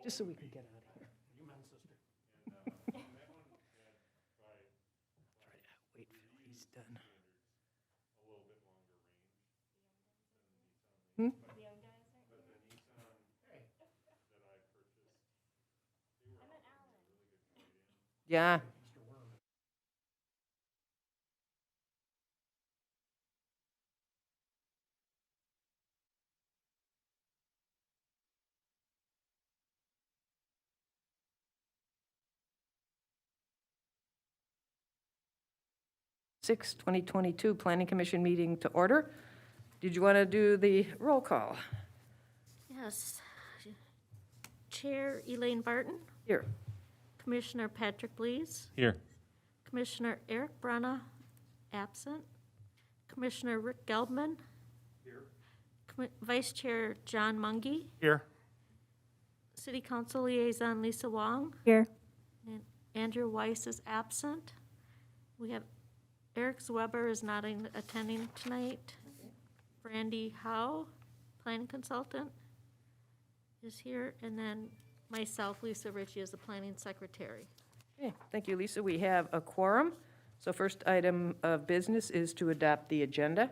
just so we can get out of here. Wait till he's done. Hmm? Yeah. Six, 2022 Planning Commission meeting to order. Did you want to do the roll call? Yes. Chair Elaine Barton, Here. Commissioner Patrick Blees, Here. Commissioner Eric Brana, absent, Commissioner Rick Gelbman. Here. Vice Chair John Mungy, Here. City Council Liaison Lisa Wong, Here. and Andrew Weiss is absent. We have Eric Zweber is not attending tonight. Brandy Howe, planning consultant, is here, and then myself, Lisa Ritchie, is the planning secretary. Okay, thank you, Lisa. We have a quorum. So first item of business is to adopt the agenda.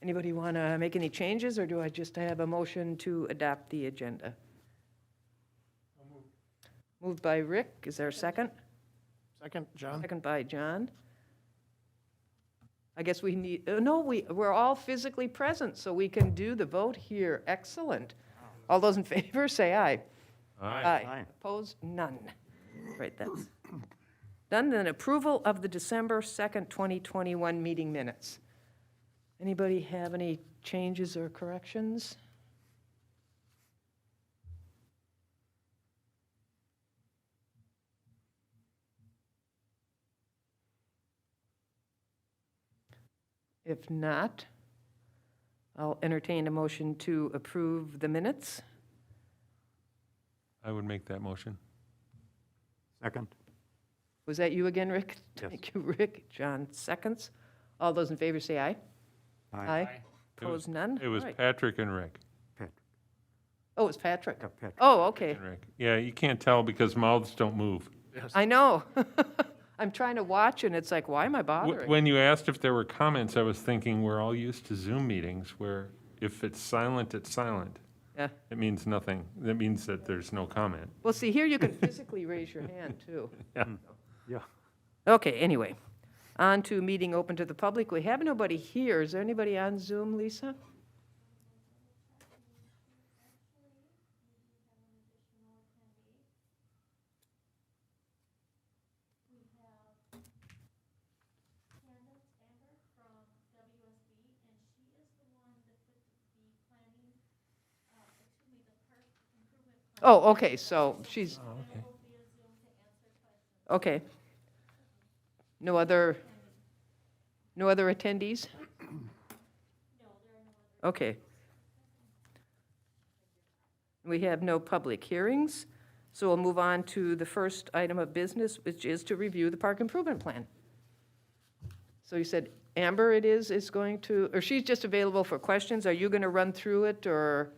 Anybody want to make any changes, or do I just have a motion to adopt the agenda? Moved by Rick. Is there a second? Second, John. Second by John. I guess we need, no, we're all physically present, so we can do the vote here. Excellent. All those in favor, say aye. Aye. Opposed? None. Right, that's done. Then approval of the December 2nd, 2021 meeting minutes. Anybody have any changes or corrections? If not, I'll entertain a motion to approve the minutes. I would make that motion. Second. Was that you again, Rick? Yes. Thank you, Rick. John seconds. All those in favor say aye. Opposed, none? It was Right. Patrick and Rick. Patrick. Oh, it's Patrick. Yeah, Patrick. Oh, okay. And Rick. Yeah, you can't tell because mouths don't move. I know. I'm trying to watch, and it's like, why am I bothering? When you asked if there were comments, I was thinking we're all used to Zoom meetings where if it's silent, it's silent. Yeah. It means nothing. That means that there's no comment. Well, see, here you can physically raise your hand, too. Yeah. Okay, anyway, on to meeting open to the public. We have nobody here. Is there anybody on Zoom, Lisa? Oh, okay, so she's, okay. No other attendees? Okay. We have no public hearings, so we'll move on to the first item of business, which is to review the park improvement plan. So you said Amber is going to, or she's just available for questions. Are you going to run through it, or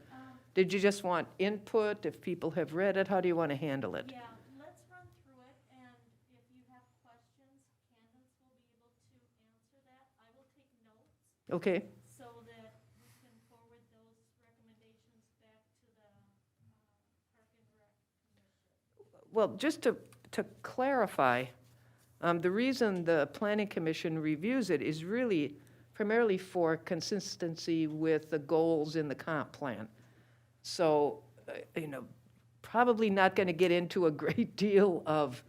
did you just want input? If people have read it, how do you want to handle it? Yeah, let's run through it, and if you have questions, Candace will be able to answer that. I will take notes Okay, so that we can forward those recommendations back to the Park and Rec Commission. well, just to clarify, the reason the Planning Commission reviews it is really primarily for consistency with the goals in the comp plan. So, probably not going to get into a great deal of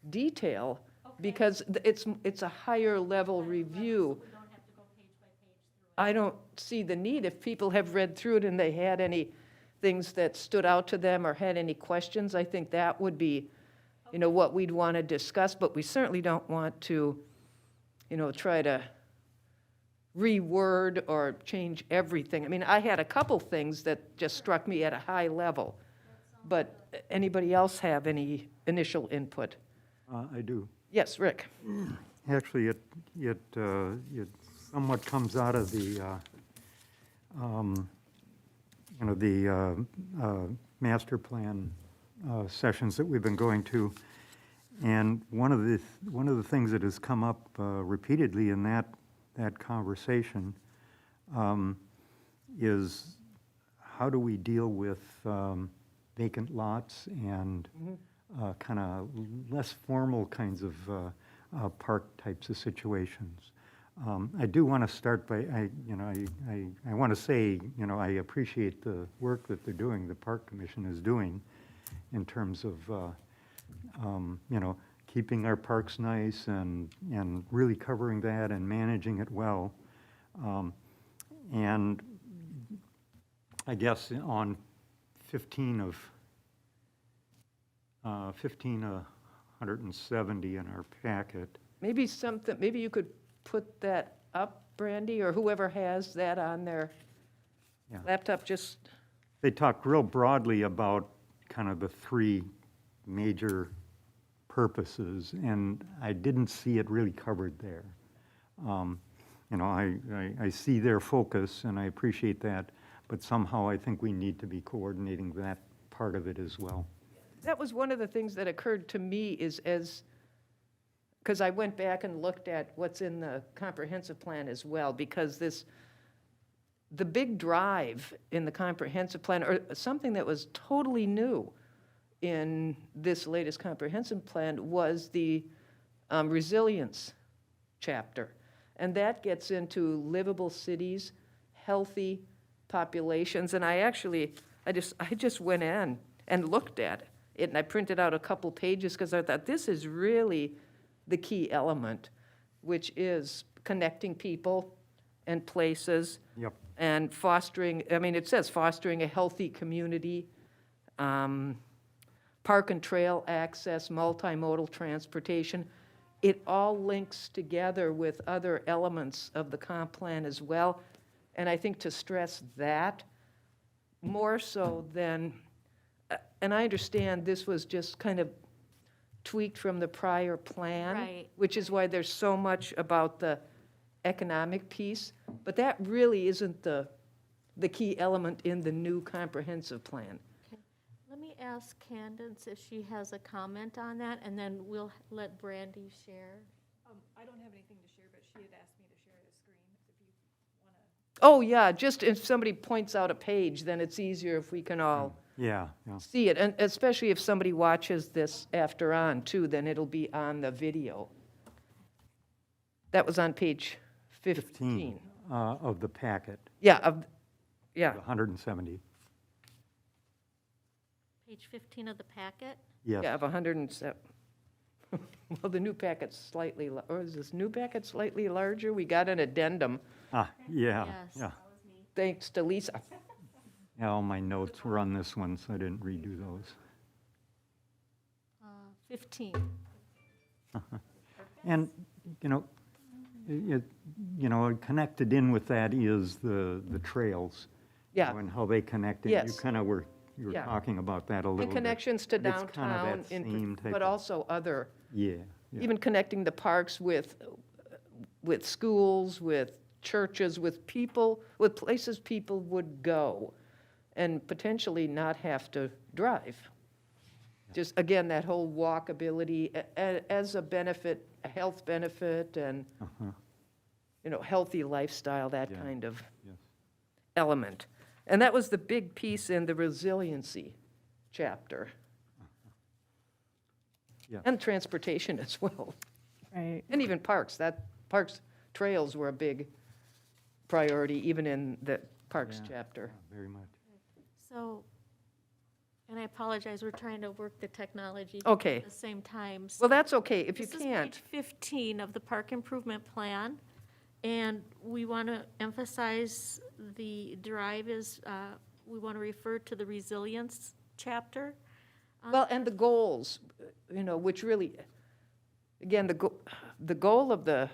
detail because it's a higher level review. We don't have to go page by page through it. I don't see the need. If people have read through it and they had any things that stood out to them or had any questions, I think that would be, what we'd want to discuss, but we certainly don't want to, try to reword or change everything. I mean, I had a couple things that just struck me at a high level, but anybody else have any initial input? I do. Yes, Rick? Actually, it somewhat comes out of the master plan sessions that we've been going to. And one of the things that has come up repeatedly in that conversation is how do we deal with vacant lots and kind of less formal kinds of park types of situations. I do want to start by, I want to say, I appreciate the work that they're doing, the Park Commission is doing in terms of, keeping our parks nice and really covering that and managing it well. And I guess on 15 of 170 in our packet. Maybe you could put that up, Brandy, or whoever has that on their Yeah. laptop, just, They talk real broadly about kind of the three major purposes, and I didn't see it really covered there. I see their focus, and I appreciate that, but somehow I think we need to be coordinating that part of it as well. that was one of the things that occurred to me is because I went back and looked at what's in the comprehensive plan as well, because the big drive in the comprehensive plan, or something that was totally new in this latest comprehensive plan, was the resilience chapter. And that gets into livable cities, healthy populations, and I just went in and looked at it, and I printed out a couple pages because I thought this is really the key element, which is connecting people and places. Yep. And fostering, it says fostering a healthy community, park and trail access, multimodal transportation. It all links together with other elements of the comp plan as well. And I think to stress that more so than, and I understand this was just kind of tweaked from the prior plan. Right. Which is why there's so much about the economic piece, but that really isn't the key element in the new comprehensive plan. Okay. Let me ask Candace if she has a comment on that, and then we'll let Brandy share. I don't have anything to share, but she had asked me to share the screen, if you want to. Oh, yeah, just if somebody points out a page, then it's easier if we can all Yeah. see it, and especially if somebody watches this after on, too, then it'll be on the video. That was on page 15. Of the packet, Yeah, yeah, 170. Page 15 of the packet? Yes. yeah, of 107. Well, the new packet's slightly, or is this new packet slightly larger? We got an addendum, Yeah, Yes. yeah. thanks to Lisa. Yeah, all my notes were on this one, so I didn't redo those. 15. And, connected in with that is the trails. Yeah. And how they connect in. Yes. You were Yeah. talking about that a little And bit. connections to But it's kind of downtown, that same type but of- also other, Yeah. Yeah. even connecting the parks with schools, with churches, with people, with places people would go and potentially not have to drive. Just, again, that whole walkability as a benefit, a health benefit, and, healthy lifestyle, that Yeah. kind of Yes. element. And that was the big piece in the resiliency chapter. Yeah. And transportation as well. Right. And even parks, trails were a big priority, even in the parks Yeah. chapter. Yeah, very much. So, and I apologize, we're trying to work the technology Okay. at the same time. Well, So that's okay, if you this is can't. page 15 of the Park Improvement Plan, and we want to emphasize the drive is, we want to refer to the resilience chapter. Well, and the goals, which really, again, the goal of the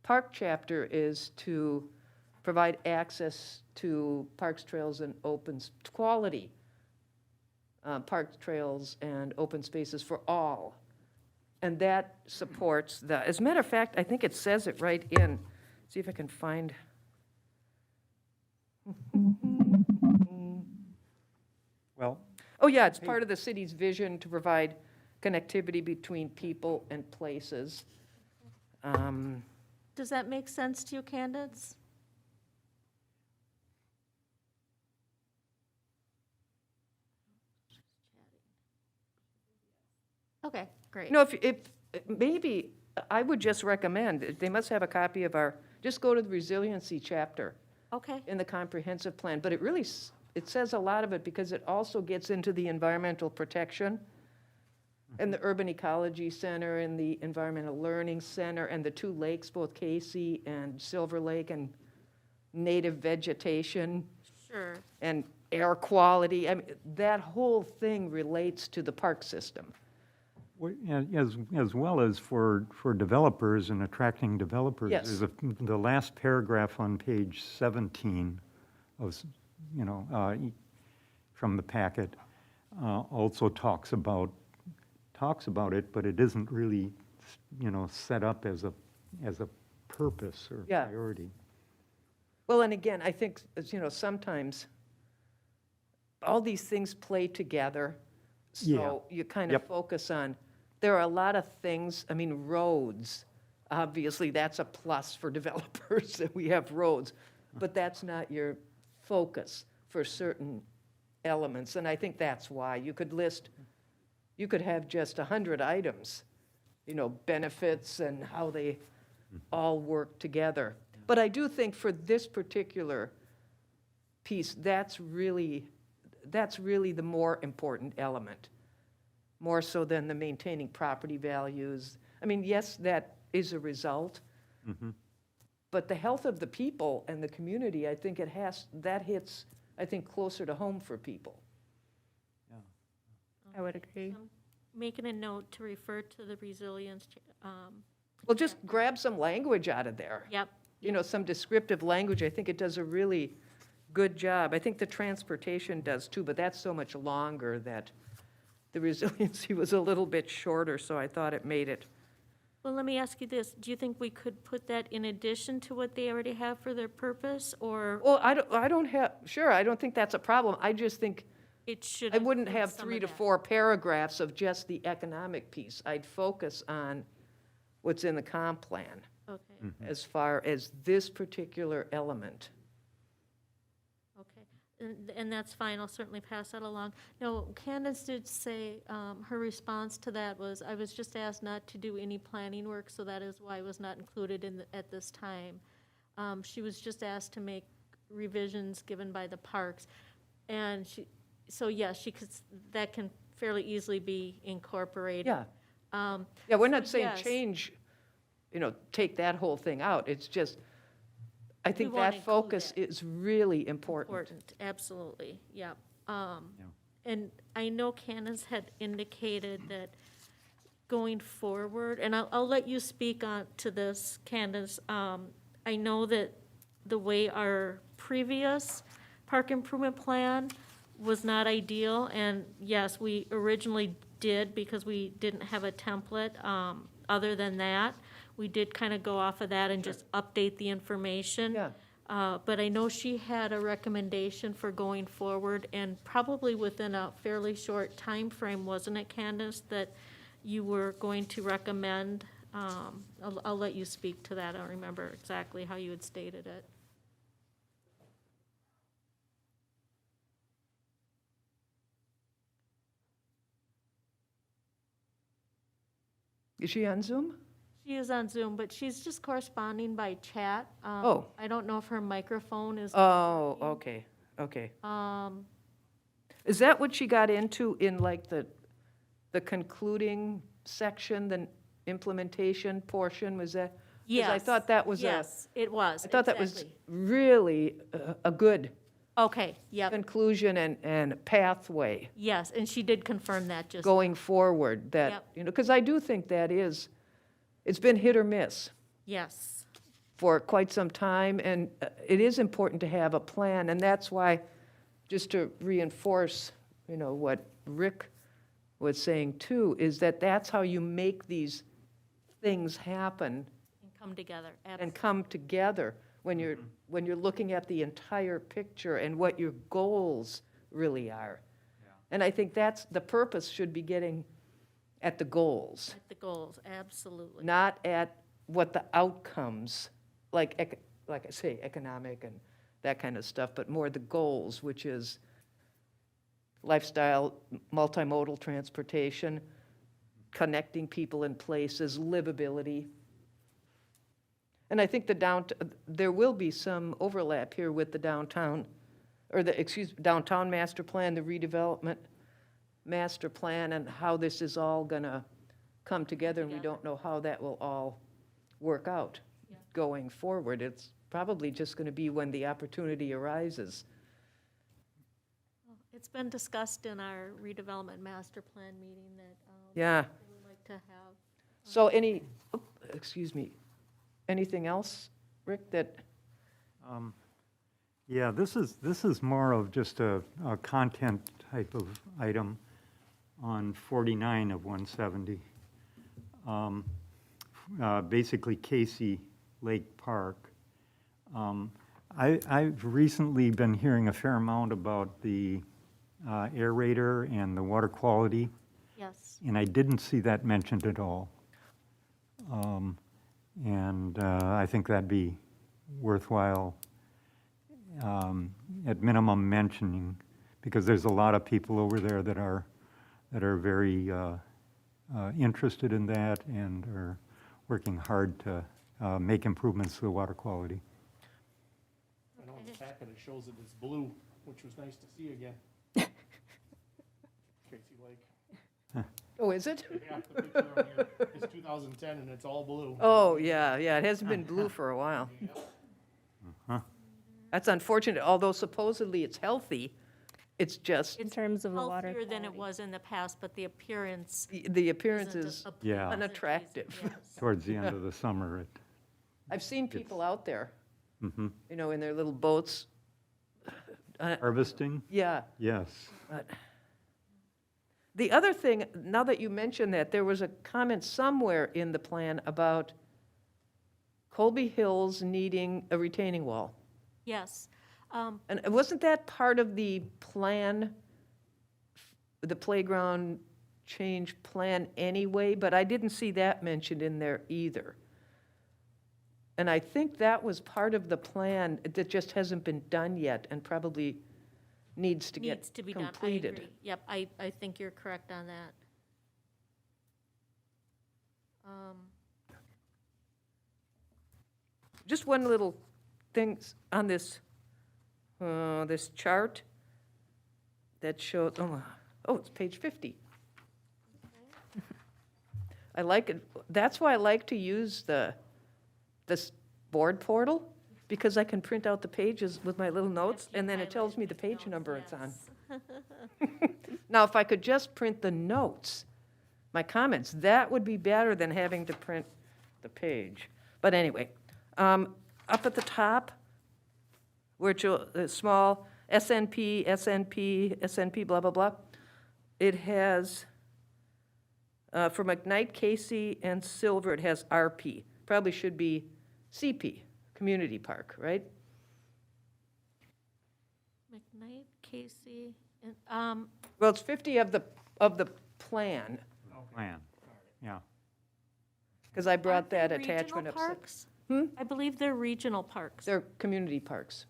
park chapter is to provide access to parks, trails, and quality parks, trails, and open spaces for all. And that supports as a matter of fact, I think it says it right in, see if I can find. Well, Oh, yeah, it's part of the city's vision to provide connectivity between people and places. Does that make sense to you, Candace? Okay, great. You know, if, maybe, I would just recommend, they must have a copy of our, just go to the resiliency chapter Okay, in the comprehensive plan, but it really, it says a lot of it because it also gets into the environmental protection and the Urban Ecology Center and the Environmental Learning Center and the two lakes, both Casey and Silver Lake, and native vegetation sure. and air quality. I mean, that whole thing relates to the park system. as well as for developers and attracting developers. Yes. There's the last paragraph on page 17 of, from the packet, also talks about it, but it isn't really, set up as a purpose or Yeah. priority. Well, and again, I think, sometimes all these things play together. Yeah. So you kind of Yep. focus on, there are a lot of things, I mean, roads, obviously, that's a plus for developers that we have roads, but that's not your focus for certain elements, and I think that's why. You could have just 100 items, benefits and how they all work together. But I do think for this particular piece, that's really the more important element, more so than the maintaining property values. I mean, yes, that is a result, but the health of the people and the community, I think that hits, I think, closer to home for people. I would agree. I'm making a note to refer to the resilience, Well, just grab some language out of there. yep, Some descriptive language. I think it does a really good job. I think the transportation does too, but that's so much longer that the resiliency was a little bit shorter, so I thought it made it. well, let me ask you this, do you think we could put that in addition to what they already have for their purpose, or Well, I don't think that's a problem. I just think it should? I wouldn't include have some 3 of to that? 4 paragraphs of just the economic piece. I'd focus on what's in the comp plan Okay, as far as this particular element. okay, and that's fine, I'll certainly pass that along. No, Candace did say, her response to that was, I was just asked not to do any planning work, so that is why it was not included at this time. She was just asked to make revisions given by the parks, and so yes, that can fairly easily be incorporated. Yeah. Um, Yeah, we're not So, saying yes. change, take that whole thing out. It's just, I think wanna that include focus it. is really important. Important, absolutely, yep. Yeah. And I know Candace had indicated that going forward, and I'll let you speak on to this, Candace. I know that the way our previous park improvement plan was not ideal, and yes, we originally did because we didn't have a template. Other than that, we did kind of go off of that and just update the information. Yeah. But I know she had a recommendation for going forward, and probably within a fairly short time frame, wasn't it, Candace, that you were going to recommend? I'll let you speak to that. I don't remember exactly how you had stated it. Is she on Zoom? She is on Zoom, but she's just corresponding by chat. Oh. I don't know if her microphone is. Oh, okay. Um, Is that what she got into in like the concluding section, the implementation portion, was that? 'Cause Yes. I thought that was Yes, it was. I thought that was exactly. really a good Okay, yep, conclusion and pathway yes, and she did confirm that just. going forward, that, Yep. because I do think it's been hit or miss Yes, for quite some time, and it is important to have a plan, and that's why, just to reinforce, what Rick was saying too, is that's how you make these things happen and come together, and absolutely. come together when you're looking at the entire picture and what your goals really are. Yeah. And I think that's, the purpose should be getting at the goals, At the goals, absolutely. not at what the outcomes, like I say, economic and that kind of stuff, but more the goals, which is lifestyle, multimodal transportation, connecting people in places, livability. And I think there will be some overlap here with the downtown, or downtown master plan, the redevelopment master plan, and how this is all gonna come together, and we don't know how that will all work out Yeah. going forward. It's probably just gonna be when the opportunity arises. It's been discussed in our redevelopment master plan meeting that Yeah, we would like to have. so excuse me, anything else, Rick, that, Yeah, this is more of just a content type of item on 49 of 170. Basically Casey Lake Park. I've recently been hearing a fair amount about the aerator and the water quality, Yes. and I didn't see that mentioned at all. And I think that'd be worthwhile, at minimum mentioning, because there's a lot of people over there that are very interested in that and are working hard to make improvements to the water quality. I know in the packet it shows that it's blue, which was nice to see again. Tracy Lake. oh, is it? Yeah, the picture on here is 2010 and it's all blue. Oh, yeah, it hasn't been blue for a while. Huh. That's unfortunate, although supposedly it's healthy, it's just, It's terms of the water healthier than it quality. was in the past, but the appearance the appearance isn't is, a Yeah. pleasant Unattractive. reason, yes. Towards the end of the summer, I've seen people out there, mhm. in their little boats. Harvesting, Yeah, yes. but the other thing, now that you mention that, there was a comment somewhere in the plan about Colby Hills needing a retaining wall. Yes. And wasn't that part of the plan, the playground change plan anyway? But I didn't see that mentioned in there either. And I think that was part of the plan that just hasn't been done yet and probably needs to Needs get to be done. I completed. agree. Yep, I think you're correct on that. Just one little thing on this, this chart that shows, it's page 50. I like it. That's why I like to use this board portal, because I can print out the pages with my little notes, and then it tells me the page number it's on. Now, if I could just print the notes, my comments, that would be better than having to print the page. But anyway, up at the top, which is small, SNP, SNP, SNP, blah, blah, blah, it has, for McKnight, Casey, and Silver, it has RP. Probably should be CP, Community Park, right? McKnight, Casey, and, Well, it's 50 of the plan, Plan, yeah. because I brought aren't they that attachment regional up. parks? Hmm? I believe they're regional parks. They're community parks.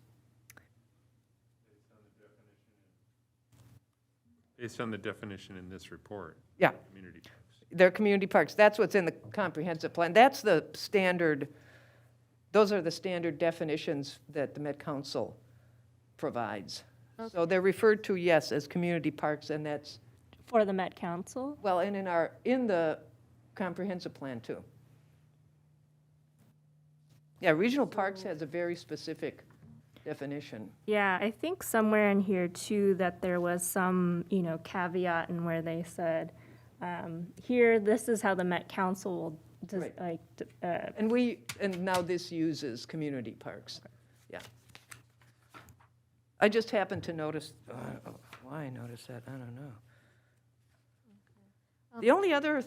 Based on the definition in this report. Yeah. Community parks. They're community parks. That's what's in the comprehensive plan. That's the standard, those are the standard definitions that the Met Council provides. So they're referred to, yes, as community parks, and that's, For the Met Council? well, and in the comprehensive plan, too. Yeah, regional parks has a very specific definition. Yeah, I think somewhere in here too that there was some, caveat in where they said, here, this is how the Met Council will, Right. And now this uses community parks. Yeah. I just happened to notice, why I noticed that, I don't know. The only other,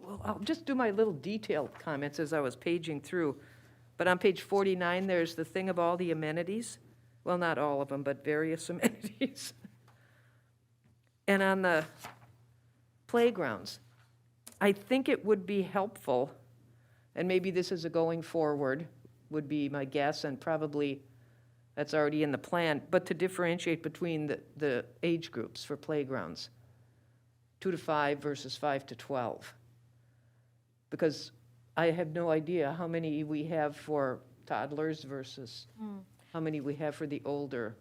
well, I'll just do my little detailed comments as I was paging through. But on page 49, there's the thing of all the amenities. Well, not all of them, but various amenities. And on the playgrounds, I think it would be helpful, and maybe this is a going forward, would be my guess, and probably that's already in the plan, but to differentiate between the age groups for playgrounds, 2 to 5 versus 5 to 12. Because I have no idea how many we have for toddlers versus how many we have for the older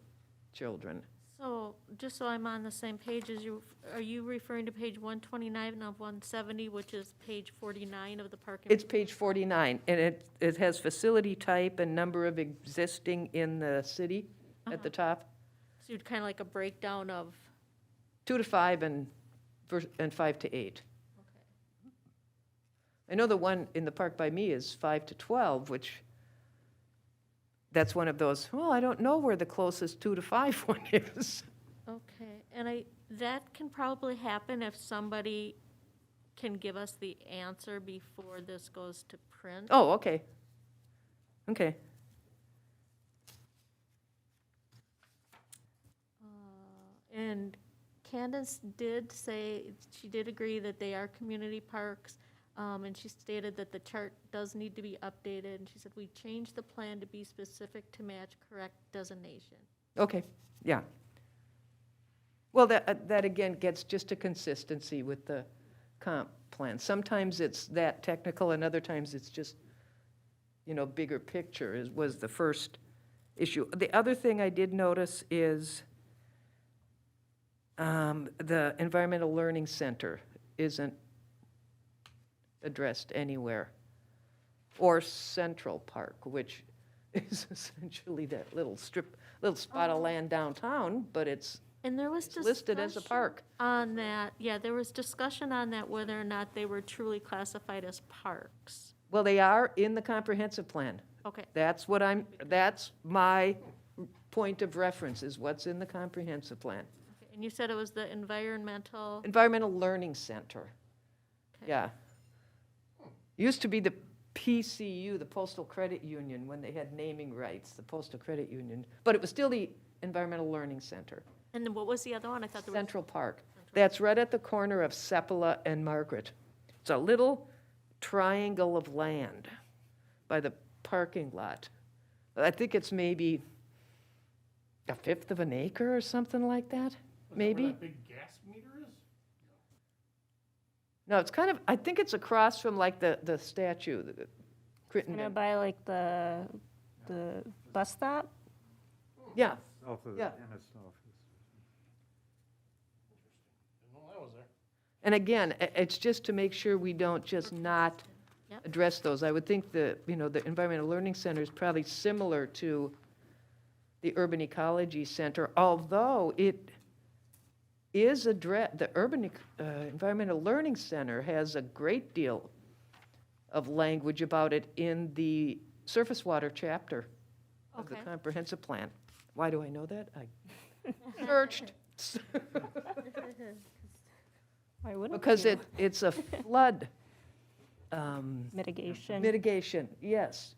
children. So, just so I'm on the same page as you, are you referring to page 129 of 170, which is page 49 of the park? It's page 49, and it has facility type and number of existing in the city at the top. So you'd kind of like a breakdown of, 2 to 5 and 5 to 8. okay. I know the one in the park by me is 5 to 12, which, that's one of those, well, I don't know where the closest 2 to 5 one is. Okay, and that can probably happen if somebody can give us the answer before this goes to print. Oh, okay. Okay. And Candace did say, she did agree that they are community parks, and she stated that the chart does need to be updated, and she said, we changed the plan to be specific to match correct designation. Okay, yeah. Well, that again gets just a consistency with the comp plan. Sometimes it's that technical, and other times it's just, bigger picture was the first issue. The other thing I did notice is the Environmental Learning Center isn't addressed anywhere. Or Central Park, which is essentially that little spot of land downtown, but it's And there was listed as a discussion park. on that, yeah, there was discussion on that, whether or not they were truly classified as parks. Well, they are in the comprehensive plan. Okay, That's my point of reference, is what's in the comprehensive plan. and you said it was the environmental, Environmental Learning Center, okay. yeah. Used to be the PCU, the Postal Credit Union, when they had naming rights, the Postal Credit Union. But it was still the Environmental Learning Center. And then what was the other one? I thought there was. Central Park. That's right at the corner of Sepulveda and Margaret. It's a little triangle of land by the parking lot. I think it's maybe a fifth of an acre or something like that, maybe? Where that big gas meter is? No, it's kind of, I think it's across from like the statue, the Crittenden. By like the bus stop? Yeah, South of the Yeah. dentist office. Didn't know that was there. and again, it's just to make sure we don't just not Yep. address those. I would think the Environmental Learning Center is probably similar to the Urban Ecology Center, although it is the Environmental Learning Center has a great deal of language about it in the surface water chapter of the Okay. comprehensive plan. Why do I know that? I searched. Why wouldn't Because you? it's a flood Mitigation. mitigation, yes.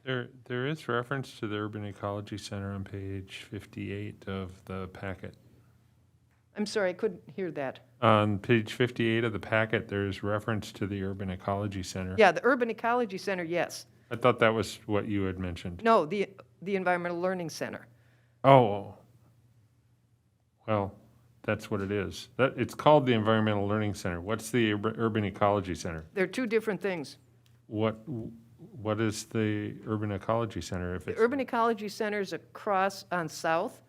There is reference to the Urban Ecology Center on page 58 of the packet. I'm sorry, I couldn't hear that. On page 58 of the packet, there's reference to the Urban Ecology Center. Yeah, the Urban Ecology Center, yes. I thought that was what you had mentioned. No, the Environmental Learning Center. Oh, well, that's what it is. It's called the Environmental Learning Center. What's the Urban Ecology Center? They're two different things. What is the Urban Ecology Center if The it's? Urban Ecology Center is across south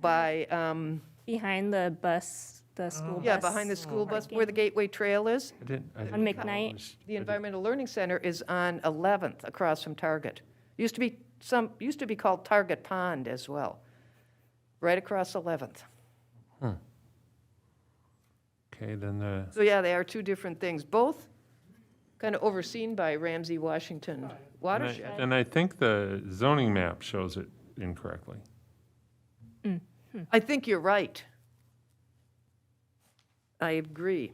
by, Behind the bus, the school bus. yeah, behind the school bus, where the parking. Gateway Trail is. I didn't On know it McKnight. was- The Environmental Learning Center is on 11th, across from Target. Used to be called Target Pond as well, right across 11th. Okay, then the, So yeah, they are two different things, both kind of overseen by Ramsey Washington Watershed. and I think the zoning map shows it incorrectly. I think you're right. I agree.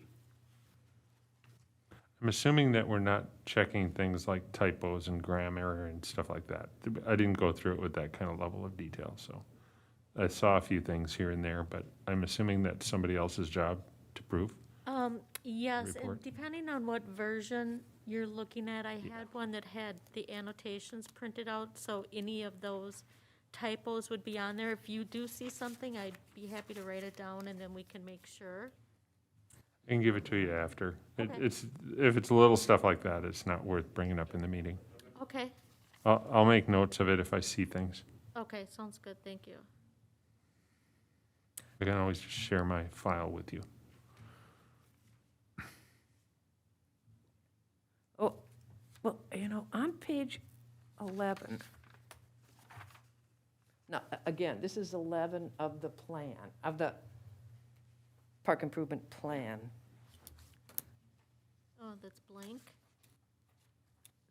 I'm assuming that we're not checking things like typos and grammar and stuff like that. I didn't go through it with that kind of level of detail, so I saw a few things here and there, but I'm assuming that's somebody else's job to prove. Yes, and Report. depending on what version you're looking at, I had one that had the annotations printed out, so any of those typos would be on there. If you do see something, I'd be happy to write it down, and then we can make sure. I can give it to you after. Okay. It's, if it's little stuff like that, it's not worth bringing up in the meeting. Okay, I'll make notes of it if I see things. okay, sounds good, thank you. I can always just share my file with you. Oh, well, on page 11, now, again, this is 11 of the plan, of the park improvement plan. Oh, that's blank.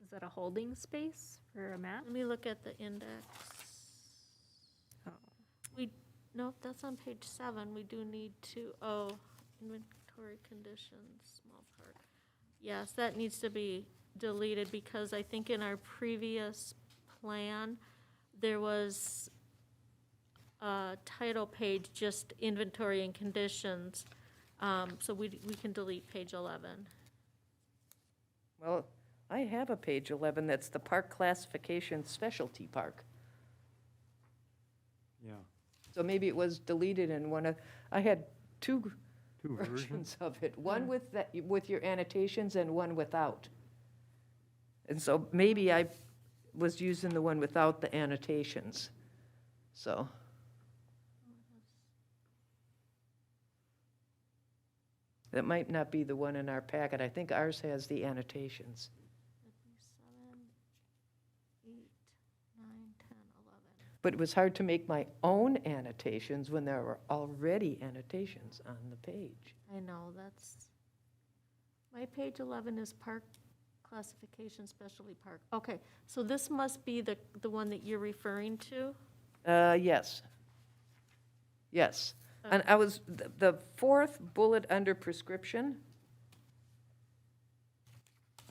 Is that a holding space for a map? Let me look at the index. Oh. Nope, that's on page 7. We do need to, inventory conditions, small park. Yes, that needs to be deleted because I think in our previous plan, there was a title page, just inventory and conditions. So we can delete page 11. Well, I have a page 11 that's the park classification specialty park. Yeah. So maybe it was deleted in one of, I had two Two versions? versions of it, one with that, with your annotations and one without. And so maybe I was using the one without the annotations, so. That might not be the one in our packet. I think ours has the annotations. 7, 8, 9, 10, 11. But it was hard to make my own annotations when there were already annotations on the page. I know, my page 11 is park classification specialty park. Okay, so this must be the one that you're referring to? Yes. Yes. And I was, the fourth bullet under prescription,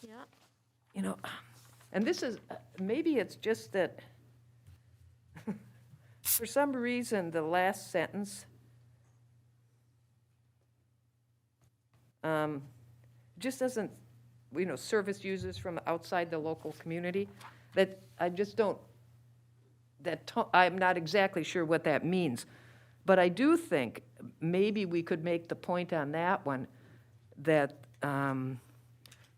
Yeah, and this is, maybe it's just that, for some reason, the last sentence just doesn't, service users from outside the local community, that I just don't, I'm not exactly sure what that means. But I do think maybe we could make the point on that one that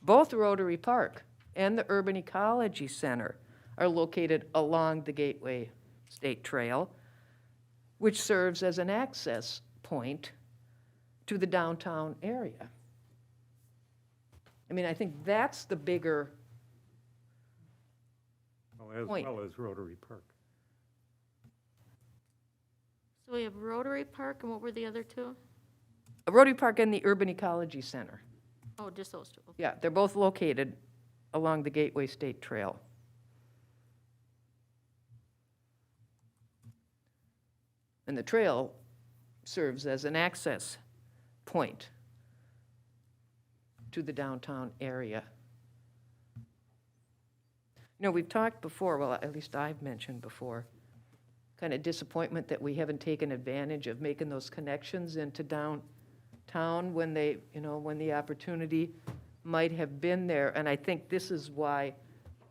both Rotary Park and the Urban Ecology Center are located along the Gateway State Trail, which serves as an access point to the downtown area. I mean, I think that's the bigger Well, as Point. well as Rotary Park. so we have Rotary Park, and what were the other two? Rotary Park and the Urban Ecology Center. Oh, just those two. Okay. Yeah, they're both located along the Gateway State Trail. And the trail serves as an access point to the downtown area. We've talked before, well, at least I've mentioned before, kind of disappointment that we haven't taken advantage of making those connections into downtown when they, when the opportunity might have been there. And I think this is why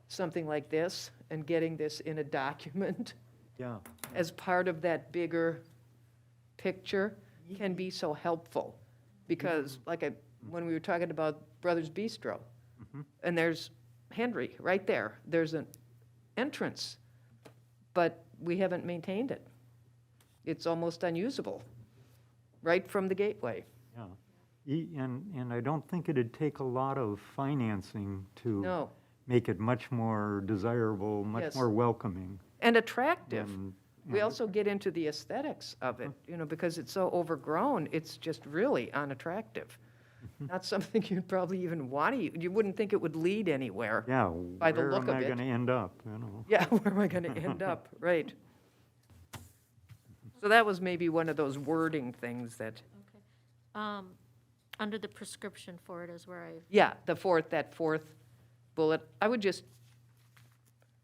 something like this and getting this in a document Yeah. as part of that bigger picture can be so helpful. Because when we were talking about Brothers Bistro, and there's Henry right there, there's an entrance, but we haven't maintained it. It's almost unusable, right from the gateway. Yeah. And I don't think it'd take a lot of financing to No, make it much more desirable, much Yes. more welcoming. and attractive. than- We also get into the aesthetics of it, because it's so overgrown, it's just really unattractive. Not something you'd probably even want to, you wouldn't think it would lead anywhere. Yeah, By the where look am of I it. going to end up, Yeah, where am I going to end up? Right. So that was maybe one of those wording things that, Okay. Under the prescription for it is where yeah, that fourth bullet, I would just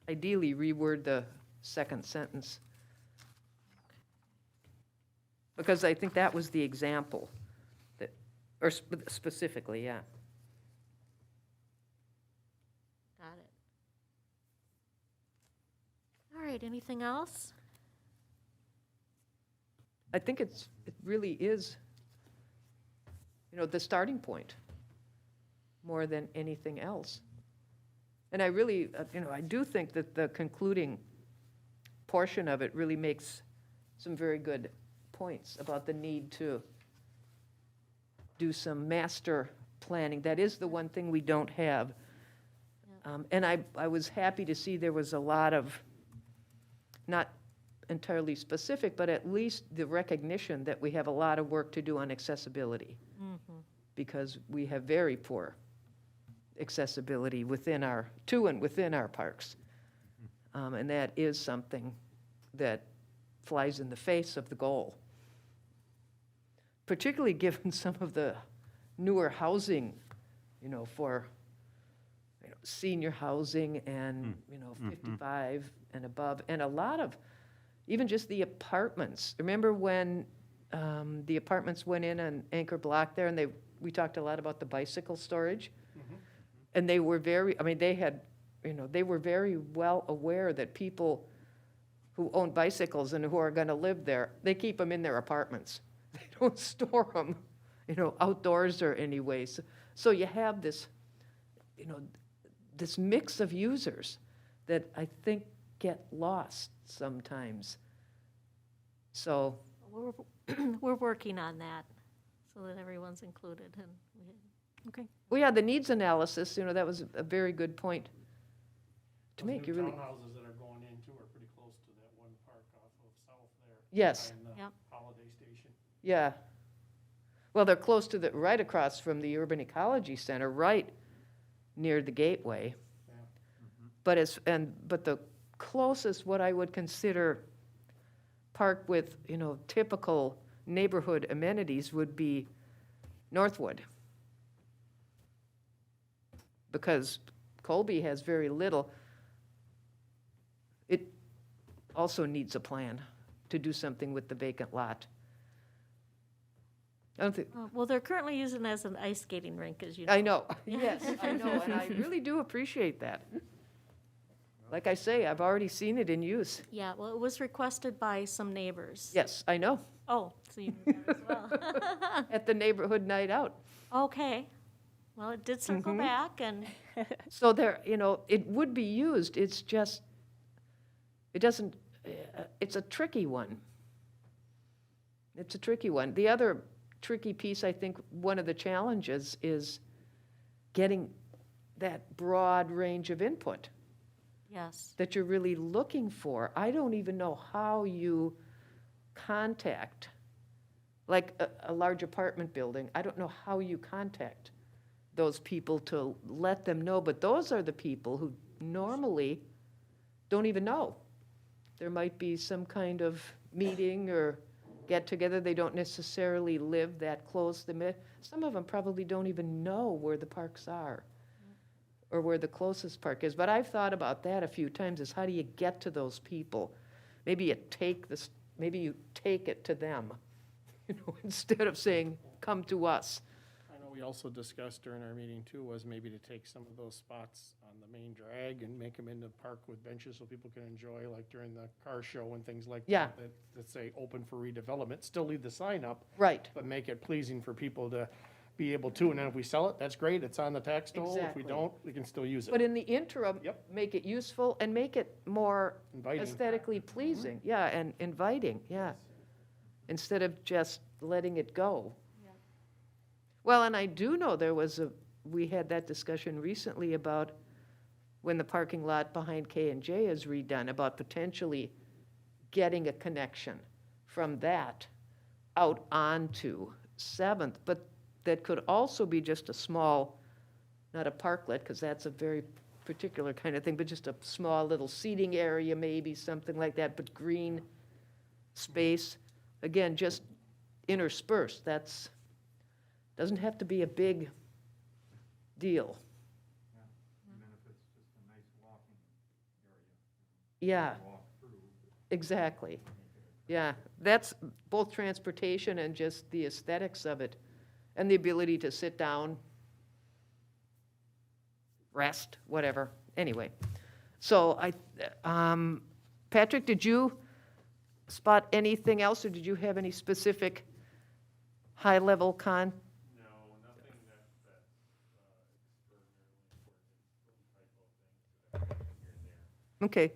ideally reword the second sentence. Because I think that was the example that, or specifically, yeah. Got it. All right, anything else? I think it really is, the starting point more than anything else. And I really, I do think that the concluding portion of it really makes some very good points about the need to do some master planning. That is the one thing we don't have. And I was happy to see there was a lot of, not entirely specific, but at least the recognition that we have a lot of work to do on accessibility. Because we have very poor accessibility within our parks. And that is something that flies in the face of the goal. Particularly given some of the newer housing, for senior housing and, 55 and above, and a lot of, even just the apartments. Remember when the apartments went in on Anchor Block there, and we talked a lot about the bicycle storage? And they were very, they were very well aware that people who own bicycles and who are gonna live there, they keep them in their apartments. They don't store them, outdoors or anyways. So you have this, this mix of users that I think get lost sometimes. So, We're working on that, so that everyone's included, and okay. well, yeah, the needs analysis, that was a very good point to make. You Those new really, townhouses that are going in too are pretty close to that one park off of South there. Yes. behind the Yep. Holiday Station. yeah. Well, they're close to right across from the Urban Ecology Center, right near the gateway. Yeah. But the closest, what I would consider park with, typical neighborhood amenities would be Northwood. Because Colby has very little. It also needs a plan to do something with the vacant lot. I don't think, Well, they're currently using it as an ice skating rink, as you know. I know, yes, I know, and I really do appreciate that. Like I say, I've already seen it in use. Yeah, well, it was requested by some neighbors. Yes, I know, Oh, so you knew that as well. at the neighborhood night out. Okay, well, it did circle back, and, So there, it would be used, it's just, it doesn't, it's a tricky one. It's a tricky one. The other tricky piece, I think, one of the challenges is getting that broad range of input yes. that you're really looking for. I don't even know how you contact, like a large apartment building, I don't know how you contact those people to let them know, but those are the people who normally don't even know. There might be some kind of meeting or get-together, they don't necessarily live that close. Some of them probably don't even know where the parks are or where the closest park is. But I've thought about that a few times, is how do you get to those people? Maybe you take it to them, instead of saying, come to us. I know we also discussed during our meeting too, was maybe to take some of those spots on the main drag and make them into park with benches so people can enjoy, like during the car show and things like Yeah. that. That say open for redevelopment, still leave the sign up, Right, but make it pleasing for people to be able to. And then if we sell it, that's great, it's on the tax dole. If Exactly. we don't, we can still use but it. in the interim, Yep. make it useful and make it more Inviting. aesthetically pleasing, yeah, and inviting, yeah, instead of just letting it go. Well, and I do know we had that discussion recently about when the parking lot behind K&J is redone, about potentially getting a connection from that out onto 7th, but that could also be just a small, not a parklet, because that's a very particular kind of thing, but just a small little seating area, maybe, something like that, but green space. Again, just interspersed, doesn't have to be a big deal. Even if it's just a nice walking area. Yeah, Walk through, exactly. make it Yeah, that's both transportation and just the aesthetics of it, and the ability to sit down, rest, whatever, anyway. So Patrick, did you spot anything else, or did you have any specific high-level No, nothing that's Okay.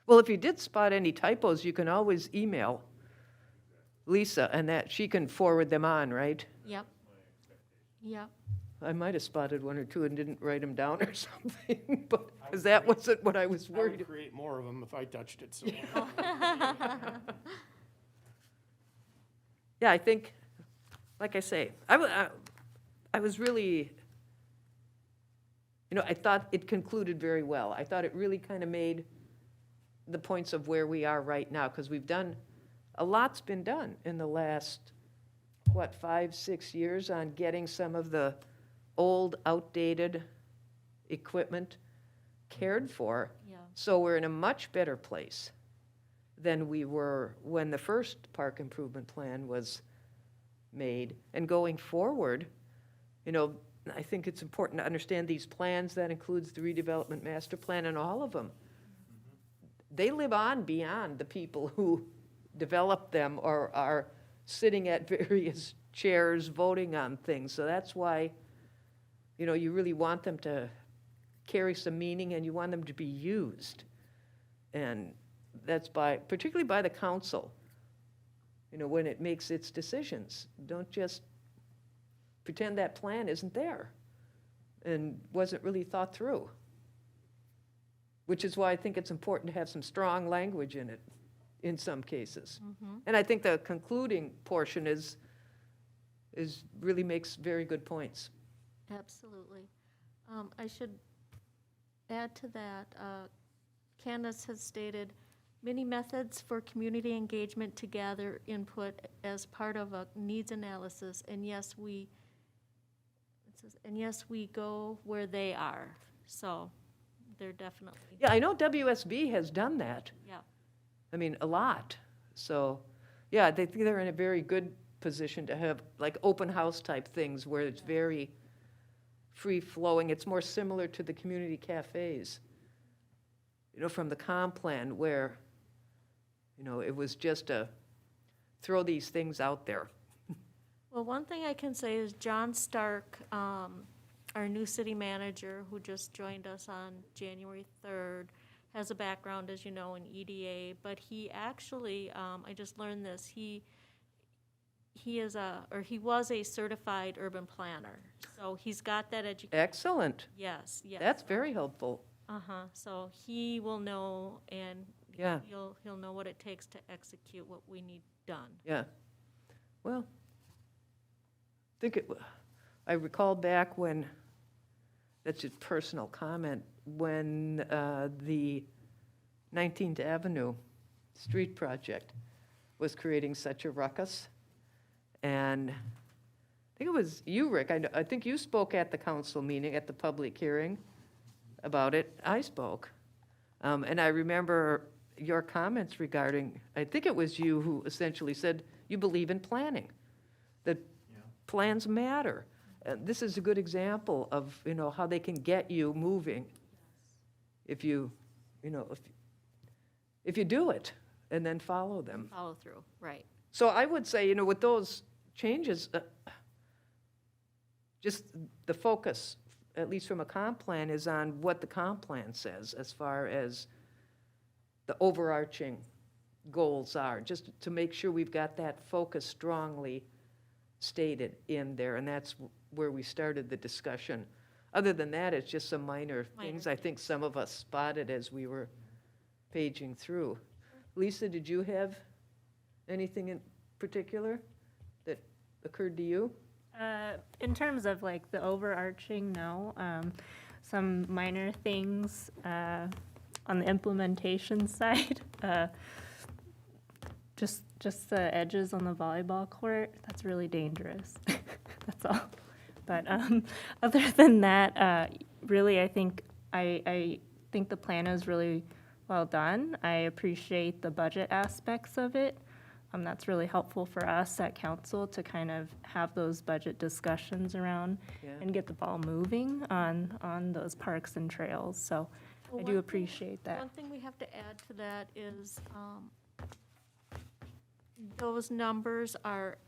Well, if you did spot any typos, you can always email Lisa, and that, she can forward them on, right? Yep. Yep. I might have spotted one or two and didn't write them down or something, but, because that wasn't what I was I worried would about. create more of them if I touched it, so. Yeah, I think, like I say, I was really, I thought it concluded very well. I thought it really kind of made the points of where we are right now, because a lot's been done in the last, 5, 6 years on getting some of the old, outdated equipment cared for. Yeah. So we're in a much better place than we were when the first park improvement plan was made. And going forward, I think it's important to understand these plans. That includes the redevelopment master plan and all of them. They live on beyond the people who developed them or are sitting at various chairs voting on things. So that's why, you really want them to carry some meaning, and you want them to be used. And that's particularly by the council, when it makes its decisions. Don't just pretend that plan isn't there and wasn't really thought through. Which is why I think it's important to have some strong language in it, in some cases. And I think the concluding portion really makes very good points. Absolutely. I should add to that, Candace has stated many methods for community engagement to gather input as part of a needs analysis, and yes, we go where they are. So they're definitely, Yeah, I know WSB has done that. yeah. I mean, a lot. So, yeah, they think they're in a very good position to have like open house type things where it's very free flowing. It's more similar to the community cafes, from the comp plan where, it was just a throw these things out there. Well, one thing I can say is John Stark, our new city manager, who just joined us on January 3rd, has a background, as you know, in EDA, but he actually, I just learned this, he was a certified urban planner. So he's got that education. Excellent. Yes, yes. That's very helpful. So he will know, and Yeah. he'll know what it takes to execute what we need done. Yeah. Well, I recall back when, that's just personal comment, when the 19th Avenue street project was creating such a ruckus. And I think it was you, Rick. I think you spoke at the council meeting, at the public hearing about it. I spoke. And I remember your comments regarding, I think it was you who essentially said you believe in planning, that plans matter. This is a good example of, how they can get you moving if you do it and then follow them. Follow through, right. So I would say, with those changes, just the focus, at least from a comp plan, is on what the comp plan says as far as the overarching goals are, just to make sure we've got that focus strongly stated in there, and that's where we started the discussion. Other than that, it's just some minor things I think some of us spotted as we were paging through. Lisa, did you have anything in particular that occurred to you? In terms of like the overarching, no. Some minor things on the implementation side. Just the edges on the volleyball court, that's really dangerous. That's all. But other than that, really, I think the plan is really well done. I appreciate the budget aspects of it. That's really helpful for us at council to kind of have those budget discussions around Yeah. and get the ball moving on those parks and trails. So Well, I one do thing- appreciate that. One thing we have to add to that is, those numbers are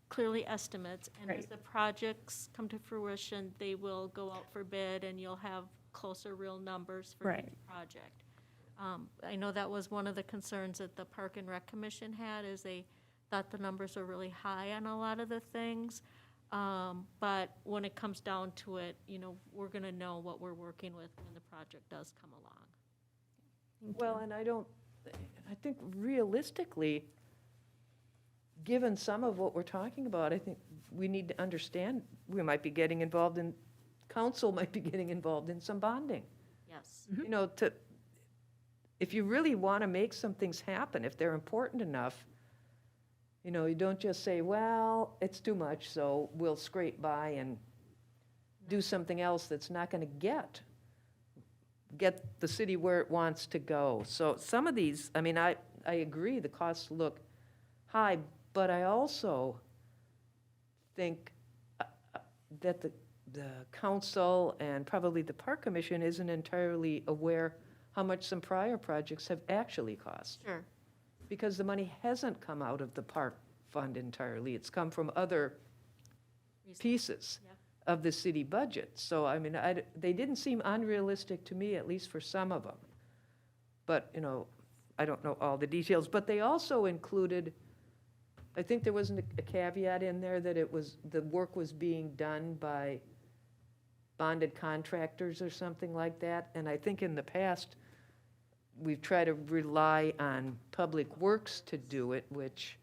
clearly estimates, and as Right. the projects come to fruition, they will go out for bid, and you'll have closer real numbers for each Right. project. I know that was one of the concerns that the Park and Rec Commission had, is they thought the numbers are really high on a lot of the things. But when it comes down to it, we're gonna know what we're working with when the project does come along. Well, and I think realistically, given some of what we're talking about, I think we need to understand, we might be getting involved in, council might be getting involved in some bonding. Yes. If you really want to make some things happen, if they're important enough, you don't just say, well, it's too much, so we'll scrape by and do something else that's not going to get the city where it wants to go. So some of these, I agree, the costs look high, but I also think that the council and probably the park commission isn't entirely aware how much some prior projects have actually cost. Sure. Because the money hasn't come out of the park fund entirely. It's come from other pieces Yep. of the city budget. So, they didn't seem unrealistic to me, at least for some of them. But, I don't know all the details. But they also included, I think there was a caveat in there that the work was being done by bonded contractors or something like that. And I think in the past, we've tried to rely on Public Works to do it, which,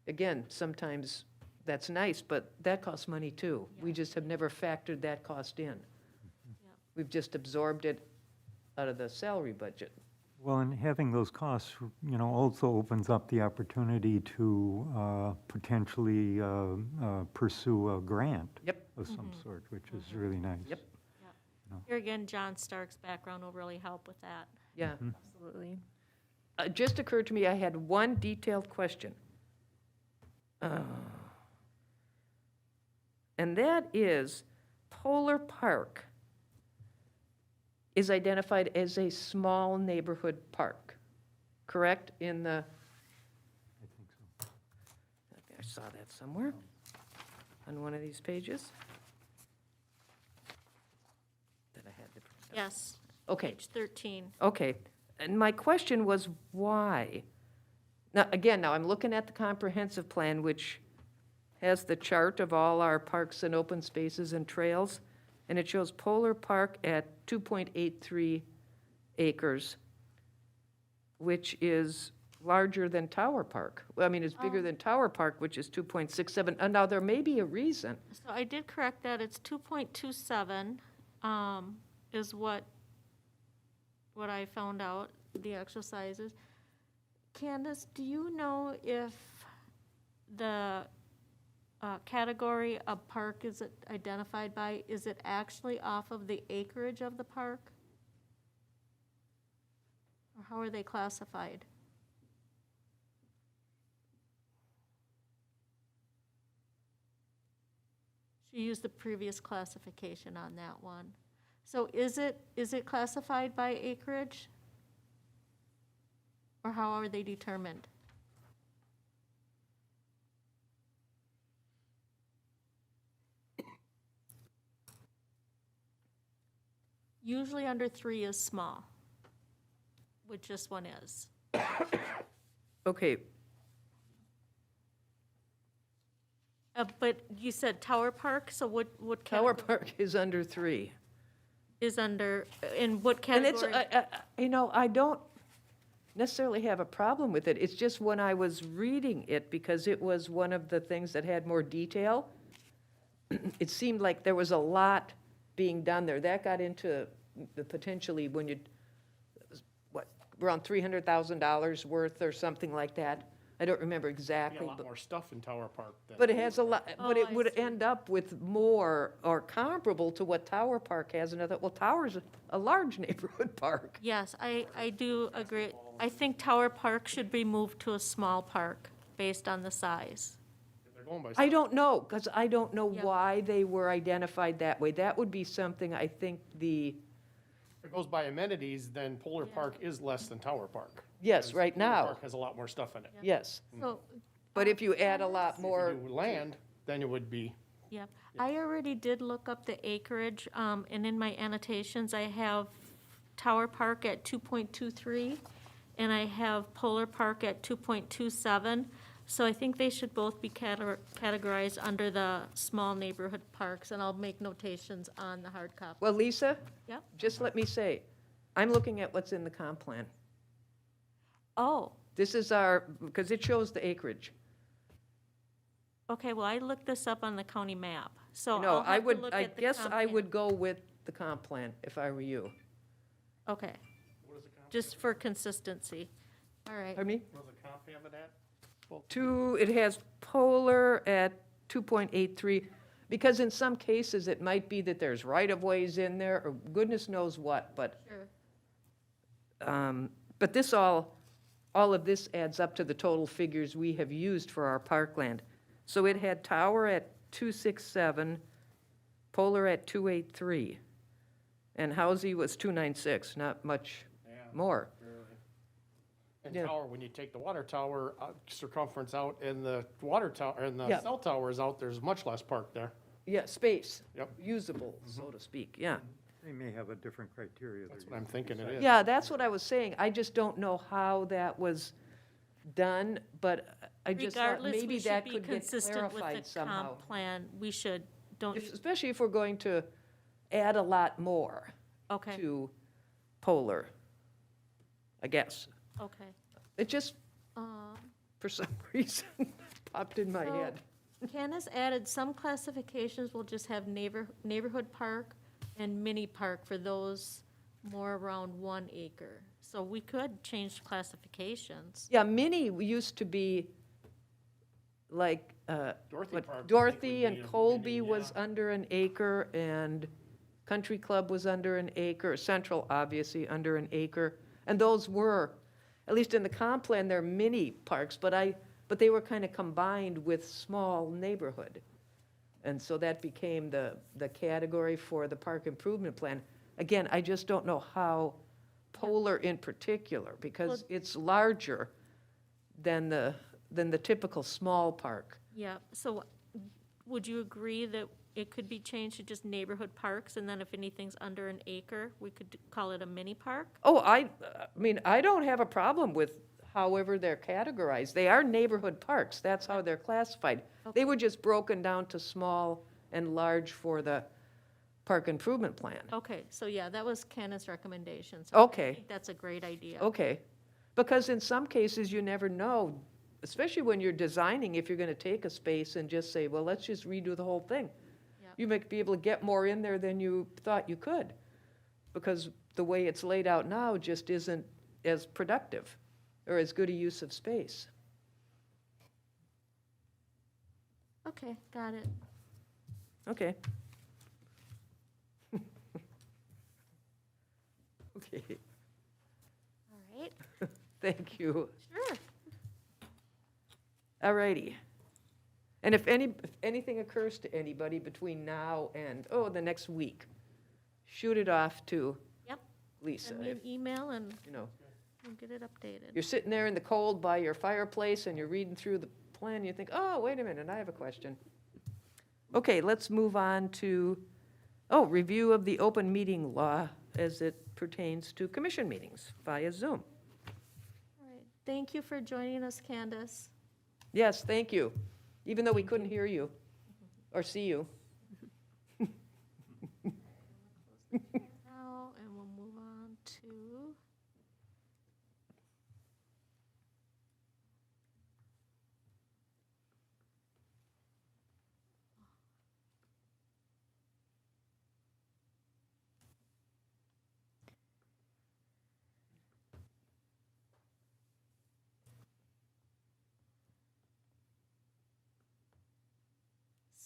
again, sometimes that's nice, but that costs money too. We just have never factored that cost in. We've just absorbed it out of the salary budget. Well, and having those costs, also opens up the opportunity to potentially pursue a grant Yep. of some sort, which is really nice. Yep. Here again, John Stark's background will really help with that. Yeah. Absolutely. It just occurred to me, I had one detailed question. And that is, Polar Park is identified as a small neighborhood park, correct? I think so. I saw that somewhere on one of these pages that I had to print out. Yes, Okay. page 13. Okay, and my question was why? Now, again, I'm looking at the comprehensive plan, which has the chart of all our parks and open spaces and trails, and it shows Polar Park at 2.83 acres, which is larger than Tower Park. Well, it's bigger than Tower Park, which is 2.67. Now, there may be a reason. So I did correct that, it's 2.27, is what I found out, the exercises. Candace, do you know if the category of park is it identified by, is it actually off of the acreage of the park? Or how are they classified? She used the previous classification on that one. So is it classified by acreage? Or how are they determined? Usually under 3 is small, which this one is. Okay, But you said Tower Park, so what Tower category Park is under 3. is under, in what And it's, category? I don't necessarily have a problem with it. It's just when I was reading it, because it was one of the things that had more detail, it seemed like there was a lot being done there. That got into the potentially when you, around $300,000 worth or something like that I don't remember You got exactly, a lot but, more stuff in Tower Park than. but it has a lot, Oh, but it I would see. end up with more or comparable to what Tower Park has. And I thought, well, Tower's a large neighborhood park. Yes, I do agree. I think Tower Park should be moved to a small park based on the size. They're going by. I don't know, because I don't know Yep. why they were identified that way. That would be something I think If it goes by amenities, then Polar Yeah. Park is less than Tower Park. yes, because right Polar now, Park has a lot more stuff in it. yes. So, But if you add a lot If more, you do land, then it would be, yep. I already did look up the acreage, and in my annotations, I have Tower Park at 2.23, and I have Polar Park at 2.27. So I think they should both be categorized under the small neighborhood parks, and I'll make notations on the hard copy. well, Lisa, Yep. just let me say, I'm looking at what's in the comp plan. Oh, This is our, because it shows the acreage. okay, well, I looked this up on the county map, so No, I'll I have to would, look I at the guess comp I plan. would go with the comp plan if I were you. Okay. Just for consistency. All right. Pardon me? what does the comp have it at? It has Polar at 2.83, because in some cases, it might be that there's right-of-ways in there, or goodness knows what, but, Sure. but this all of this adds up to the total figures we have used for our parkland. So it had Tower at 267, Polar at 283, and Housie was 296, not much Yeah, more. barely. And Yeah. tower, when you take the water tower circumference out and the water tower, and the Yeah. cell towers out, there's much less park there. Yeah, space. Yep. Usable, so to speak, yeah. They may have a different criteria. That's they're what I'm using thinking it besides- is. Yeah, that's what I was saying. I just don't know how that was done, but I just thought Regardless, maybe we should that be could get consistent with clarified the somehow. comp plan. We should, don't, Especially if we're going to add a lot more okay, to Polar, I guess. okay. It just, for some reason, popped in my So- head. Candace added some classifications will just have neighborhood park and mini park for those more around 1 acre. So we could change classifications. Yeah, mini used to be like, Dorothy what, Park, I think, Dorothy would be and a Colby mini, was yeah. under an acre, and Country Club was under an acre, Central, obviously, under an acre. And those were, at least in the comp plan, they're mini parks, but they were kind of combined with small neighborhood. And so that became the category for the park improvement plan. Again, I just don't know how Polar in particular, because Well- it's larger than the typical small park. Yeah, so would you agree that it could be changed to just neighborhood parks, and then if anything's under an acre, we could call it a mini park? Oh, I mean, I don't have a problem with however they're categorized. They are neighborhood parks, that's how they're classified. They were just broken down to small and large for the park improvement plan. Okay, so yeah, that was Candace's recommendation. So Okay. I think that's a great idea. Okay, because in some cases, you never know, especially when you're designing, if you're gonna take a space and just say, well, let's just redo the whole thing. Yep. You might be able to get more in there than you thought you could, because the way it's laid out now just isn't as productive or as good a use of space. Okay, got it. Okay. Okay, All right, thank you. sure. All righty. And if anything occurs to anybody between now and, the next week, shoot it off to Yep. Lisa. Send me an email and You know, we'll get it updated. you're sitting there in the cold by your fireplace and you're reading through the plan, you think, oh, wait a minute, I have a question. Okay, let's move on to, review of the open meeting law as it pertains to commission meetings via Zoom. All right, thank you for joining us, Candace. Yes, thank you, even though we couldn't hear you or see you. Now, and we'll move on to.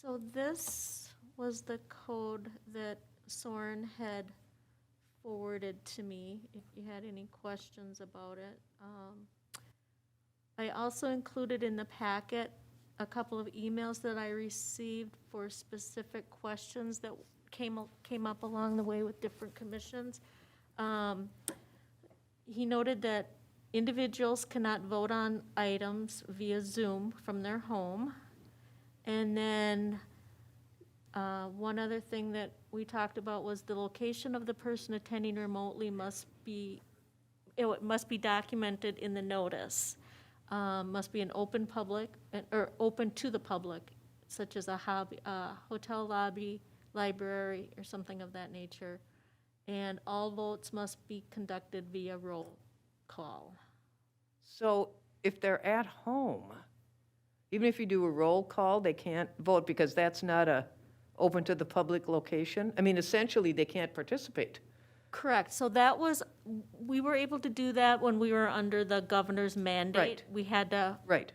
So this was the code that Soren had forwarded to me, if you had any questions about it. I also included in the packet a couple of emails that I received for specific questions that came up along the way with different commissions. He noted that individuals cannot vote on items via Zoom from their home. And then one other thing that we talked about was the location of the person attending remotely must be documented in the notice. Must be an open public, or open to the public, such as a hotel lobby, library, or something of that nature. And all votes must be conducted via roll call. So if they're at home, even if you do a roll call, they can't vote because that's not a open to the public location? I mean, essentially, they can't participate. Correct. So that was, we were able to do that when we were under the governor's mandate. Right. We had to Right.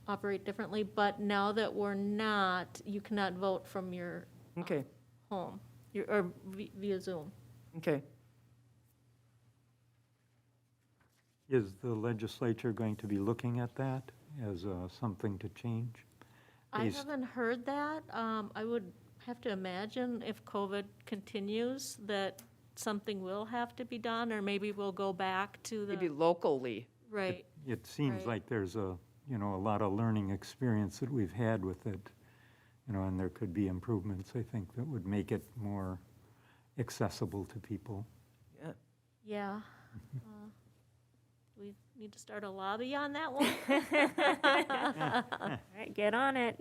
operate differently, but now that we're not, you cannot vote from your Okay, home, or via Zoom. okay. Is the legislature going to be looking at that as something to change? I Based- haven't heard that. I would have to imagine if COVID continues, that something will have to be done, or maybe we'll go back to Maybe the, locally. right. It seems Right. like there's a lot of learning experience that we've had with it, and there could be improvements, I think, that would make it more accessible to people. Yeah. Yeah. We need to start a lobby on that one. All right, get on it.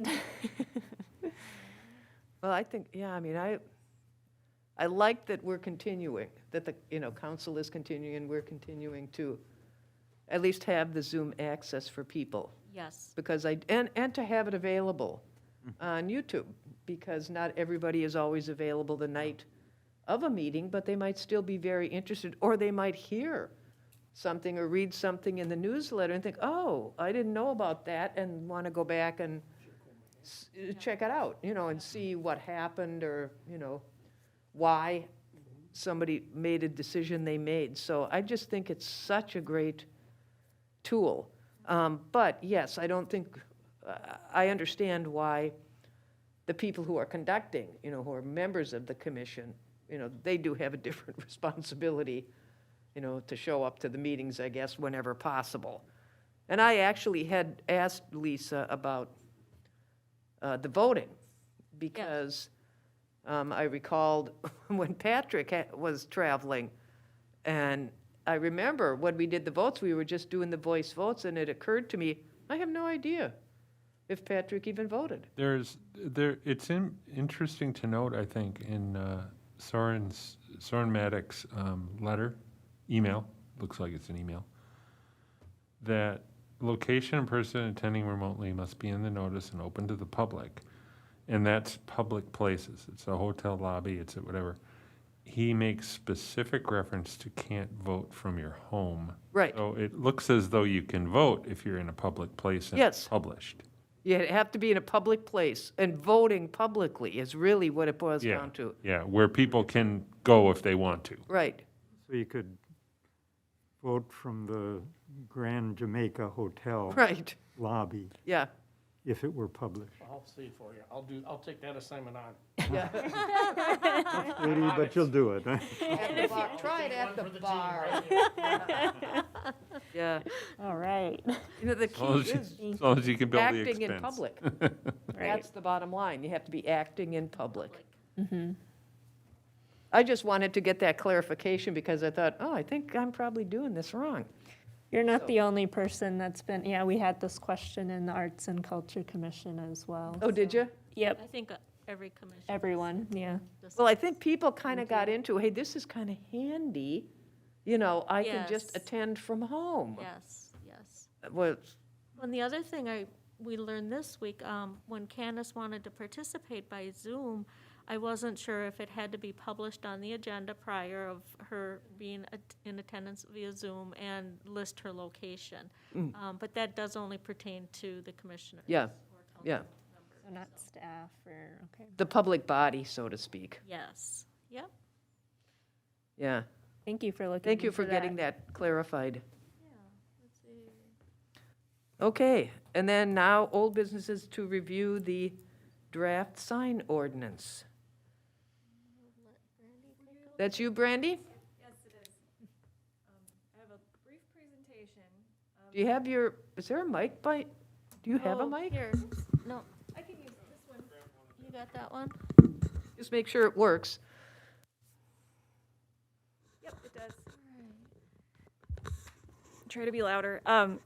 Well, I think, yeah, I mean, I like that we're continuing, that the, council is continuing, and we're continuing to at least have the Zoom access for people. Yes. Because and to have it available on YouTube, because not everybody is always available the night of a meeting, but they might still be very interested, or they might hear something or read something in the newsletter and think, oh, I didn't know about that, and want to go back and check it out, and see what happened, or, why somebody made a decision they made. So I just think it's such a great tool. But yes, I don't think, I understand why the people who are conducting, who are members of the commission, they do have a different responsibility, to show up to the meetings, I guess, whenever possible. And I actually had asked Lisa about the voting, because I recalled when Patrick was traveling, and I remember when we did the votes, we were just doing the voice votes, and it occurred to me, I have no idea if Patrick even voted. It's interesting to note, I think, in Soren Maddox's email, looks like it's an email, that location and person attending remotely must be in the notice and open to the public. And that's public places. It's a hotel lobby, it's a whatever. He makes specific reference to can't vote from your home. Right. So it looks as though you can vote if you're in a public place and it's Yes. published. You have to be in a public place, and voting publicly is really what it boils Yeah. down to. Yeah, where people can go if they want to. Right, So you could vote from the Grand Jamaica Hotel right, lobby yeah, if it were published. I'll see for you. I'll take that assignment on. yeah. Katie, but you'll do it. At the bar. Try it at the bar. Yeah, All right. the As long key as is as long as you can build the expense. acting in public. Right. That's the bottom line. You have to be acting in public. I just wanted to get that clarification because I thought, oh, I think I'm probably doing this wrong. You're not the only person that's been, yeah, we had this question in the Arts and Culture Commission as well. Oh, did you? Yep, I think every commission. everyone, yeah. Well, I think people kind of got into, hey, this is kind of handy. I can just Yes. attend from home. Yes, yes. Well, And the other thing we learned this week, when Candace wanted to participate by Zoom, I wasn't sure if it had to be published on the agenda prior of her being in attendance via Zoom and list her location. But that does only pertain to the commissioners. Yeah, or council yeah. members. So not staff or, okay. the public body, so to speak. Yes, yep. Yeah. Thank you for looking Thank you for into getting that clarified. Yeah, let's see. Okay, and then now old businesses to review the draft sign ordinance. Let Brandy take over. That's you, Brandy? Yes, it is. I have a brief presentation. Do you have your, is there a mic by, do you have a Oh, mic? Here, no, I can use this one. you got that one? Just make sure it works. Yep, it does. Try to be louder. I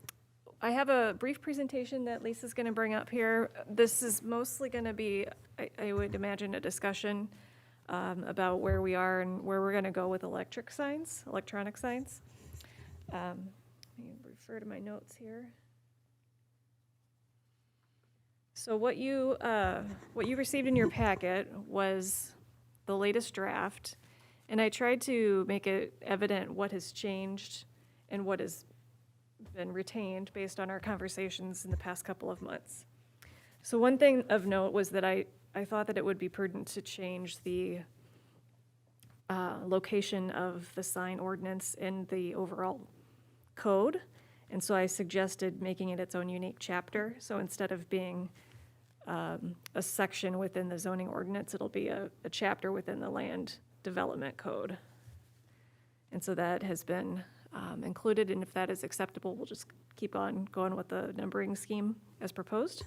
have a brief presentation that Lisa's going to bring up here. This is mostly going to be, I would imagine, a discussion about where we are and where we're going to go with electronic signs. Let me refer to my notes here. So what you received in your packet was the latest draft, and I tried to make it evident what has changed and what has been retained based on our conversations in the past couple of months. So one thing of note was that I thought that it would be prudent to change the location of the sign ordinance in the overall code. And so I suggested making it its own unique chapter. So instead of being a section within the zoning ordinance, it'll be a chapter within the land development code. And so that has been included, and if that is acceptable, we'll just keep on going with the numbering scheme as proposed.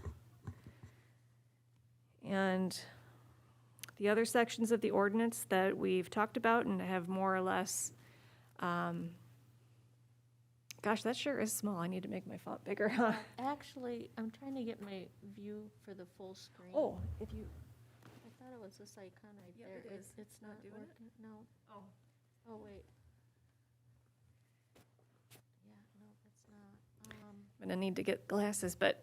And the other sections of the ordinance that we've talked about and have more or less, gosh, that sure is small. I need to make my font bigger. Actually, I'm trying to get my view for the full screen. Oh, if you, I thought it was this icon right Yep, there. it is. It's Not not doing it? working, no. oh, Oh, wait. Yeah, no, it's not. I'm gonna need to get glasses, but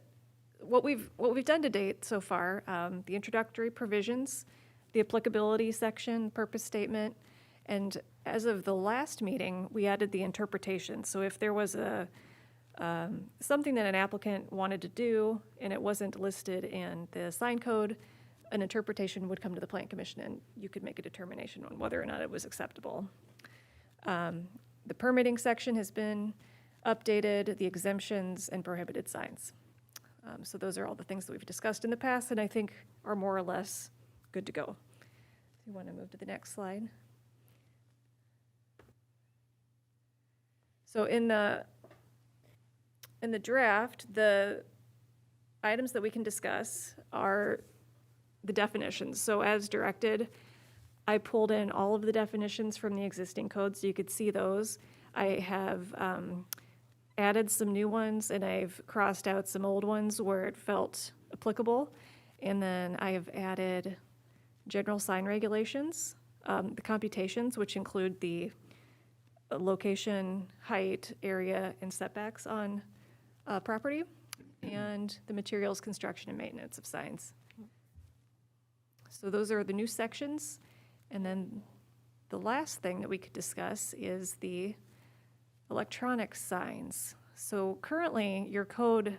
what we've done to date so far, the introductory provisions, the applicability section, purpose statement, and as of the last meeting, we added the interpretation. So if there was something that an applicant wanted to do and it wasn't listed in the sign code, an interpretation would come to the Plan Commission and you could make a determination on whether or not it was acceptable. The permitting section has been updated, the exemptions and prohibited signs. So those are all the things that we've discussed in the past and I think are more or less good to go. If you want to move to the next slide. So in the draft, the items that we can discuss are the definitions. So as directed, I pulled in all of the definitions from the existing code so you could see those. I have added some new ones and I've crossed out some old ones where it felt applicable. And then I have added general sign regulations, the computations, which include the location, height, area, and setbacks on property, and the materials, construction, and maintenance of signs. So those are the new sections. And then the last thing that we could discuss is the electronic signs. So currently, your code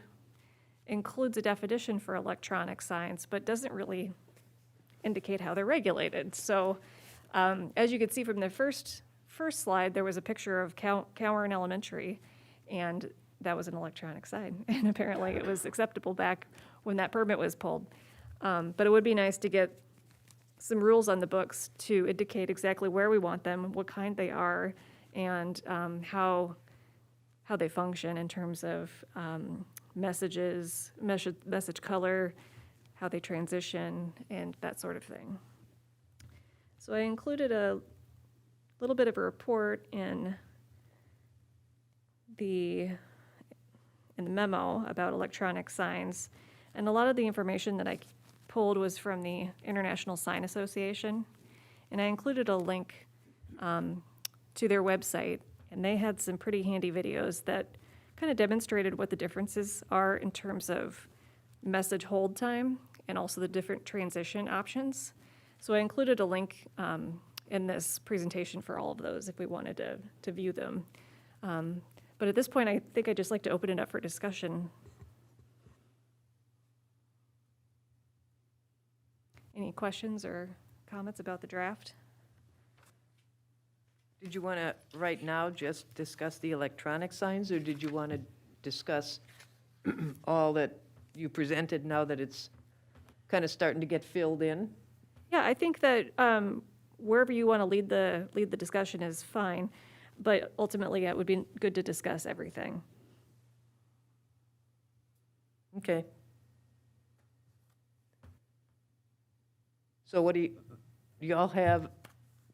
includes a definition for electronic signs, but doesn't really indicate how they're regulated. So as you can see from the first slide, there was a picture of Cowern Elementary, and that was an electronic sign. And apparently it was acceptable back when that permit was pulled. But it would be nice to get some rules on the books to indicate exactly where we want them, what kind they are, and how they function in terms of message color, how they transition, and that sort of thing. So I included a little bit of a report in the memo about electronic signs, and a lot of the information that I pulled was from the International Sign Association, and I included a link to their website, and they had some pretty handy videos that kind of demonstrated what the differences are in terms of message hold time and also the different transition options. So I included a link in this presentation for all of those if we wanted to view them. But at this point, I think I'd just like to open it up for discussion. Any questions or comments about the draft? Did you want to, right now, just discuss the electronic signs, or did you want to discuss all that you presented now that it's kind of starting to get filled in? Yeah, I think that wherever you want to lead the discussion is fine, but ultimately it would be good to discuss everything. Okay. So what do you all have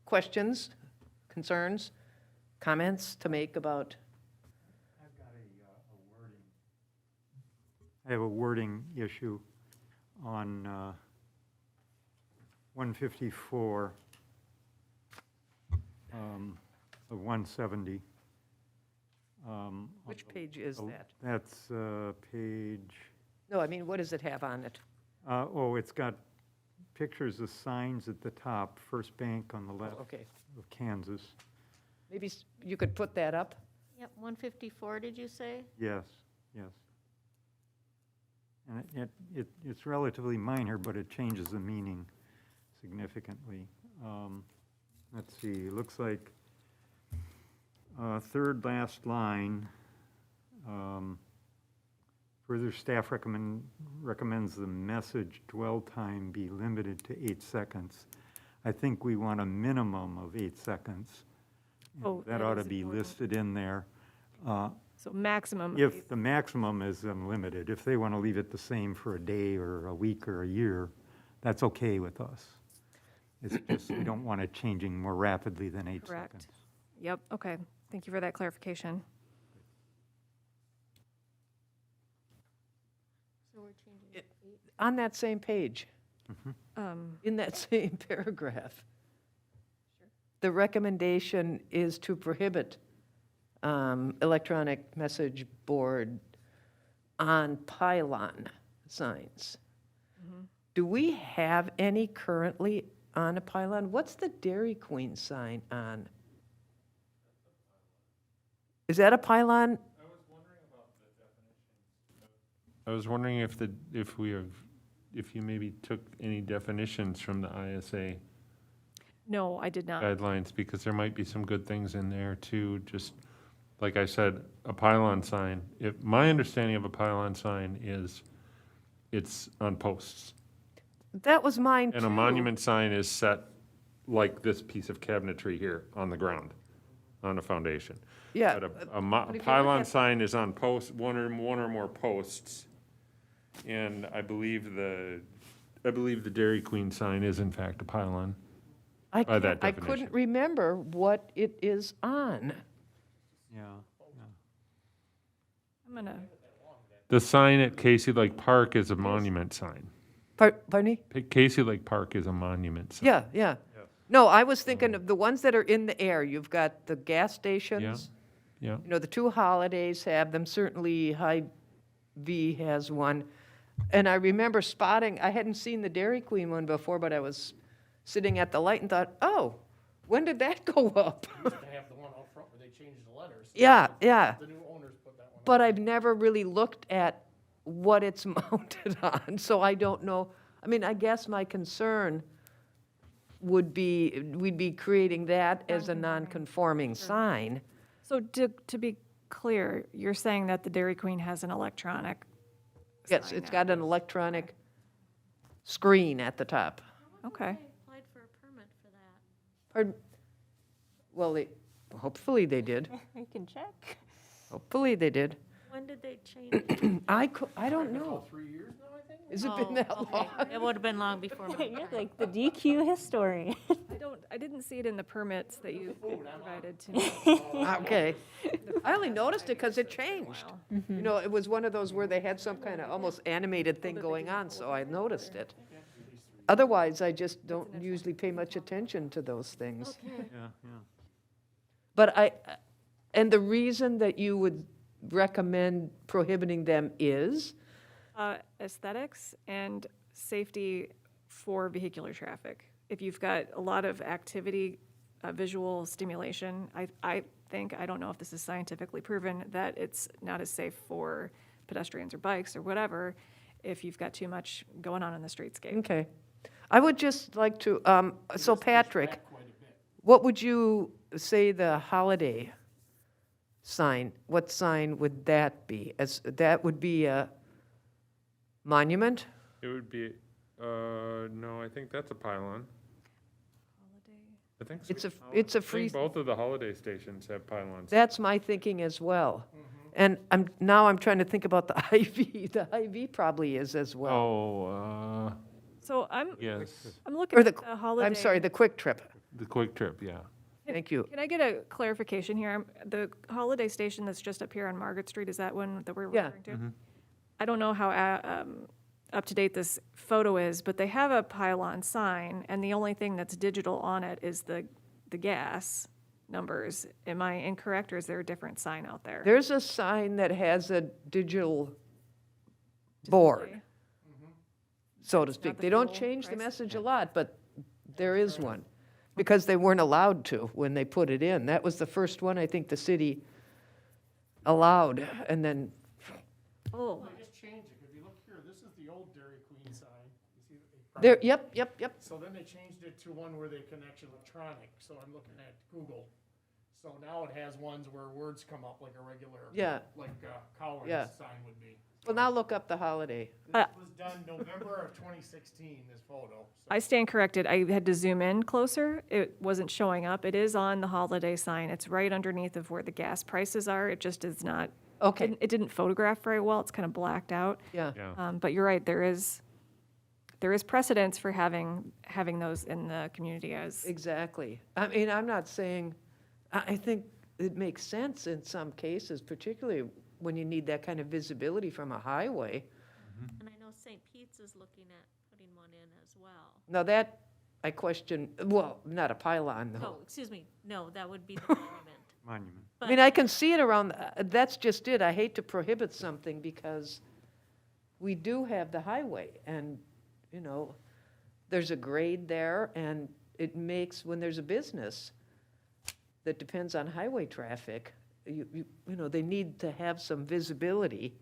questions, concerns, comments to make about? I have a wording issue on 154 of 170. Which page is that? That's page, No, I mean, what does it have on it? it's got pictures of signs at the top, First Bank on the left Okay, of Kansas. maybe you could put that up? Yep, 154, did you say? Yes, yes. And it's relatively minor, but it changes the meaning significantly. Let's see, it looks like third last line, further staff recommends the message dwell time be limited to 8 seconds. I think we want a minimum of 8 seconds. And Oh, that that ought to is be important. listed in there. So maximum. If the maximum is unlimited, if they want to leave it the same for a day or a week or a year, that's okay with us. It's just, we don't want it changing more rapidly than 8 Correct. seconds. Yep, okay. Thank you for that clarification. So we're changing It- On that same page, in that same paragraph, the recommendation is to prohibit electronic message board on pylon signs. Do we have any currently on a pylon? What's the Dairy Queen sign on? Is that a pylon? I was wondering if you maybe took any definitions from the ISA No, I did not. guidelines, because there might be some good things in there too. Just, like I said, a pylon sign, my understanding of a pylon sign is it's on posts. That was mine too. And a monument sign is set like this piece of cabinetry here on the ground, on a foundation. Yeah. But but a if you look pylon at- sign is on posts, one or more posts. And I believe the Dairy Queen sign is in fact a pylon. I by that I couldn't definition. remember what it is on. Yeah. I'm gonna, The sign at Casey Lake Park is a monument sign. Pardon me? Casey Lake Park is a monument sign. Yeah, yeah. No, I was thinking of the ones that are in the air. You've got the gas stations. Yeah, You know, the two holidays have them, certainly Hy-Vee has one. And I remember spotting, I hadn't seen the Dairy Queen one before, but I was sitting at the light and thought, oh, when did that go up? Used to have the one out front where they changed the letters. Yeah, yeah. The new owners put that one. But I've never really looked at what it's mounted on, so I don't know. I mean, I guess my concern would be, we'd be creating that as a non-conforming sign. so to be clear, you're saying that the Dairy Queen has an electronic Yes, sign it's now? got an electronic screen at the top. Okay. I applied for a permit for that. Pardon? Well, hopefully they did. You can check. Hopefully they did. When did they change it? I don't know. About 3 years now, I think? Has it been that Oh, okay. long? It would have been long before my You're time. like the DQ historian. I didn't see it in the permits that you provided to me. Okay. I only noticed it because it changed. Mm-hmm. You know, it was one of those where they had some kind of almost animated thing going on, so I noticed it. Otherwise, I just don't usually pay much attention to those things. Yeah. But and the reason that you would recommend prohibiting them is? Aesthetics and safety for vehicular traffic. If you've got a lot of activity, visual stimulation, I think, I don't know if this is scientifically proven, that it's not as safe for pedestrians or bikes or whatever if you've got too much going on in the streetscape. Okay. I would just like to, so It's pushed Patrick, back quite a bit. what would you say the holiday sign, what sign would that be? That would be a monument? It would be, no, I think that's a pylon. I think so. It's a I free, think both of the holiday stations have pylons. that's my thinking as well. And now I'm trying to think about the IV. The IV probably is as well. Oh, So I'm yes, looking Or at the, the holiday. I'm sorry, the Quick Trip. the Quick Trip, yeah. Thank you. Can I get a clarification here? The holiday station that's just up here on Margaret Street, is that one that we're Yeah. referring to? I don't know how up to date this photo is, but they have a pylon sign, and the only thing that's digital on it is the gas numbers. Am I incorrect, or is there a different sign out there? There's a sign that has a digital board, Display. so to It's not speak. the They don't full change the price? message a lot, but there is one. Because they weren't allowed to when they put it in. That was the first one I think the city allowed, and then, Oh, I just changed it. If you look here, this is the old Dairy Queen sign. You see, there, yep. So then they changed it to one where they connect electronic, so I'm looking at Google. So now it has ones where words come up like a regular, Yeah. like Collins Yeah. sign would be. Well, now look up the holiday. This was done November of 2016, this photo. So I stand corrected. I had to zoom in closer. It wasn't showing up. It is on the holiday sign. It's right underneath of where the gas prices are. It just is not. Okay, It didn't photograph very well. It's kind of blacked out. yeah. Yeah. But you're right. There is precedence for having those in the community as. Exactly. I mean, I'm not saying, I think it makes sense in some cases, particularly when you need that kind of visibility from a highway. And I know St. Pete's is looking at putting one in as well. Now that, I question, well, not a pylon, Oh, though. excuse me, no, that would be the monument. Monument. I mean, I can see it around, that's just it. I hate to prohibit something because we do have the highway and, you know, there's a grade there and it makes, when there's a business that depends on highway traffic, you know, they need to have some visibility.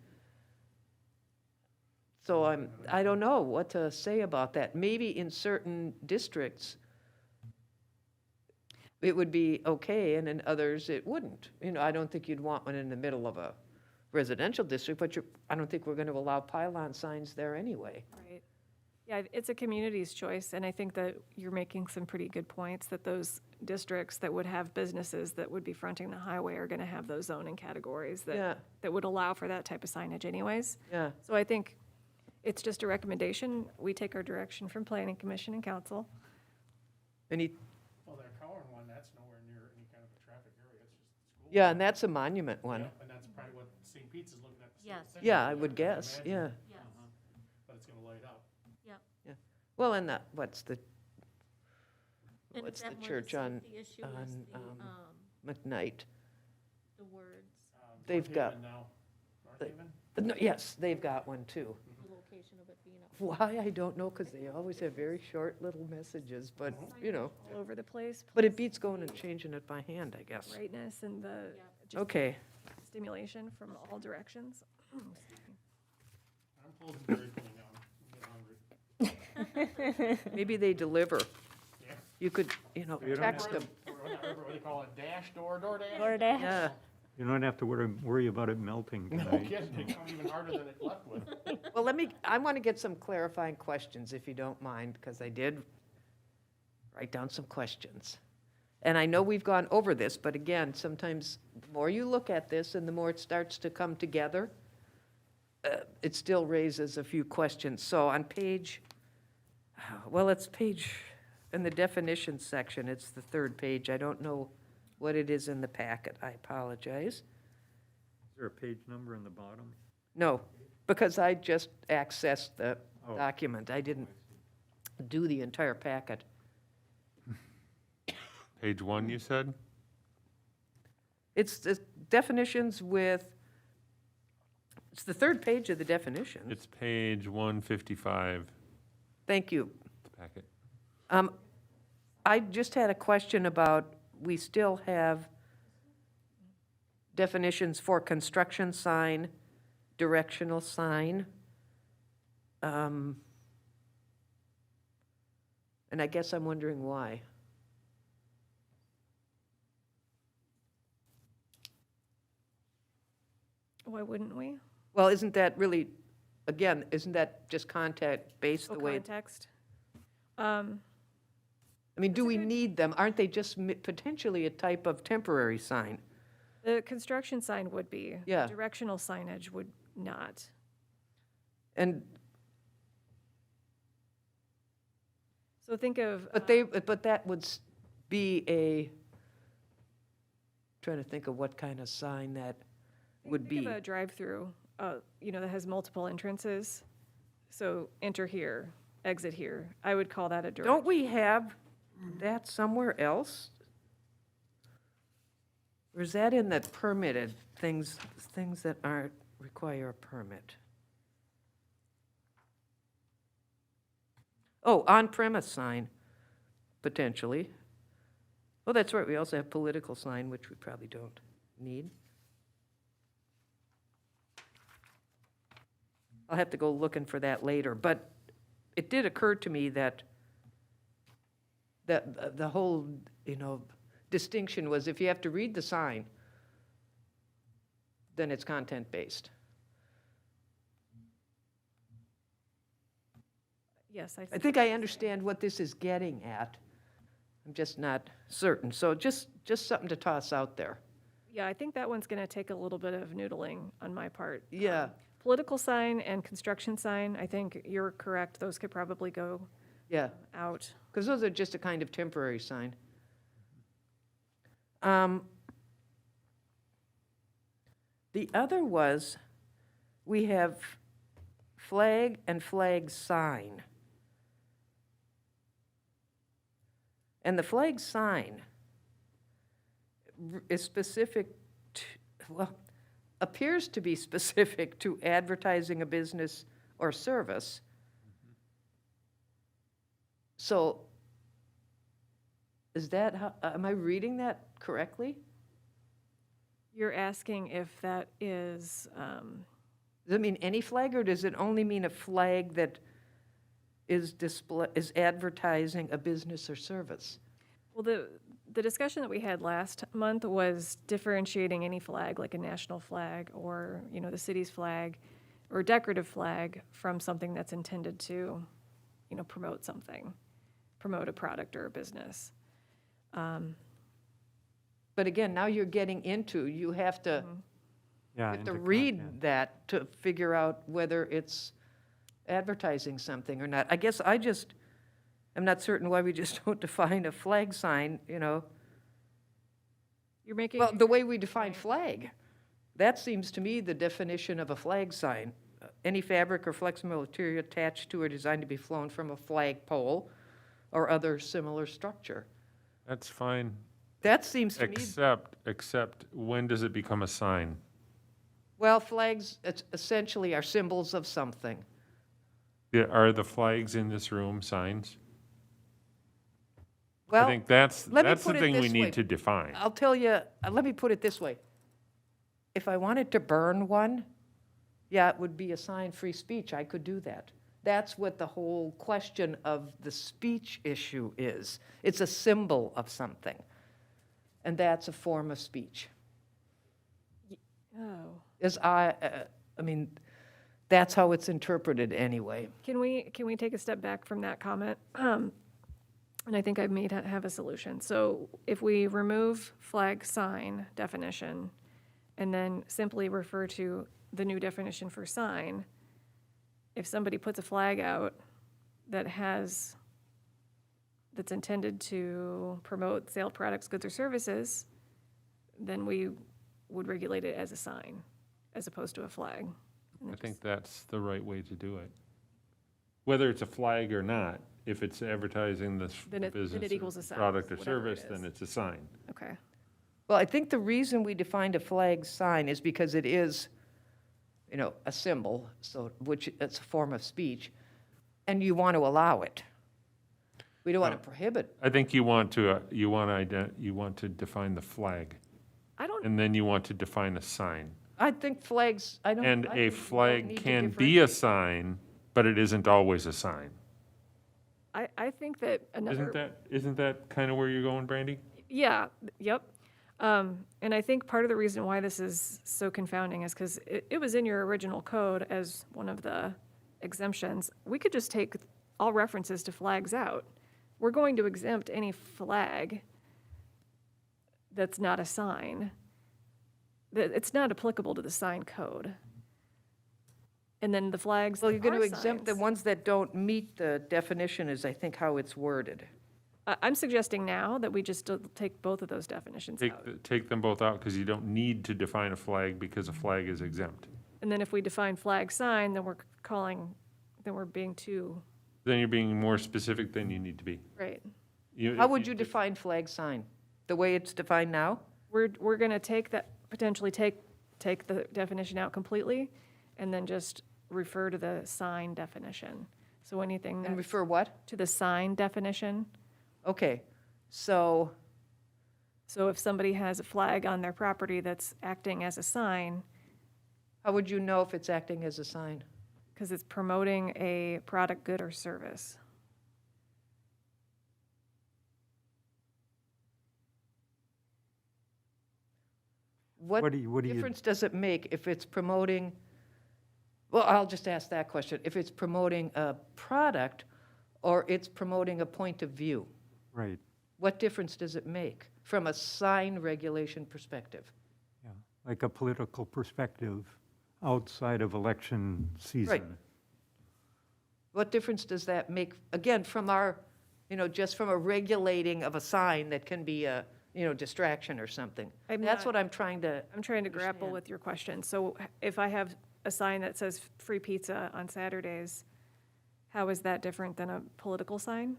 So I don't know what to say about that. Maybe in certain districts, it would be okay, and in others, it wouldn't. You know, I don't think you'd want one in the middle of a residential district, but I don't think we're going to allow pylon signs there anyway. Right. Yeah, it's a community's choice, and I think that you're making some pretty good points, that those districts that would have businesses that would be fronting the highway are gonna have those zoning categories Yeah, that would allow for that type of signage anyways. yeah. So I think it's just a recommendation. We take our direction from planning commission and council. Any, Well, that Cowan one, that's nowhere near any kind of a traffic area. It's just school. yeah, and that's a monument one. Yeah, and that's probably what St. Pete's is looking at. the same Yes. thing. Yeah, I would guess, imagine. yeah. Yes, But it's gonna light up. yep. Well, and that, what's the And What's is that the more church on- safety issue on, is McKnight? the words, They've North got- Haven now. North they- Haven? No, yes, they've got one too. the location of it being up. Why, I don't know, because they always have very short little messages, but, you know. All over the place. But it beats going and changing it by hand, I guess. Brightness and the Yeah. just Okay, stimulation from all directions. I'm closing Dairy Queen now. I'm getting hungry. maybe they deliver. Yeah. You could, you know, You don't text What them. do they call it, dash door, DoorDash? DoorDash. Yeah. You don't have to worry about it melting No tonight. kidding, they come even harder than it left with. Well, I want to get some clarifying questions, if you don't mind, because I did write down some questions. And I know we've gone over this, but again, sometimes the more you look at this and the more it starts to come together, it still raises a few questions. So on page, well, it's page, in the definitions section, it's the third page. I don't know what it is in the packet. I apologize. Is there a page number in the bottom? No, because I just accessed the Oh. document. I didn't do the entire packet. Page 1, you said? It's the definitions with, it's the third page of the definitions. It's page 155, Thank you. the packet. I just had a question about, we still have definitions for construction sign, directional sign. And I guess I'm wondering why. Why wouldn't we? Well, isn't that really, again, isn't that just context-based Oh, the way? context. I mean, do That's a we good- need them? Aren't they just potentially a type of temporary sign? The construction sign would be. Yeah. Directional signage would not. And, So think of. but that would be a, trying to think of what kind of sign that would Think be. of a drive-through, that has multiple entrances. So enter here, exit here. I would call that a direct. Don't we have that somewhere else? Or is that in the permitted things that aren't, require a permit? Oh, on-premise sign, potentially. Oh, that's right, we also have political sign, which we probably don't need. I'll have to go looking for that later, but it did occur to me that the whole, distinction was if you have to read the sign, then it's content-based. Yes, I think I understand what this is getting at. I'm just not certain. So just something to toss out there. Yeah, I think that one's going to take a little bit of noodling on my part. Yeah, Political sign and construction sign, I think you're correct. Those could probably go yeah, out. because those are just a kind of temporary sign. The other was, we have flag and flag sign. And the flag sign is specific to, well, appears to be specific to advertising a business or service. So, is that how, am I reading that correctly? You're asking if that is, Does it mean any flag, or does it only mean a flag that is advertising a business or service? well, the discussion that we had last month was differentiating any flag, like a national flag or, the city's flag or decorative flag from something that's intended to, promote something, promote a product or a business. But again, now you're getting into, you have to, Yeah. you have to into read content. that to figure out whether it's advertising something or not. I guess I'm not certain why we just don't define a flag sign, You're making. Well, the way we define flag, that seems to me the definition of a flag sign. Any fabric or flexible material attached to or designed to be flown from a flag pole or other similar structure. That's fine, That seems to me, except when does it become a sign? well, flags essentially are symbols of something. Yeah, are the flags in this room signs? I Well, think that's let me the put it thing we this way. need to define. I'll tell you, let me put it this way. If I wanted to burn one, yeah, it would be a sign, free speech, I could do that. That's what the whole question of the speech issue is. It's a symbol of something, and that's a form of speech. Oh. I mean, that's how it's interpreted anyway. Can we take a step back from that comment? And I think I may have a solution. So if we remove flag sign definition and then simply refer to the new definition for sign, if somebody puts a flag out that's intended to promote sale products, goods, or services, then we would regulate it as a sign as opposed to a flag. I think that's the right way to do it. Whether it's a flag or not, if it's advertising this Then it business equals or a sign, product or whatever it service, is. then it's a sign. Okay. Well, I think the reason we defined a flag sign is because it is, a symbol, so, which it's a form of speech, and you want to allow it. We don't want to prohibit. I think you want to define the flag, I don't, and then you want to define a sign. I think flags, I don't. And I a think you don't flag need to can be a sign, but it isn't always a sign. I think that another. Isn't that kind of where you're going, Brandy? Yeah, yep. And I think part of the reason why this is so confounding is because it was in your original code as one of the exemptions. We could just take all references to flags out. We're going to exempt any flag that's not a sign. It's not applicable to the sign code. And then the flags Well, that you're going to are exempt the signs- ones that don't meet the definition is, I think, how it's worded. I'm suggesting now that we just take both of those definitions out. Take them both out, because you don't need to define a flag because a flag is exempt. And then if we define flag sign, then we're being too, Then you're being more specific than you need to be. right. How would you define flag sign? The way it's defined now? We're gonna potentially take the definition out completely, and then just refer to the sign definition. So anything And that's refer what? to the sign definition. Okay, so, So if somebody has a flag on their property that's acting as a sign, how would you know if it's acting as a sign? because it's promoting a product, good, or service. What What do you- difference does it make if it's promoting, well, I'll just ask that question. If it's promoting a product or it's promoting a point of view, Right, what difference does it make from a sign regulation perspective? yeah, like a political perspective outside of election season. What difference does that make, again, from our, just from a regulating of a sign that can be a, distraction or something? I'm That's not- what I'm trying to, I'm trying to grapple Understand. with your question. So if I have a sign that says free pizza on Saturdays, how is that different than a political sign?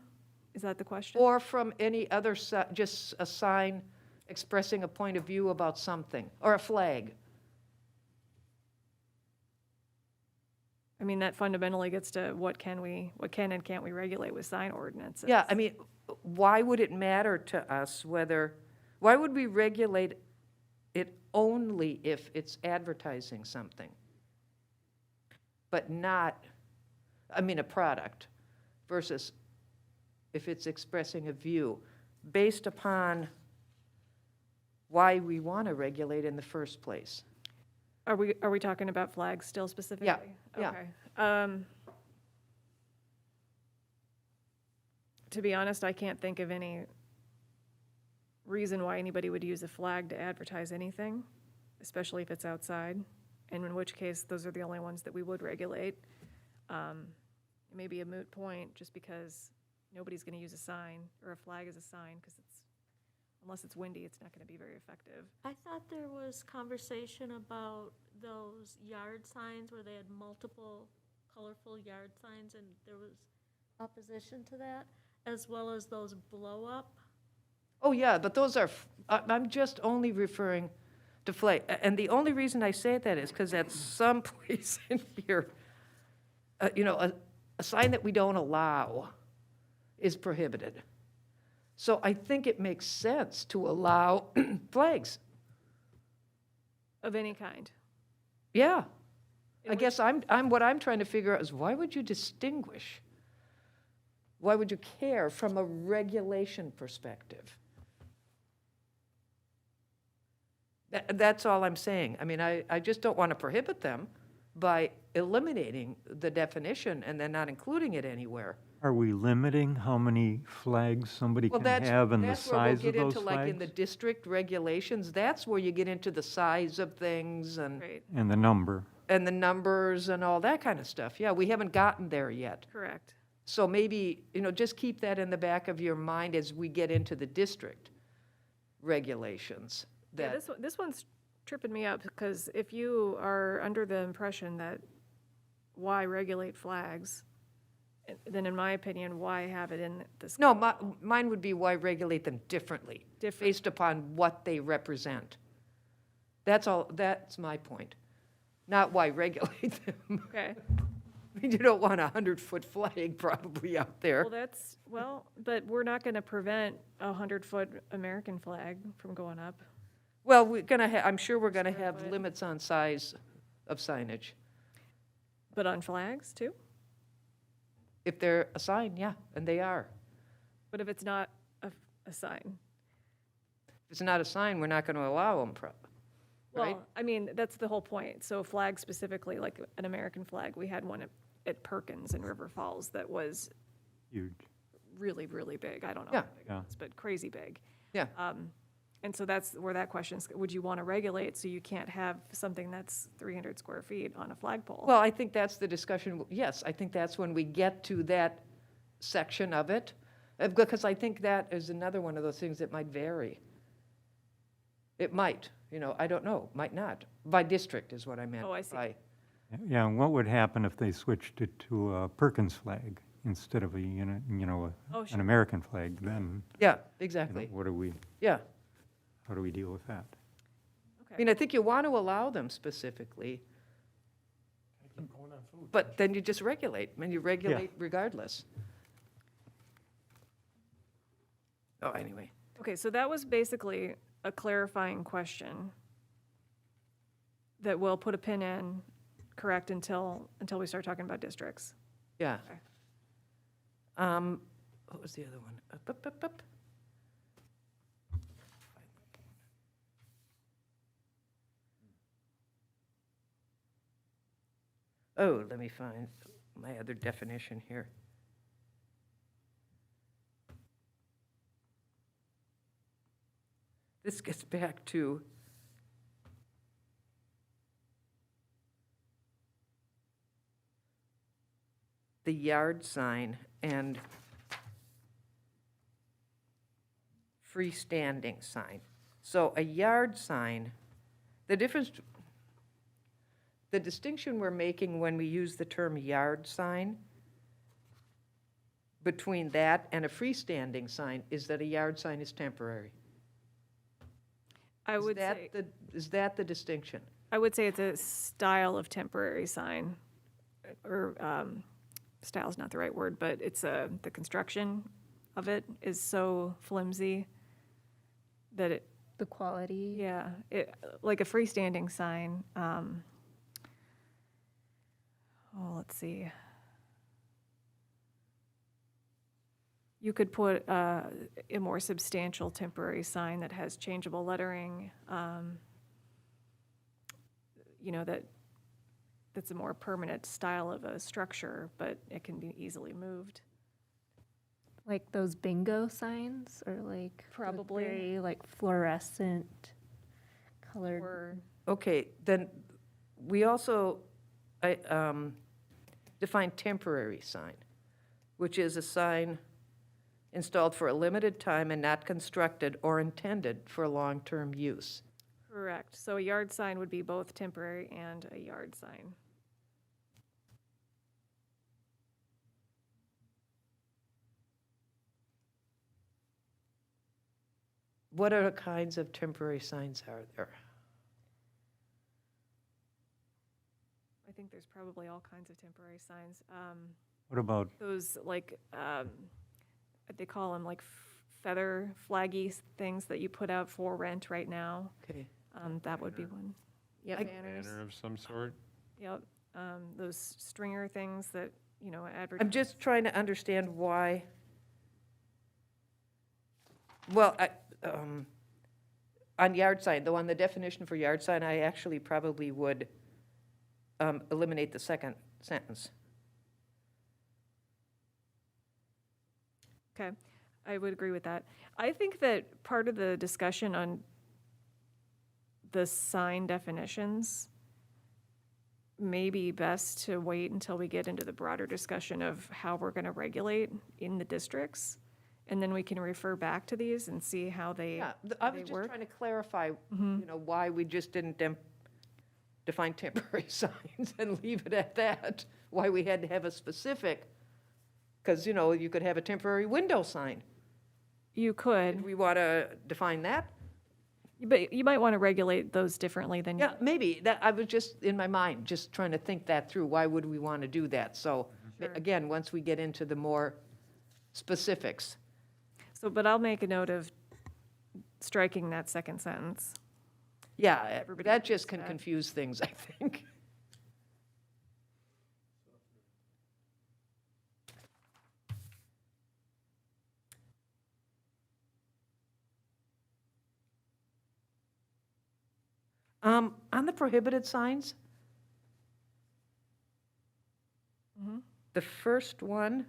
Is that the question? or from any other, just a sign expressing a point of view about something, or a flag. I mean, that fundamentally gets to what can and can't we regulate with sign ordinances? Yeah, I mean, why would it matter to us why would we regulate it only if it's advertising something? But not, a product versus if it's expressing a view, based upon why we want to regulate in the first place. Are we talking about flags still specifically? yeah. Okay. To be honest, I can't think of any reason why anybody would use a flag to advertise anything, especially if it's outside, and in which case, those are the only ones that we would regulate. It may be a moot point, just because nobody's gonna use a sign, or a flag as a sign, because unless it's windy, it's not gonna be very effective. I thought there was conversation about those yard signs where they had multiple colorful yard signs, and there was opposition to that, as well as those blow-up. Oh, yeah, but those are, I'm just only referring to flag. And the only reason I say that is because at some place in here, a sign that we don't allow is prohibited. So I think it makes sense to allow flags. Of any kind. Yeah. In I guess what I'm trying to figure out is why would you distinguish? Why would you care from a regulation perspective? That's all I'm saying. I mean, I just don't want to prohibit them by eliminating the definition and then not including it anywhere. Are we limiting how many flags somebody Well, can have and the that's where we'll size of get those into, like, in the flags? district regulations, that's where you get into the size of things Right, And the number. and the numbers and all that kind of stuff. Yeah, we haven't gotten there yet. correct. So maybe, just keep that in the back of your mind as we get into the district regulations. Yeah, That, this one's tripping me up, because if you are under the impression that why regulate flags, then in my opinion, why have it in this? no, mine would be why regulate them differently, Different. based upon what they represent. That's all, that's my point. Not why regulate them. Okay, I mean, you don't want a 100-foot flag probably out there. but we're not gonna prevent a 100-foot American flag from going up. Well, I'm sure we're gonna Square have foot. limits on size of signage. But on flags too? If they're a sign, yeah, and they are. But if it's not a sign? If it's not a sign, we're not going to allow them, right? Well, I mean, that's the whole point. So flags specifically, like an American flag, we had one at Perkins in River Falls that was Huge. really, really big. I don't know Yeah. how big it Yeah. was, but crazy big. Yeah. And so that's where that question is, would you want to regulate so you can't have something that's 300 square feet on a flagpole? Well, I think that's the discussion, yes, I think that's when we get to that section of it, because I think that is another one of those things that might vary. It might, I don't know, might not. By district is what I meant. Oh, I see. by- Yeah, and what would happen if they switched it to a Perkins flag instead of Oh, an sure. American flag? Then, Yeah, exactly, what do we, yeah. how do we deal with that? I mean, I think you want to allow them specifically, but then you just regulate, and you regulate regardless. Oh, anyway. Okay, so that was basically a clarifying question that we'll put a pin in, correct, until we start talking about districts. Yeah. Okay. What was the other one? Up. Oh, let me find my other definition here. This gets back to the yard sign and freestanding sign. So a yard sign, the distinction we're making when we use the term yard sign between that and a freestanding sign is that a yard sign is temporary. I would say, Is that the distinction? I would say it's a style of temporary sign, or, style's not the right word, but it's the construction of it is so flimsy that it, The quality. yeah, like a freestanding sign, let's see. You could put a more substantial temporary sign that has changeable lettering, that's a more permanent style of a structure, but it can be easily moved. Like those bingo signs or like. the Probably. Very like fluorescent colored. Or, Okay, then we also define temporary sign, which is a sign installed for a limited time and not constructed or intended for long-term use. correct. So a yard sign would be both temporary and a yard sign. What other kinds of temporary signs are there? I think there's probably all kinds of temporary signs. What about, Those like, they call them like feather flaggy things that you put out for rent right now. Okay. That would be one. Yeah, I- banners. Banner of some sort. Yep. Those stringer things that, advertise. I'm just trying to understand why. Well, on yard sign, though, on the definition for yard sign, I actually probably would eliminate the second sentence. Okay, I would agree with that. I think that part of the discussion on the sign definitions may be best to wait until we get into the broader discussion of how we're going to regulate in the districts. And then we can refer back to these and see how they, Yeah, I they was just work. trying to clarify, why we just didn't define temporary signs and leave it at that. Why we had to have a specific, because, you could have a temporary window sign. You Did could, we want to define that? but you might want to regulate those differently than. Yeah, maybe. I was just, in my mind, just trying to think that through. Why would we want to do that? So, Sure. again, once we get into the more specifics. So, but I'll make a note of striking that second sentence. Yeah, Everybody that knows just can that. confuse things, I think. On the prohibited signs, the first one,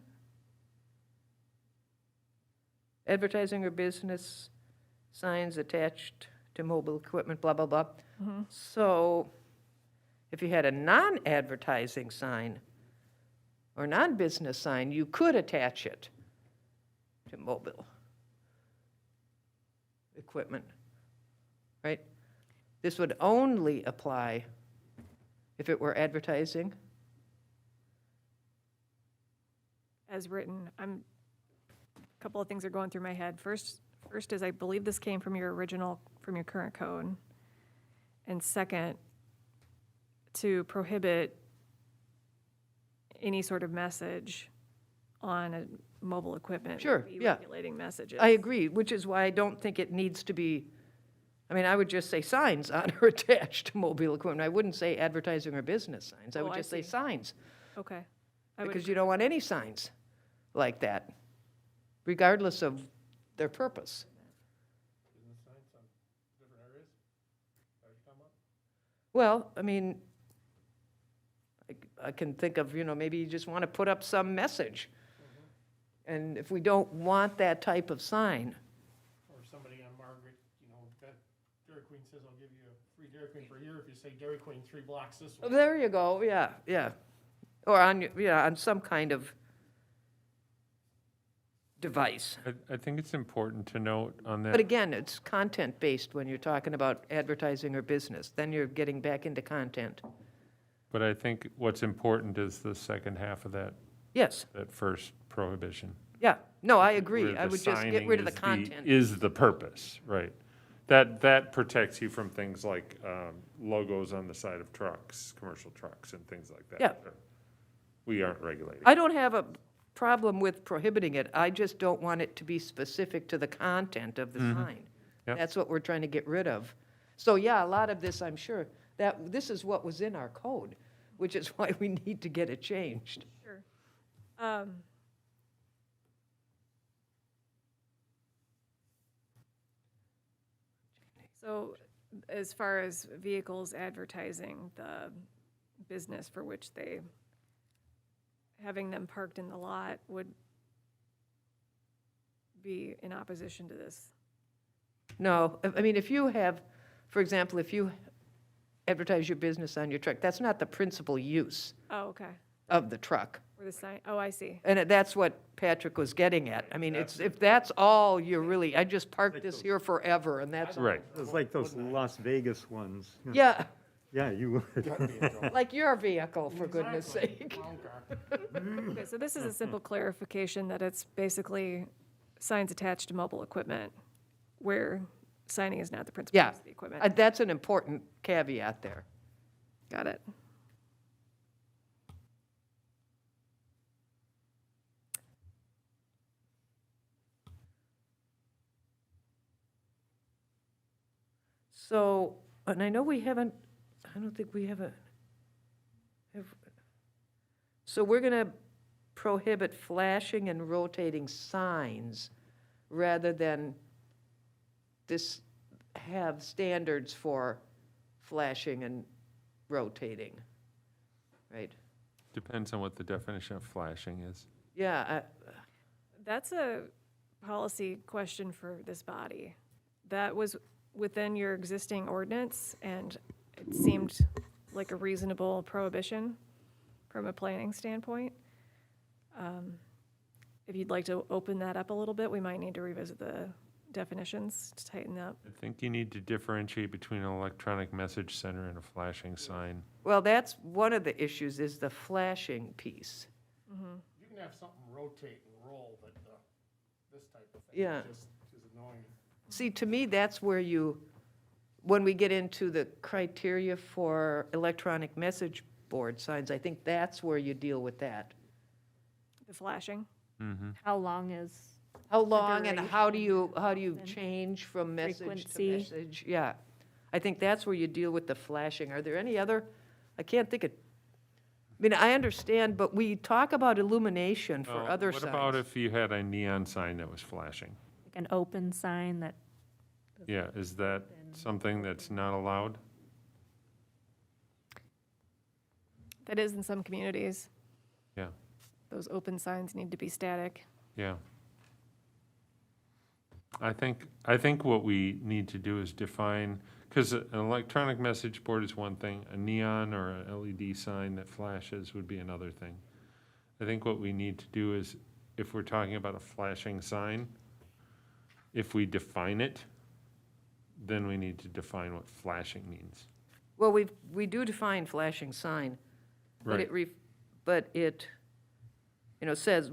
advertising or business signs attached to mobile equipment, blah, blah, blah. So if you had a non-advertising sign or non-business sign, you could attach it to mobile equipment, right? This would only apply if it were advertising. As written, a couple of things are going through my head. First is I believe this came from your current code. And second, to prohibit any sort of message on a mobile equipment. Sure, would be yeah. Regulating messages. I agree, which is why I don't think it needs to be, I mean, I would just say signs on or attached to mobile equipment. I wouldn't say advertising or business signs. I Oh, would I just say see. signs, Okay. I would because agree. you don't want any signs like that, regardless of their purpose. Business signs on different areas? Is that what you're talking about? Well, I mean, I can think of, maybe you just want to put up some message. And if we don't want that type of sign, Or somebody on Margaret, that Dairy Queen says, I'll give you a free Dairy Queen for a year if you say Dairy Queen 3 blocks this way. there you go, yeah, yeah. Or on some kind of device. I think it's important to note on But that, again, it's content-based when you're talking about advertising or business. Then you're getting back into content. but I think what's important is the second half of that Yes, first prohibition. yeah. No, I agree. where I the would just get signing rid of the is content. Is the purpose, right. That protects you from things like logos on the side of trucks, commercial trucks and things like that. Yeah. We aren't regulating. I don't have a problem with prohibiting it. I just don't want it to be specific to the content of the sign. Yep. That's what we're trying to get rid of. So, yeah, a lot of this, I'm sure, that this is what was in our code, which is why we need to get it changed. Sure. So as far as vehicles advertising the business for which having them parked in the lot would be in opposition to this. No, I mean, if you have, for example, if you advertise your business on your truck, that's not the principal use Oh, okay. of the truck. Or the sign, oh, I see. And that's what Patrick was getting at. I mean, if that's all you're really, I just parked this here forever, and that's, Right. It's like those Las Vegas ones. yeah, Yeah, you would. like your vehicle, for goodness sake. Clown car. Okay, so this is a simple clarification that it's basically signs attached to mobile equipment where signing is not the principal Yeah, use of the equipment. That's an important caveat there. Got it. So, and I know we haven't, I don't think we have so we're going to prohibit flashing and rotating signs rather than have standards for flashing and rotating, right? Depends on what the definition of flashing is. Yeah, That's a policy question for this body. That was within your existing ordinance, and it seemed like a reasonable prohibition from a planning standpoint. If you'd like to open that up a little bit, we might need to revisit the definitions to tighten up. I think you need to differentiate between an electronic message center and a flashing sign. well, that's one of the issues, is the flashing piece. You can have something rotate and roll, but this type of thing Yeah. just is annoying. See, to me, that's where when we get into the criteria for electronic message board signs, I think that's where you deal with that. The flashing. How long is, How long and how do you duration change from message to frequency. message? Yeah. I think that's where you deal with the flashing. Are there any other, I can't think of, I mean, I understand, but we talk about illumination for other signs. What about if you had a neon sign that was flashing? like an open sign that, Yeah, is that something that's not allowed? That is in some communities. Yeah, Those open signs need to be static. yeah. I think what we need to do is define, because an electronic message board is one thing, a neon or a LED sign that flashes would be another thing. I think what we need to do is, if we're talking about a flashing sign, if we define it, then we need to define what flashing means. Well, we do define flashing sign, but Right. it, says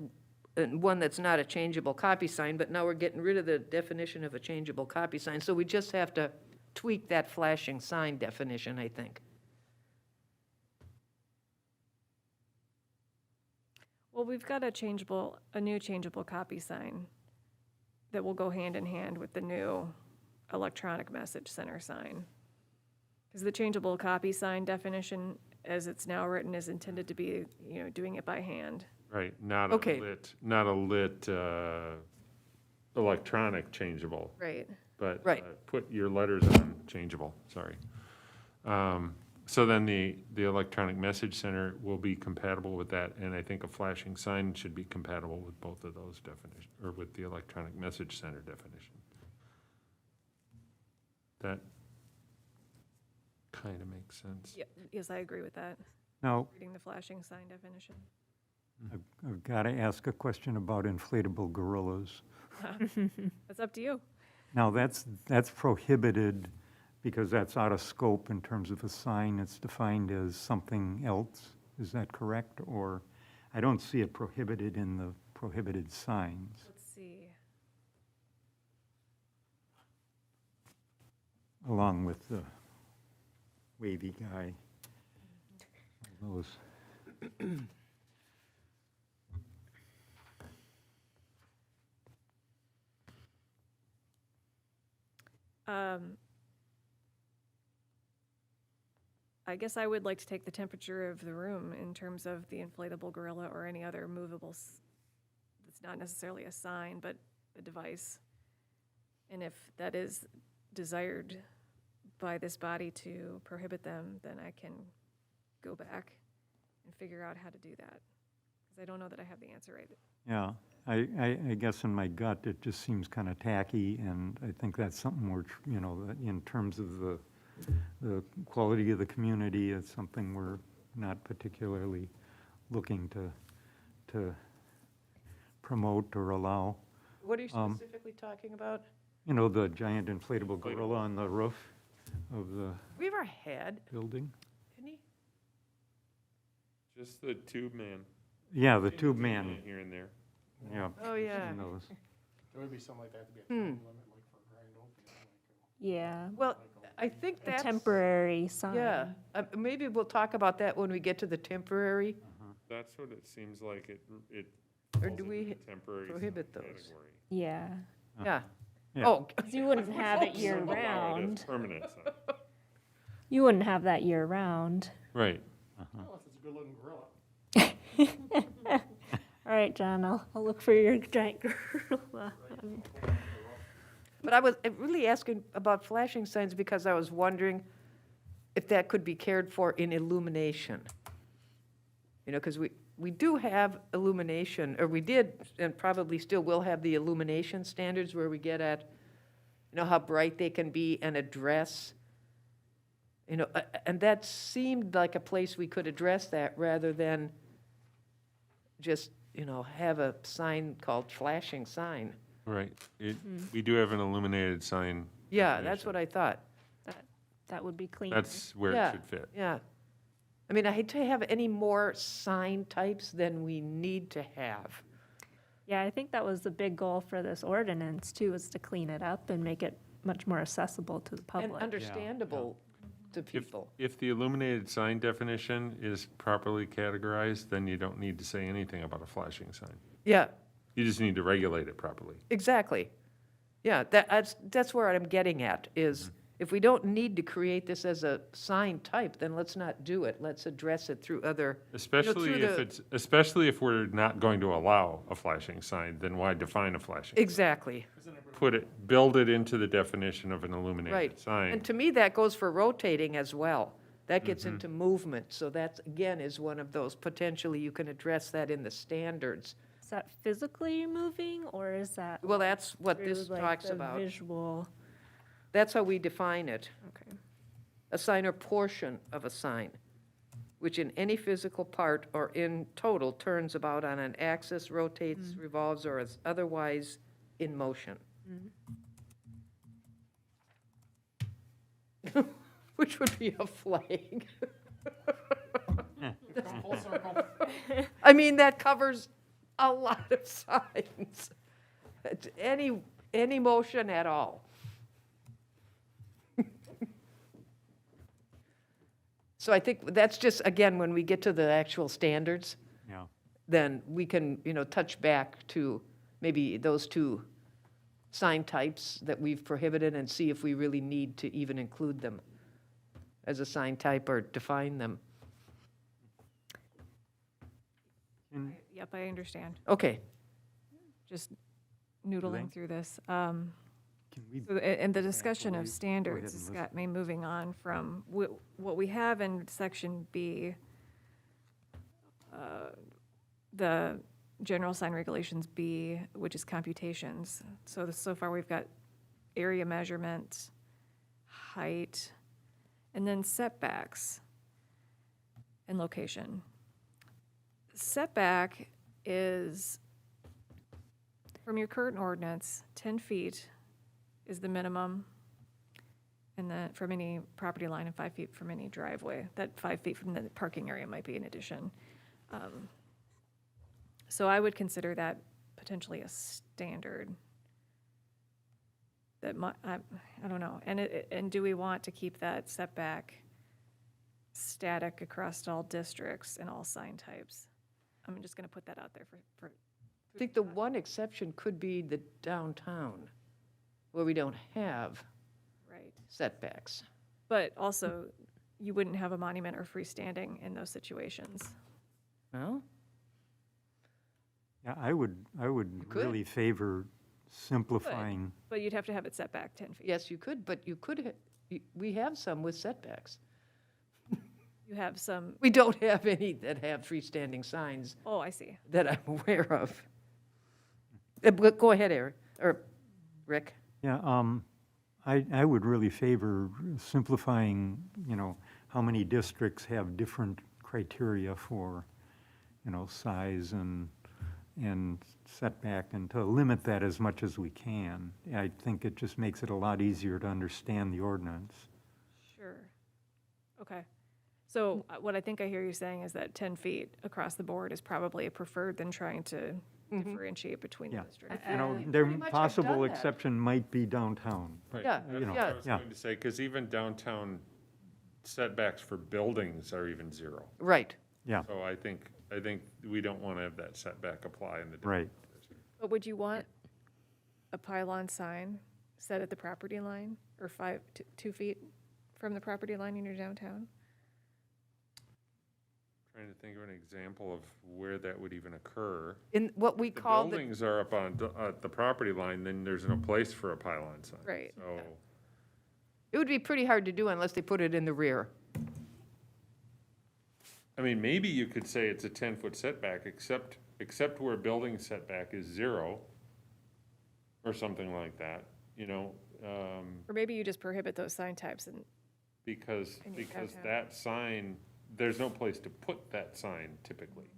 one that's not a changeable copy sign, but now we're getting rid of the definition of a changeable copy sign, so we just have to tweak that flashing sign definition, I think. Well, we've got a new changeable copy sign that will go hand in hand with the new electronic message center sign. Because the changeable copy sign definition, as it's now written, is intended to be, doing it by hand. Right, not Okay. a lit electronic changeable, Right. but Right. Put your letters on changeable, sorry. So then the electronic message center will be compatible with that, and I think a flashing sign should be compatible with both of those definitions, or with the electronic message center definition. That kind of makes sense. Yes, I agree with that, Now, reading the flashing sign definition. I've got to ask a question about inflatable gorillas. That's up to you. Now, that's prohibited because that's out of scope in terms of a sign. It's defined as something else. Is that correct? Or I don't see it prohibited in the prohibited signs. Let's see. Along with the wavy guy. Those. I guess I would like to take the temperature of the room in terms of the inflatable gorilla or any other movable, it's not necessarily a sign, but a device. And if that is desired by this body to prohibit them, then I can go back and figure out how to do that. Because I don't know that I have the answer right. Yeah, I guess in my gut, it just seems kind of tacky, and I think that's something that in terms of the quality of the community, it's something we're not particularly looking to promote or allow. What are you specifically talking about? The giant inflatable gorilla on the roof of the We ever had building? any? Just the tube man. Yeah, the tube man, Here and there. yeah. Oh, yeah. seen those. There would be something like that to be a time limit, like for a grand opening. Yeah, Well, I think a that's. temporary sign. Yeah, maybe we'll talk about that when we get to the temporary. That's what it seems like, it Or falls do into we the temporary prohibit sign those? category. Yeah, Yeah. Yeah. Oh, 'cause you wouldn't have it Allow it as year-round. permanent sign. You wouldn't have that year-round. Right. Unless it's a good-looking gorilla. All right, John, I'll look for your giant gorilla. but I was really asking about flashing signs because I was wondering if that could be cared for in illumination. Because we do have illumination, or we did, and probably still will have the illumination standards where we get at, how bright they can be and address, and that seemed like a place we could address that rather than just, have a sign called flashing sign. Right. We do have an illuminated sign. Yeah, that's definition. what I thought. That would be cleaner. That's where Yeah. it should fit. Yeah. I mean, I hate to have any more sign types than we need to have. Yeah, I think that was the big goal for this ordinance too, was to clean it up and make it much more accessible to the And public. understandable to people. If the illuminated sign definition is properly categorized, then you don't need to say anything about a flashing sign. Yeah, You just need to regulate it properly. exactly. Yeah, that's where I'm getting at, is if we don't need to create this as a sign type, then let's not do it. Let's address it through other, Especially if we're not going to allow a flashing sign, then why define a flashing? exactly, Build it into the definition of an illuminated right. sign. And to me, that goes for rotating as well. That gets into movement, so that, again, is one of those, potentially you can address that in the standards. Is that physically moving, or is that Well, that's what through, this like, talks the about. visual? That's how we define it. Okay. A sign or portion of a sign, which in any physical part or in total turns about on an axis, rotates, revolves, or is otherwise in motion. Which would be a flag. I mean, that covers a lot of signs. Any motion at all. So I think that's just, again, when we get to the actual standards, Yeah. then we can, touch back to maybe those two sign types that we've prohibited and see if we really need to even include them as a sign type or define them. And Yep, I understand. Okay, Just Elaine? noodling through this. can we, So, and the discussion of Go standards ahead has and got me moving on from what we have in section B, the general sign regulations B, which is computations. So far we've got area measurements, height, and then setbacks and location. Setback is, from your current ordinance, 10 feet is the minimum, and then from any property line and 5 feet from any driveway. That 5 feet from the parking area might be in addition. So I would consider that potentially a standard. That I don't know. And do we want to keep that setback static across all districts and all sign types? I'm just gonna put that out there for I think the one exception could be the downtown, where we don't have right. setbacks. But also, you wouldn't have a monument or freestanding in those situations. Well, yeah, I would could. really favor simplifying. But you'd have to have it set back 10 feet. yes, you could, but you could, we have some with setbacks. You have some, We don't have any that have freestanding signs oh, I see. that I'm aware of. But go ahead, Eric, or Rick. Yeah, I would really favor simplifying, how many districts have different criteria for, size and setback, and to limit that as much as we can. I think it just makes it a lot easier to understand the ordinance. Sure. Okay. So what I think I hear you saying is that 10 feet across the board is probably preferred than trying to differentiate between the Yeah. districts. Their pretty much have possible done that. exception might be downtown. Right. Yeah, That's what yeah. I was going to say, because even downtown setbacks for buildings are even 0. Right. Yeah, So I think we don't want to have that setback apply in the. right. But would you want a pylon sign set at the property line or 2 feet from the property line in your downtown? Trying to think of an example of where that would even occur. In what we The call the, buildings are up on, at the property line, then there's no place for a pylon sign. Right. So, it would be pretty hard to do unless they put it in the rear. I mean, maybe you could say it's a 10-foot setback, except where building setback is 0, or something like that, Or maybe you just prohibit those sign types and, because In your downtown. that sign, there's no place to put that sign typically,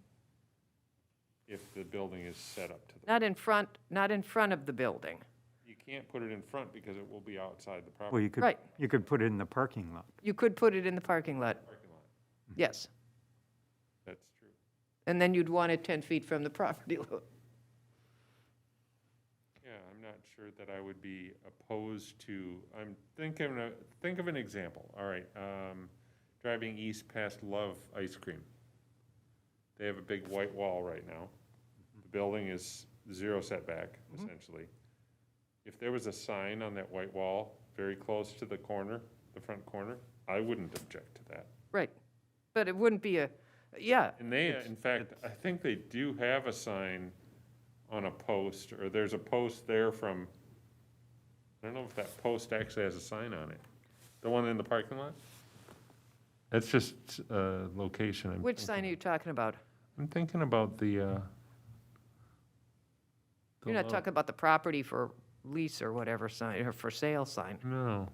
if the building is set up to the, Not in front of the building. you can't put it in front because it will be outside the Well, property Right. you could put it in the parking lot. You could put it in the parking lot, parking lot. yes. That's true. And then you'd want it 10 feet from the property line. Yeah, I'm not sure that I would be opposed to, think of an example, all right, driving east past Love Ice Cream. They have a big white wall right now. The building is 0 setback, essentially. If there was a sign on that white wall very close to the corner, the front corner, I wouldn't object to that. Right. But it wouldn't be yeah, And they, in fact, I think they do have a sign on a post, or there's a post there from, I don't know if that post actually has a sign on it. The one in the parking lot? That's just location. I'm Which sign are thinking. you talking about? I'm thinking about the You're not love. talking about the property for lease or whatever sign, or for sale sign. No.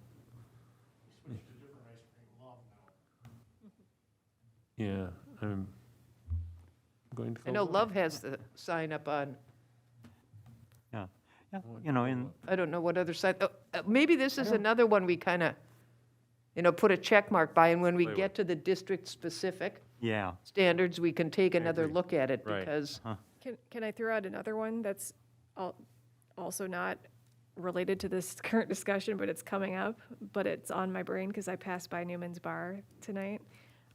Yeah, I'm going to go. I know look. Love has the sign up on, Yeah, yeah, you know, in, I don't know what other side, maybe this is another one we kind of, put a check mark by, and when we Play with. get to the district-specific yeah, standards, we can take another agree. look at it, Right. because, Can I throw out another one that's also not related to this current discussion, but it's coming up, but it's on my brain because I passed by Newman's Bar tonight.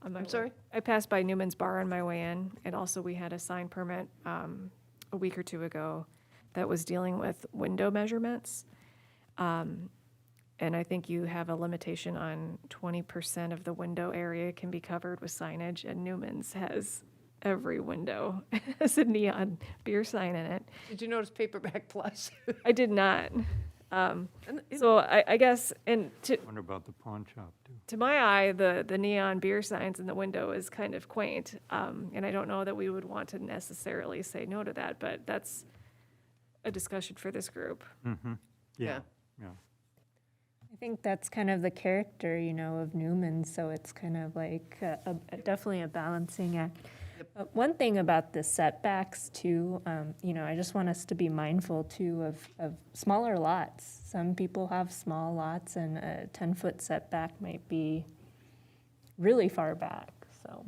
On my I'm way- sorry? I passed by Newman's Bar on my way in, and also we had a sign permit a week or two ago that was dealing with window measurements. And I think you have a limitation on 20% of the window area can be covered with signage, and Newman's has every window has a neon beer sign in it. did you notice Paperback Plus? I did not. So I guess, and wonder about the pawn shop, too. to my eye, the neon beer signs in the window is kind of quaint. And I don't know that we would want to necessarily say no to that, but that's a discussion for this group. Mm-hmm, yeah, yeah. I think that's kind of the character, of Newman, so it's kind of like definitely a balancing act. One thing about the setbacks too, I just want us to be mindful too of smaller lots. Some people have small lots, and a 10-foot setback might be really far back, so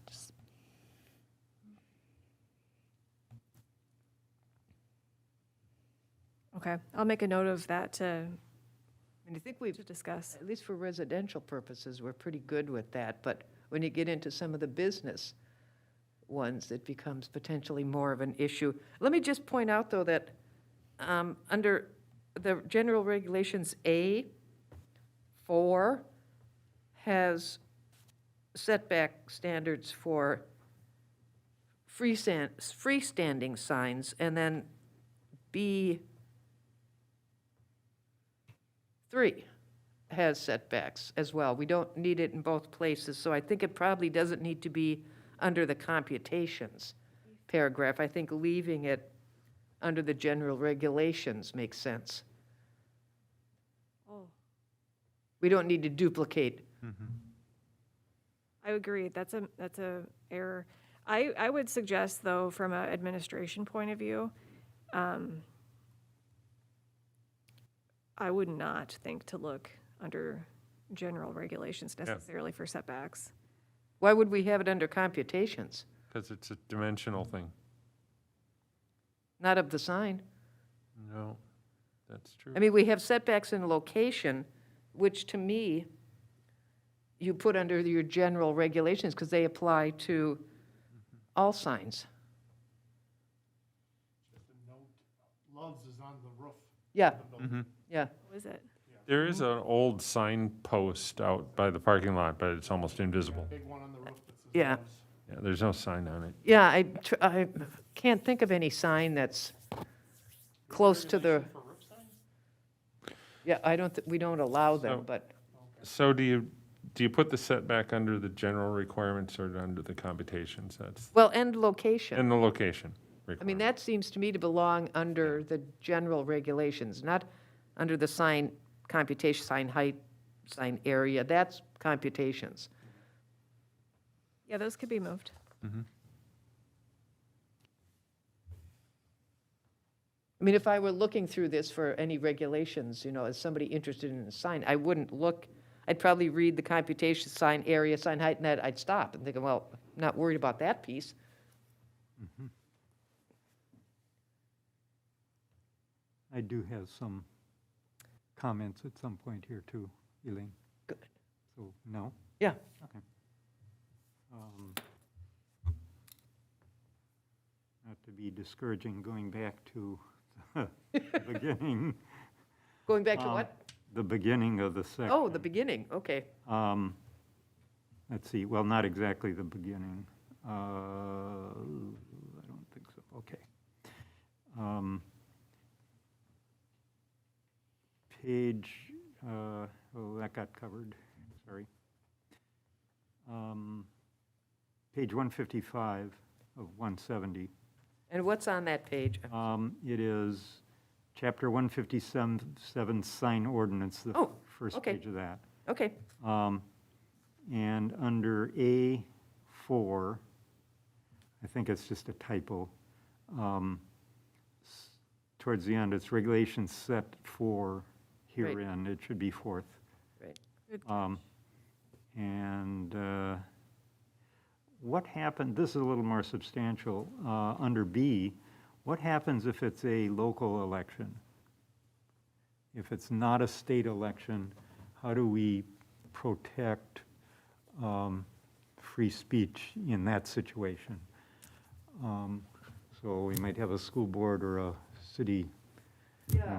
just. Okay, I'll make a note of that And I think we've, to discuss. at least for residential purposes, we're pretty good with that, but when you get into some of the business ones, it becomes potentially more of an issue. Let me just point out, though, that under the general regulations, A4 has setback standards for freestanding signs, and then B3 has setbacks as well. We don't need it in both places, so I think it probably doesn't need to be under the computations paragraph. I think leaving it under the general regulations makes sense. Oh, We don't need to duplicate. I agree. That's a error. I would suggest, though, from an administration point of view, I would not think to look under general regulations necessarily for setbacks. Why would we have it under computations? Because it's a dimensional thing. Not of the sign. No, that's true. I mean, we have setbacks in location, which to me, you put under your general regulations because they apply to all signs. Just a note, Love's is on the roof. Yeah, of the building. yeah. What is it? There is an old signpost out by the parking lot, but it's almost invisible. Big one on the roof that says Yeah. Love's. Yeah, there's no sign on it. Yeah, I can't think of any sign that's close to the, For roof signs? yeah, we don't allow them, So- but So do you put the setback under the general requirements or under the computations? That's, well, and location. and the location I mean, requirement. that seems to me to belong under the general regulations, not under the sign computation, sign height, sign area. That's computations. Yeah, those could be moved. I mean, if I were looking through this for any regulations, as somebody interested in a sign, I wouldn't look, I'd probably read the computation, sign area, sign height, and that I'd stop and think, well, I'm not worried about that piece. I do have some comments at some point here, too, Elaine. Good. So, no? Yeah. Okay. Not to be discouraging, going back to the beginning, Going back to what? the beginning of the section. Oh, the beginning, okay. Let's see, well, not exactly the beginning. I don't think so, okay. Page, oh, that got covered, sorry. Page 155 of 170. And what's on that page? It is Chapter 157, Sign Ordinance, the Oh, first okay. page of that. Okay, And under A4, I think it's just a typo. Towards the end, it's regulations set for herein, it should be fourth. right. And what happened, this is a little more substantial, under B, what happens if it's a local election? If it's not a state election, how do we protect free speech in that situation? So we might have a school board or a city,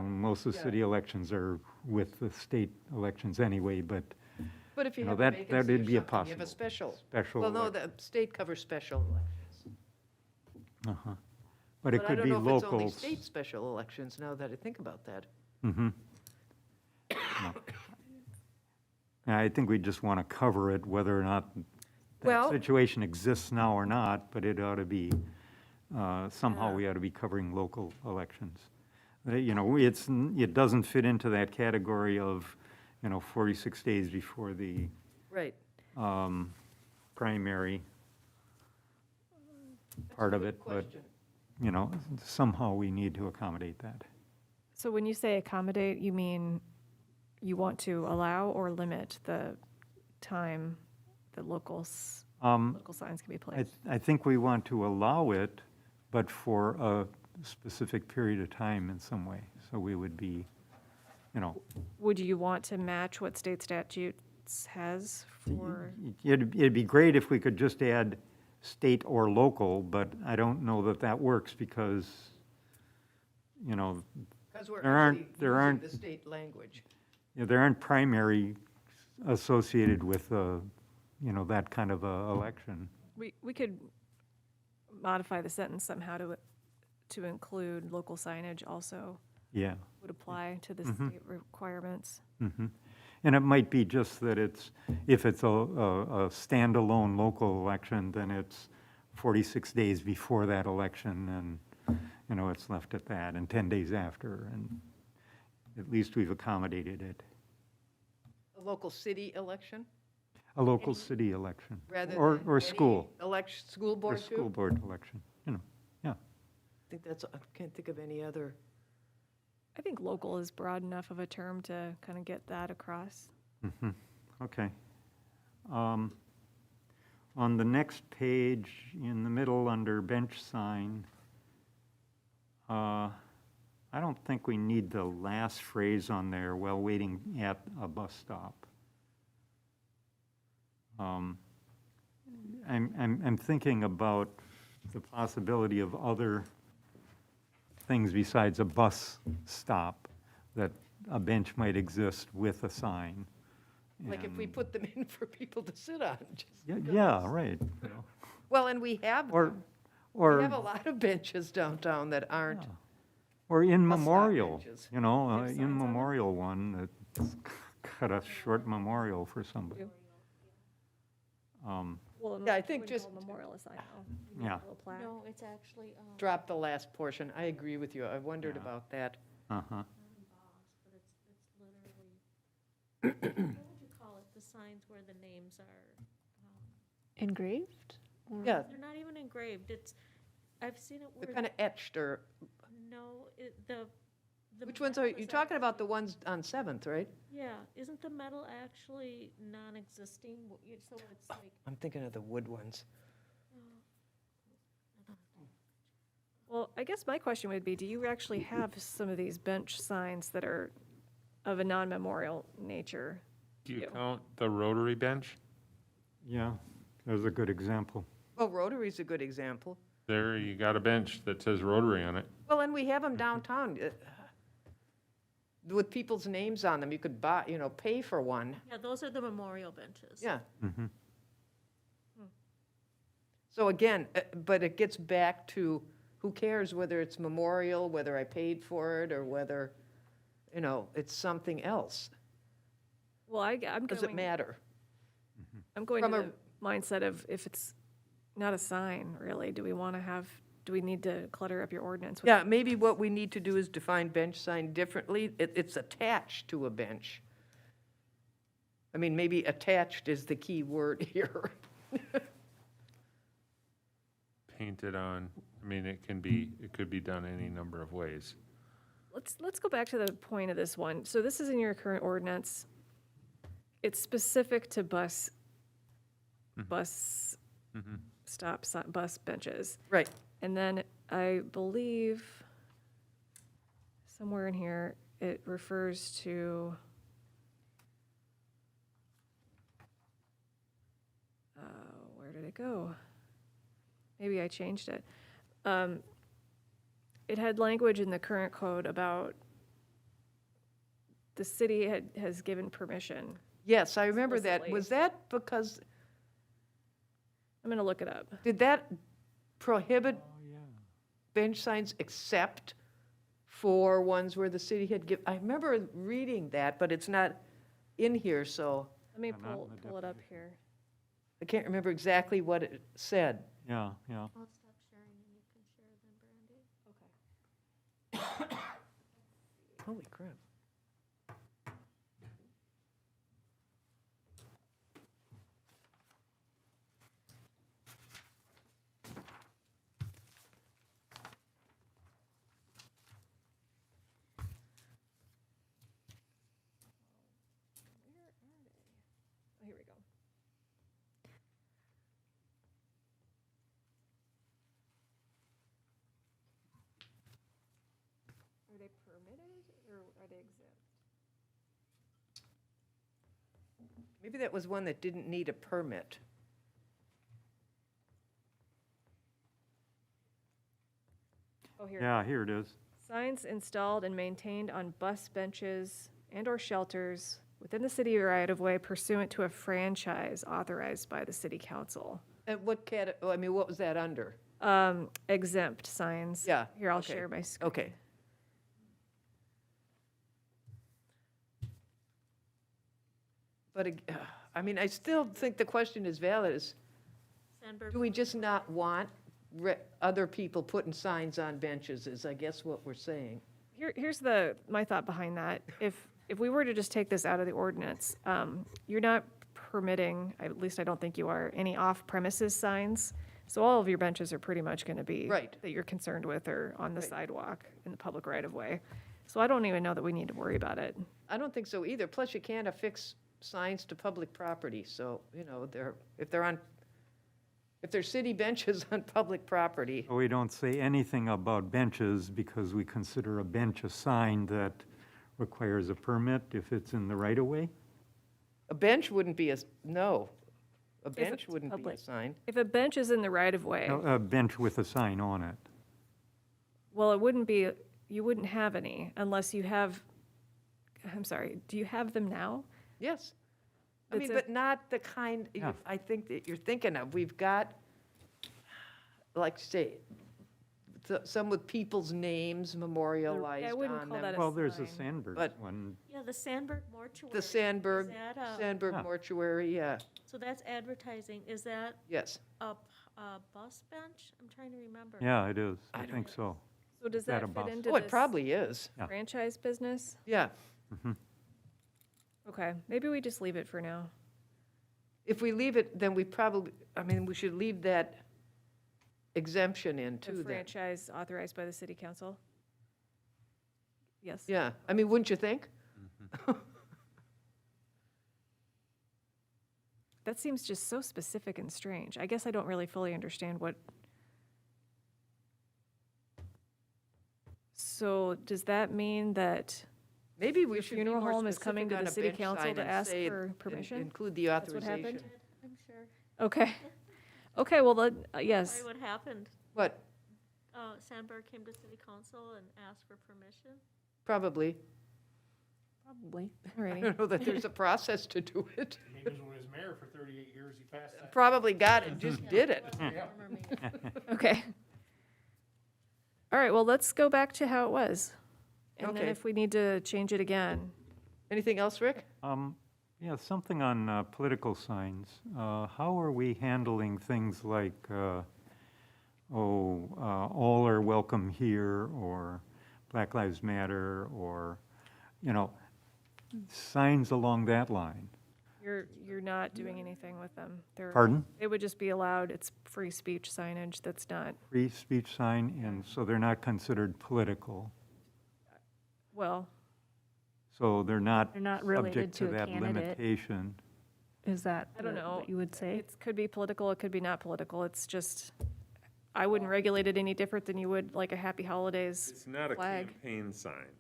most of the city elections are with the state elections anyway, but But if you You know, have a that- vacancy that'd or be a something, you have a possible special. Well, no, the state covers special elections. uh-huh. But it But I could don't be know if it's only locals. state special elections, now that I think about that. Mm-hmm. I think we just want to cover it, whether or not that Well- situation exists now or not, but it ought to be, somehow we ought to be covering local elections. You know, it doesn't fit into that category of, 46 days before the Right. primary part of it, but, somehow we need to accommodate that. So when you say accommodate, you mean you want to allow or limit the time that local signs can be placed? I think we want to allow it, but for a specific period of time in some way. So we would be, Would you want to match what state statutes has for? it'd be great if we could just add state or local, but I don't know that that works because, Because we're There aren't- actually there using aren't- the state language. there aren't primary associated with, that kind of a election. We could modify the sentence somehow to include local signage also Yeah. would apply to the Mhm. state requirements. Mhm. And it might be just that if it's a standalone local election, then it's 46 days before that election, and, it's left at that, and 10 days after, and at least we've accommodated it. A local city election, A local city election, rather or than any school, school or board school too? board election, I think I can't think of any other. I think local is broad enough of a term to kind of get that across. Mhm. Okay. On the next page, in the middle, under bench sign, I don't think we need the last phrase on there, while waiting at a bus stop. I'm thinking about the possibility of other things besides a bus stop, that a bench might exist with a sign. Like if we And- put them in for people to sit on. just Yeah, because. yeah, right. Well, and we have Or, them. We or, have a lot of benches downtown that aren't. yeah. Or in bus stop memorial, benches. Have signs on in them? memorial one, that's got a short memorial for somebody. Well, Yeah, I think just- Memorial sign Yeah. No, it's actually, Drop the last portion. I agree with you. I wondered Yeah. about that. Uh-huh. but it's literally, what would you call it, the signs where the names are, Engraved? Or- Yeah, they're not even engraved, I've seen it they're where, kind of etched or, no, the which ones are, metal you're is talking about the actually- ones on Seventh, right? Yeah, isn't the metal actually non-existing? So it's like, I'm thinking of the wood ones. Well, I guess my question would be, do you actually have some of these bench signs that are of a non-memorial nature? Do you Yeah. count the Rotary Bench? Yeah, there's a good example. Well, Rotary's a good example. There, you got a bench that says Rotary on it. Well, and we have them downtown with people's names on them. You could buy, pay for one. yeah, those are the memorial benches. Yeah. Mhm. So again, but it gets back to who cares whether it's memorial, whether I paid for it, or whether, it's something else. Well, I'm Does it going, matter? I'm going to From a the, mindset of if it's not a sign, really, do we need to clutter up your ordinance? with- Yeah, maybe what we need to do is define bench sign differently. It's attached to a bench. I mean, maybe attached is the key word here. Painted on, I mean, it could be done any number of ways. Let's go back to the point of this one. So this is in your current ordinance. It's specific to bus stop, bus benches. Right. And then I believe somewhere in here, it refers to, where did it go? Maybe I changed it. It had language in the current code about the city has given permission. Yes, I remember that. Explicitly. Was that because, I'm gonna look it up. did that prohibit bench signs except for ones where the city had I remember reading that, but it's not in here, so Let me not in the pull it up here. I can't remember exactly what it said. Yeah. I'll stop sharing and you can share then, Brandy. Holy crap. Oh, here we go. Are they permitted or are they exempt? Maybe that was one that didn't need a permit. Oh, here. Yeah, here it is. Signs installed and maintained on bus benches and/or shelters within the city right-of-way pursuant to a franchise authorized by the city council. And what what was that under? Exempt signs. Yeah, Here, I'll okay. share my screen. Okay. But, I mean, I still think the question is valid, is Sandberg, do we just not want other people putting signs on benches, is I guess what we're saying. Here's my thought behind that. If we were to just take this out of the ordinance, you're not permitting, at least I don't think you are, any off-premises signs. So all of your benches are pretty much gonna be. Right. That you're concerned with or on the Right. sidewalk in the public right-of-way. So I don't even know that we need to worry about it. I don't think so either. Plus, you can't affix signs to public property, so, if they're city benches on public property, We don't say anything about benches because we consider a bench a sign that requires a permit if it's in the right-of-way? a bench wouldn't be no. A If bench it's wouldn't be a public. sign. If a bench is in the right-of-way, A bench with a sign on it. well, you wouldn't have any unless you have, I'm sorry, do you have them now? Yes. I It's mean, a- but not the kind, Yeah. I think that you're thinking of. We've got, like, say, some with people's names memorialized I wouldn't on call them. that a Well, there's a sign. Sandberg But- one. yeah, the Sandberg mortuary. The Sandberg, Is that Sandberg Yeah. mortuary, yeah, so that's advertising. Is that yes. a bus bench? I'm trying to remember. Yeah, it is. I I don't think so. So does Is that that a fit bus? into Oh, it this probably is, Yeah. franchise business? yeah. Okay, maybe we just leave it for now. If we leave it, then we should leave that exemption in The too then. franchise authorized by the city council? Yes. Yeah, wouldn't you think? That seems just so specific and strange. I guess I don't really fully understand what. So does that mean that Maybe we Your should be funeral more home is coming specific to on the a city bench council sign to and ask say for and permission? include the That's what happened? authorization. I'm sure. Okay. Okay, well, yes. Sorry, what happened? What, Sandberg came to city council and asked for permission? probably. Probably. I Alrighty. don't know that there's a process to do it. Maybe when he was mayor for 38 years, he passed that. Probably got it, just did it. Okay. All right, well, let's go back to how it was. And then Okay. if we need to change it again. Anything else, Rick? Yeah, something on political signs. How are we handling things like, all are welcome here, or Black Lives Matter, or, signs along that line? You're not doing anything with them. Pardon? It would just be allowed, it's free speech signage that's not, Free speech sign, and so they're not considered political. well, So they're not They're not subject related to to a that candidate. limitation. Is that I don't know. what you would say? it could be political, it could be not political. It's just, I wouldn't regulate it any different than you would like a Happy Holidays. It's not a Flag. campaign sign.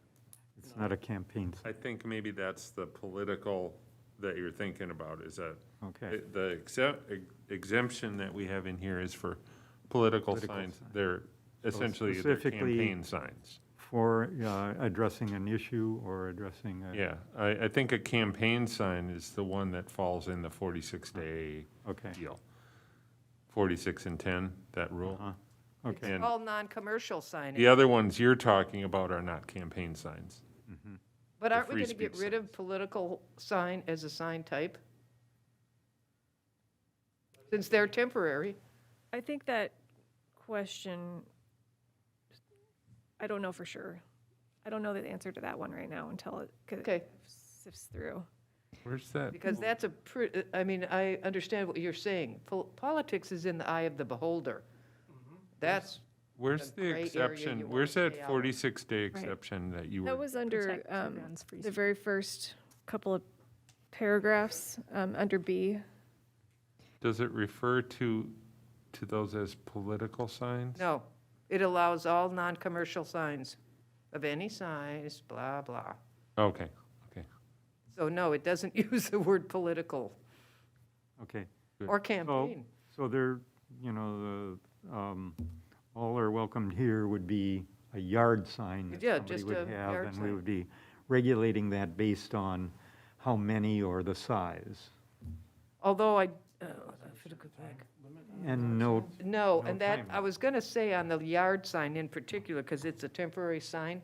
It's not a campaign sign. I think maybe that's the political that you're thinking about, is that Okay. the exemption that we have in here is for political Political signs. signs. They're essentially they're specifically- campaign signs. For addressing an issue or addressing a... Yeah, I think a campaign sign is the one that falls in the 46-day Okay. deal. 46 and 10, that rule. Uh-huh. Okay. And All non-commercial signage. the other ones you're talking about are not campaign signs. But the aren't we free going to get speech rid of political sign as a sign type? Since they're temporary. I think that question, I don't know for sure. I don't know the answer to that one right now until it Okay. sifts through. Where's that? Because that's I mean, I understand what you're saying. Politics is in the eye of the beholder. That's, Where's the the gray area exception? you wanna Where's that stay out of. 46-day exception that you That were? was under Protect everyone's free the speech. very first couple of paragraphs, under B. Does it refer to those as political signs? no, it allows all non-commercial signs of any size, blah, blah. Okay, okay. So no, it doesn't use the word political Okay. or campaign. So they're, the, all are welcomed here would be a yard sign that Yeah, somebody just would a have, yard and we sign. would be regulating that based on how many or the size. Although I should go back. And no, No, No and that, time. I was going to say on the yard sign in particular, because it's a temporary sign,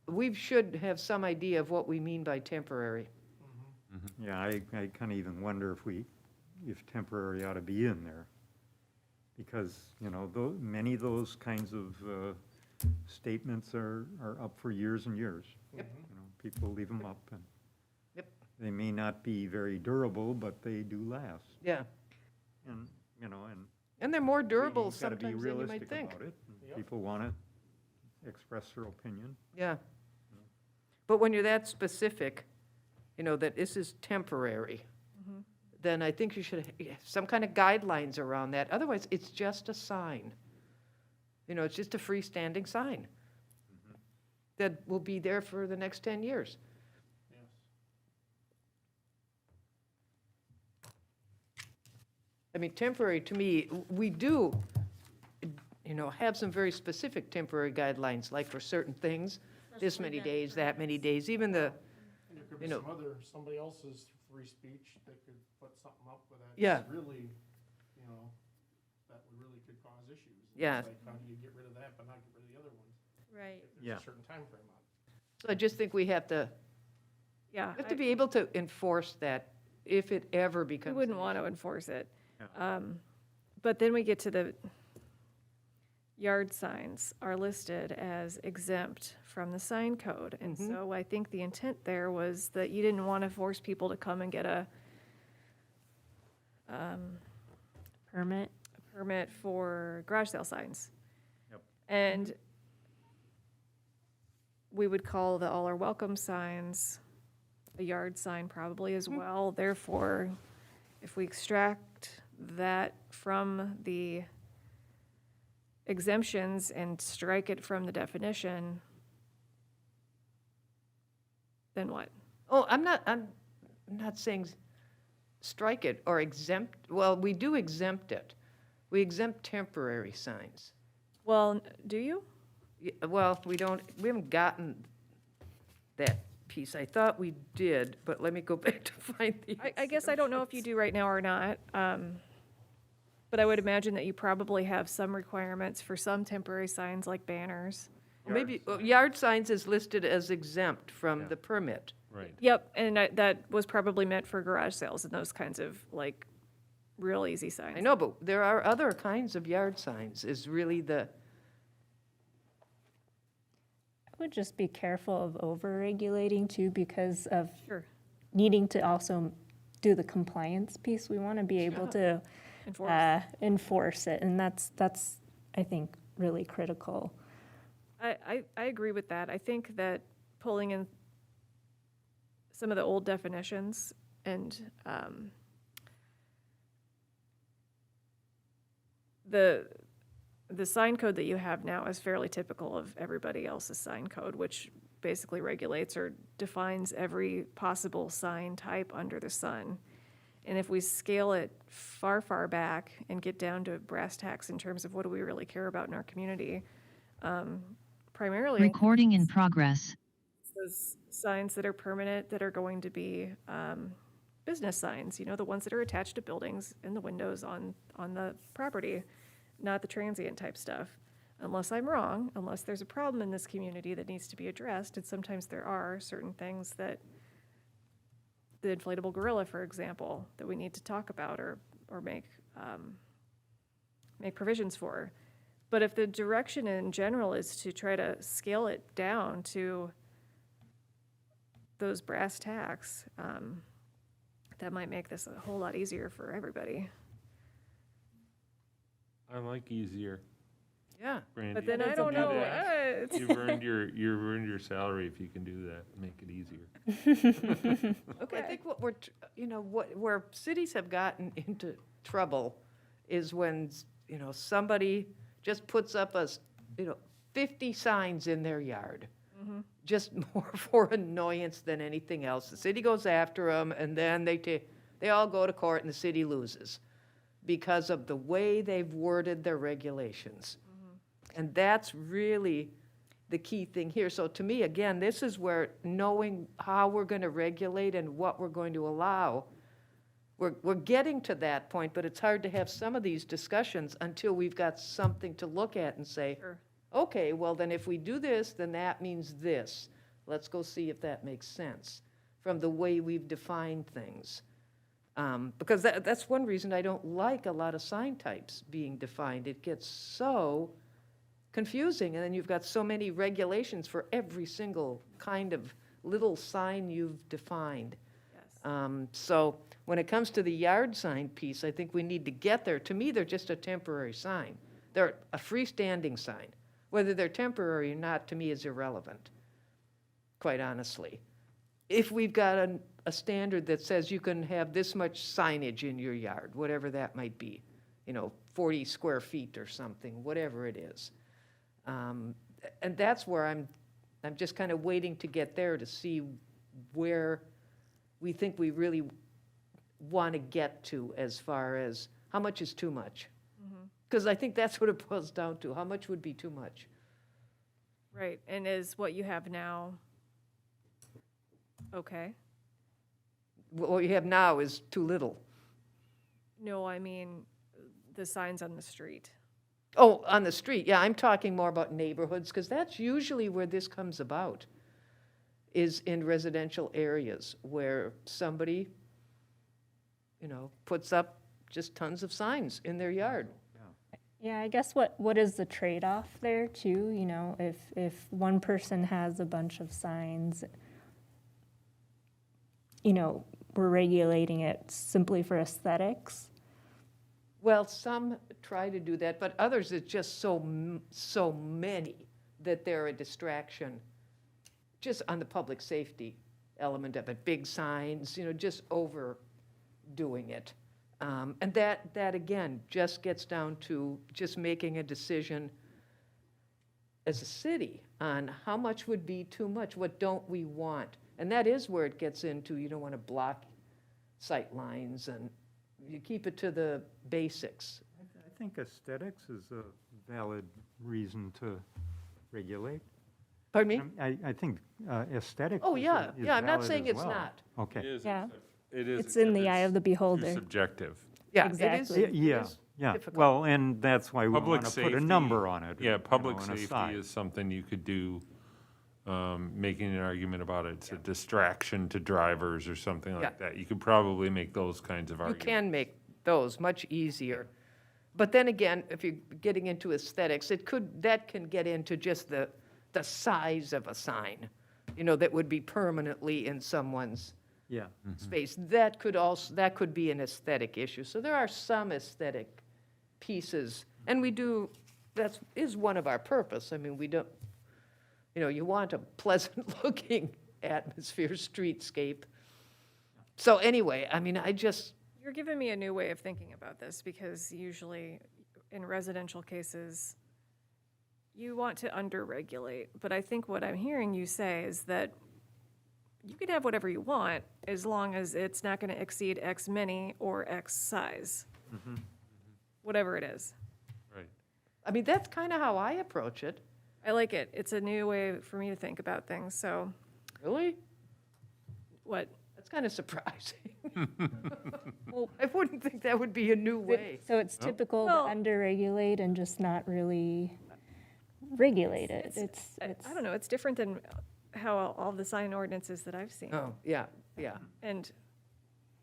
we should have some idea of what we mean by temporary. yeah, I kind of even wonder if temporary ought to be in there. Because, many of those kinds of statements are up for years and years. Yep. People leave them up, and Yep. they may not be very durable, but they do last. Yeah, And, and and they're more durable you've gotta be sometimes than you might realistic think. about it. Yep. People want to express their opinion. Yeah. But when you're that specific, that this is temporary, then I think you should have some kind of guidelines around that. Otherwise, it's just a sign. It's just a freestanding sign that will be there for the next 10 years. Yes. I mean, temporary, to me, we do, have some very specific temporary guidelines, like for certain things, this many days, that many days, even the, And there could be You know- somebody else's free speech that could put something up with that. Yeah. Really, that really could cause issues. Yeah. Like, how do you get rid of that but not get rid of the other ones? Right. If there's Yeah. a certain time frame on it. so I just think we have to Yeah, be able to enforce that if it ever we becomes. wouldn't an want to issue. enforce it. Yeah. But then we get to the yard signs are listed as exempt from the sign code. And Mhm. so I think the intent there was that you didn't want to force people to come and get a Permit? permit for garage sale signs. Yep. And we would call the all are welcome signs a yard sign probably as well. Therefore, if we extract that from the exemptions and strike it from the definition, then what? Oh, I'm not saying strike it or exempt, well, we do exempt it. We exempt temporary signs. Well, do you? Well, we haven't gotten that piece. I thought we did, but let me go back to find the. I guess I don't know if you do right now or not. But I would imagine that you probably have some requirements for some temporary signs like banners. Maybe, yard signs is listed as exempt from the permit. Right. Yep, and that was probably meant for garage sales and those kinds of, like, real easy signs. I know, but there are other kinds of yard signs is really the, I would just be careful of over-regulating too, because of Sure. needing to also do the compliance piece. We want to be able to enforce it, and that's, I think, really critical. I agree with that. I think that pulling in some of the old definitions and the sign code that you have now is fairly typical of everybody else's sign code, which basically regulates or defines every possible sign type under the sun. And if we scale it far, far back and get down to brass tacks in terms of what do we really care about in our community, primarily Recording in progress. those signs that are permanent, that are going to be business signs, you know, the ones that are attached to buildings and the windows on the property, not the transient type stuff. Unless I'm wrong, unless there's a problem in this community that needs to be addressed, and sometimes there are certain things that, the inflatable gorilla, for example, that we need to talk about or make provisions for. But if the direction in general is to try to scale it down to those brass tacks, that might make this a whole lot easier for everybody. I like easier, yeah. Brandy. But then You I can don't do know. that. You've earned your salary if you can do that, make it easier. I think what we're, where cities have gotten into trouble is when, somebody just puts up 50 signs in their yard. Just more for annoyance than anything else. The city goes after them, and then they all go to court, and the city loses because of the way they've worded their regulations. And that's really the key thing here. So to me, again, this is where knowing how we're going to regulate and what we're going to allow, we're getting to that point, but it's hard to have some of these discussions until we've got something to look at and say, Sure. okay, well, then if we do this, then that means this. Let's go see if that makes sense from the way we've defined things. Because that's one reason I don't like a lot of sign types being defined. It gets so confusing, and then you've got so many regulations for every single kind of little sign you've defined. Yes. So when it comes to the yard sign piece, I think we need to get there. To me, they're just a temporary sign. They're a freestanding sign. Whether they're temporary or not, to me, is irrelevant, quite honestly. If we've got a standard that says you can have this much signage in your yard, whatever that might be, 40 square feet or something, whatever it is. And that's where I'm just kind of waiting to get there to see where we think we really want to get to as far as how much is too much. Because I think that's what it boils down to. How much would be too much? Right, and is what you have now okay? What you have now is too little. No, I mean, the signs on the street. Oh, on the street, yeah, I'm talking more about neighborhoods, because that's usually where this comes about, is in residential areas where somebody, puts up just tons of signs in their yard. Yeah, I guess what is the trade-off there too, if one person has a bunch of signs, we're regulating it simply for aesthetics. Well, some try to do that, but others, it's just so many that they're a distraction, just on the public safety element of it. Big signs, just overdoing it. And that again, just gets down to just making a decision as a city on how much would be too much, what don't we want? And that is where it gets into, you don't want to block sight lines, and you keep it to the basics. I think aesthetics is a valid reason to regulate. Pardon me? I think aesthetics Oh, is yeah, is yeah, I'm not valid saying as it's well. not. Okay. Yeah. It is. It's in the eye of the Too beholder. subjective. Yeah, Exactly. it Yeah, is yeah. difficult. Well, and that's why we Public want to put a safety- number on it. Yeah, public and a safety size. is something you could do making an argument about it's a distraction to drivers or something Yeah. like that. You could probably make those kinds of You arguments. can make those much easier. But then again, if you're getting into aesthetics, that can get into just the size of a sign, that would be permanently in someone's Yeah. space. That could be an aesthetic issue. So there are some aesthetic pieces, and that is one of our purpose. I mean, we don't, you want a pleasant-looking atmosphere, streetscape. So anyway, I mean, You're giving me a new way of thinking about this, because usually in residential cases, you want to under-regulate. But I think what I'm hearing you say is that you can have whatever you want as long as it's not going to exceed X many or X size. Whatever it is. Right. I mean, that's kind of how I approach it. I like it. It's a new way for me to think about things, so Really? what? That's kind of surprising. Well, I wouldn't think that would be a new way. So it's typical Well- to under-regulate and just not really regulate it. It's, I don't know, it's different than how all the sign ordinances that I've seen. Oh, yeah, yeah. And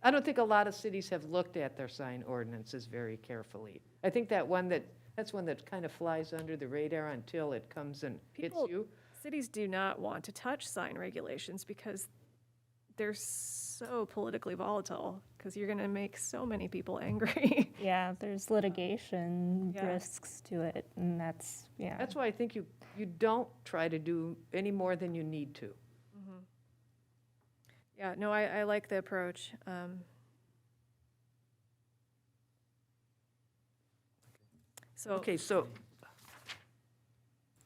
I don't think a lot of cities have looked at their sign ordinances very carefully. I think that's one that kind of flies under the radar until it comes and hits People- you. cities do not want to touch sign regulations because they're so politically volatile, because you're going to make so many people angry. yeah, there's litigation Yeah. risks to it, and that's, yeah. That's why I think you don't try to do any more than you need to. Yeah, no, I like the approach. So, Okay, so,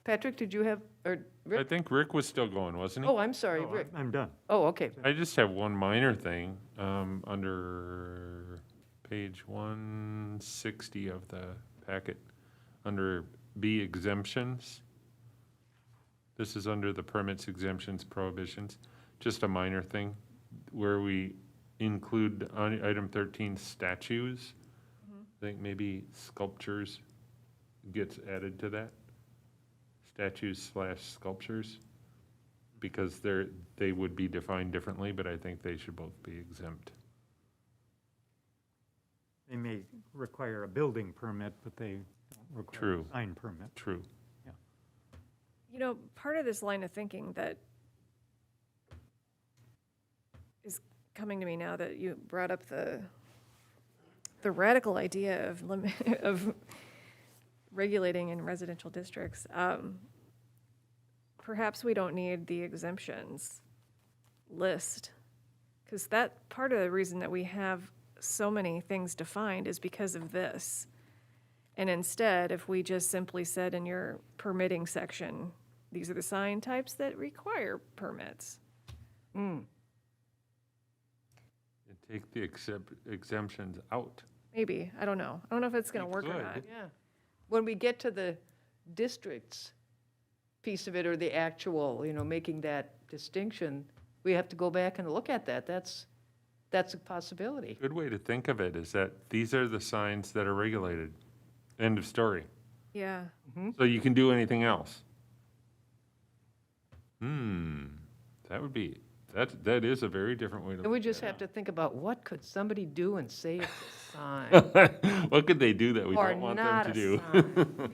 Patrick, did you have, or I Rick? think Rick was still going, wasn't he? Oh, I'm sorry, Oh, Rick. I'm done. Oh, okay. I just have one minor thing, under page 160 of the packet, under B exemptions. This is under the permits, exemptions, prohibitions, just a minor thing, where we include on item 13 statues. I think maybe sculptures gets added to that. Statues/sculptures, because they would be defined differently, but I think they should both be exempt. They may require a building permit, but they don't require True. a sign permit. True. part of this line of thinking that is coming to me now that you brought up the radical idea of of regulating in residential districts. Perhaps we don't need the exemptions list, because that part of the reason that we have so many things defined is because of this. And instead, if we just simply said in your permitting section, these are the sign types that require permits. And take the exemptions out. Maybe, I don't know. I don't know if it's gonna You work or could. not. Yeah. When we get to the districts piece of it, or the actual, making that distinction, we have to go back and look at that. That's a possibility. Good way to think of it is that these are the signs that are regulated. End of story. Yeah, So you can do anything else. That would be, that is a very different way to. And we look just at have to think about, what could somebody do and say it's a sign? it. What could they do that we Or don't want them not to a do? sign.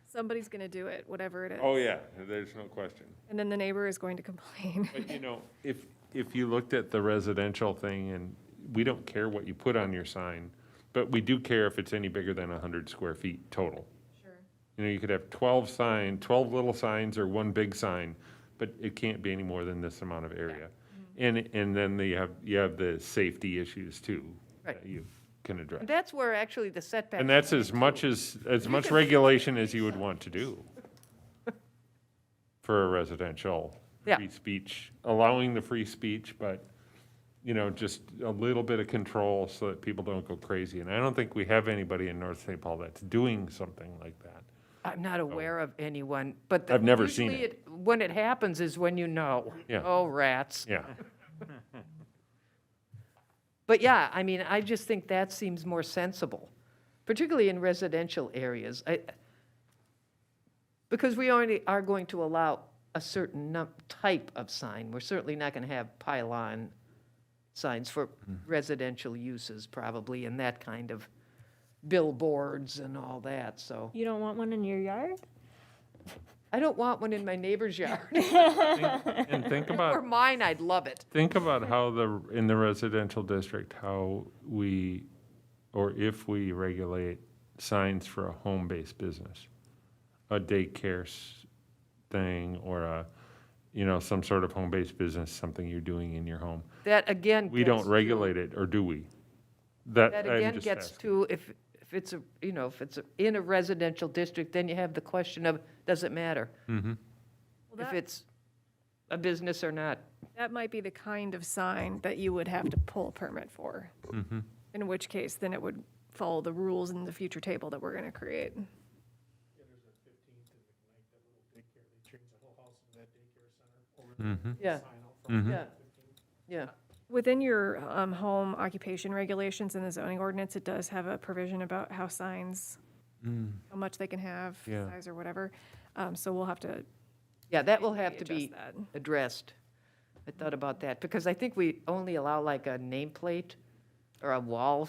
somebody's gonna do it, whatever it is. Oh, yeah, there's no question. And then the neighbor is going to complain. But if you looked at the residential thing, and we don't care what you put on your sign, but we do care if it's any bigger than 100 square feet total. Sure. You could have 12 little signs or one big sign, but it can't be any more than this amount of area. And then you have the safety issues too, Right. that you can address. And that's where actually the setback. And that's as much regulation as you would want to do for a residential Yeah. free speech, allowing the free speech, but, just a little bit of control so that people don't go crazy. And I don't think we have anybody in North St. Paul that's doing something like that. I'm not aware of anyone, but. I've never seen usually when it happens is when you know. Yeah. Oh, rats. Yeah, But yeah, I mean, I just think that seems more sensible, particularly in residential areas. Because we already are going to allow a certain type of sign. We're certainly not going to have pylon signs for residential uses probably, and that kind of billboards and all that, so. You don't want one in your yard? I don't want one in my neighbor's yard. And think Or about, mine, I'd love it. think about how in the residential district, how we, or if we regulate signs for a home-based business, a daycare thing, or a, some sort of home-based business, something you're doing in your home. That again We gets don't to- regulate it, or do we? That I'm again just gets asking. to, if it's in a residential district, then you have the question of, does it matter Mhm. Well, if it's a business or not? that might be the kind of sign that you would have to pull a permit for. Mhm. In which case, then it would follow the rules in the future table that we're gonna create. Yeah, there's that 15th and McKnight, that little daycare, they changed the whole house into that daycare center over Mhm. the Yeah. sign out front. Mhm. Yeah, yeah. Within your home occupation regulations in the zoning ordinance, it does have a provision about how signs, Mm. how much they can have, Yeah. size or whatever. So we'll have to Yeah, that will have to adjust be that. addressed. I thought about that, because I think we only allow like a nameplate or a wall